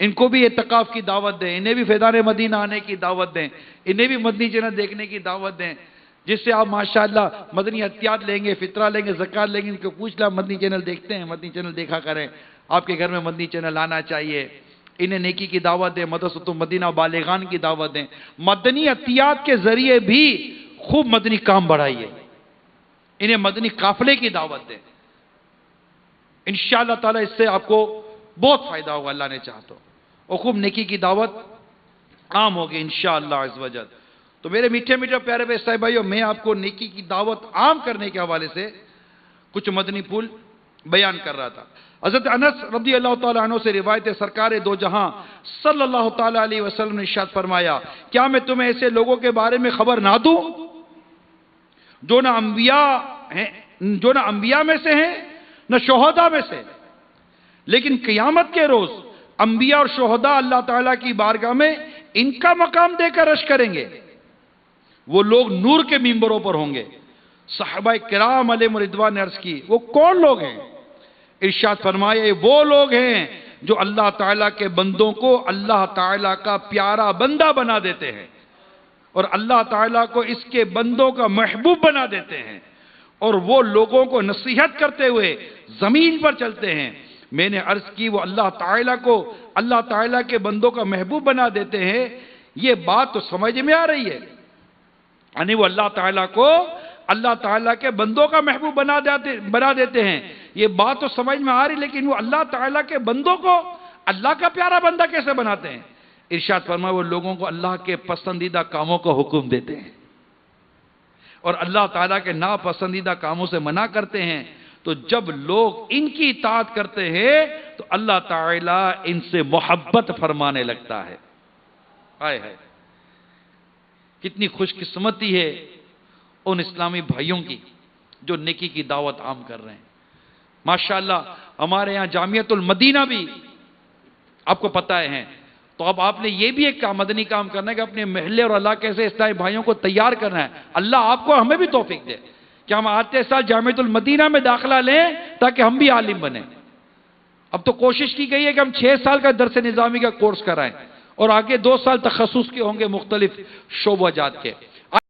ان کو بھی اعتکاف کی دعوت دیں، انہیں بھی فیضان مدینہ آنے کی دعوت دیں، انہیں بھی مدنی چینل دیکھنے کی دعوت دیں، جس سے آپ ماشاءاللہ مدنی عطیات لیں گے، فطرہ لیں گے، زکات لیں گے، ان کو پوچھ لیں مدنی چینل دیکھتے ہیں، مدنی چینل دیکھا کریں، آپ کے گھر میں مدنی چینل آنا چاہیے. انہیں نیکی کی دعوت دیں، مدرسۃ المدینہ بالغان کی دعوت دیں. مدنی عطیات کے ذریعے بھی خوب مدنی کام بڑھائیے، انہیں مدنی قافلے کی دعوت دیں. انشاءاللہ تعالی اس سے آپ کو بہت فائدہ ہوگا اللہ نے چاہا تو، اور خوب نیکی کی دعوت عام ہوگی انشاءاللہ عز و جل. تو میرے میٹھے میٹھے پیارے بھائی بھائیو، میں آپ کو نیکی کی دعوت عام کرنے کے حوالے سے کچھ مدنی پھول بیان کر رہا تھا. حضرت انس رضی اللہ تعالیٰ عنہ سے روایت ہے، سرکار دو جہاں صلی اللہ تعالیٰ علیہ وسلم نے ارشاد فرمایا، کیا میں تمہیں ایسے لوگوں کے بارے میں خبر نہ دوں جو نہ انبیاء میں سے ہیں نہ شہداء میں سے، لیکن قیامت کے روز انبیاء اور شہداء اللہ تعالیٰ کی بارگاہ میں ان کا مقام دے کر عرش کریں گے. وہ لوگ نور کے ممبروں پر ہوں گے. صحابہ کرام علیہم رضوان نے عرض کی، وہ کون لوگ ہیں؟ ارشاد فرمائے، وہ لوگ ہیں جو اللہ تعالیٰ کے بندوں کو اللہ تعالیٰ کا پیارا بندہ بنا دیتے ہیں، اور اللہ تعالیٰ کو اس کے بندوں کا محبوب بنا دیتے ہیں، اور وہ لوگوں کو نصیحت کرتے ہوئے زمین پر چلتے ہیں. میں نے عرض کی وہ اللہ تعالیٰ کے بندوں کا محبوب بنا دیتے ہیں. یہ بات تو سمجھ میں آ رہی ہے، یعنی وہ اللہ تعالیٰ کے بندوں کا محبوب بنا دیتے ہیں. یہ بات تو سمجھ میں آ رہی، لیکن وہ اللہ تعالیٰ کے بندوں کو اللہ کا پیارا بندہ کیسے بناتے ہیں؟ ارشاد فرمایا، وہ لوگوں کو اللہ کے پسندیدہ کاموں کا حکم دیتے ہیں اور اللہ تعالیٰ کے ناپسندیدہ کاموں سے منع کرتے ہیں. تو جب لوگ ان کی اطاعت کرتے ہیں تو اللہ تعالیٰ ان سے محبت فرمانے لگتا ہے. آئے ہے کتنی خوش قسمتی ہے ان اسلامی بھائیوں کی جو نیکی کی دعوت عام کر رہے ہیں. ماشاءاللہ ہمارے یہاں جامعۃ المدینہ بھی آپ کو پتہ ہے. تو اب آپ نے یہ بھی ایک مدنی کام کرنا ہے کہ اپنے محلے اور علاقے سے اسلامی بھائیوں کو تیار کرنا ہے. اللہ آپ کو ہمیں بھی توفیق دے کہ ہم آتے سال جامعۃ المدینہ میں داخلہ لیں تاکہ ہم بھی عالم بنیں. اب تو کوشش کی گئی ہے کہ ہم 6 سال کا درس نظامی کا کورس کرائیں اور آگے 2 سال تخصص کے ہوں گے مختلف شعبہ جات کے.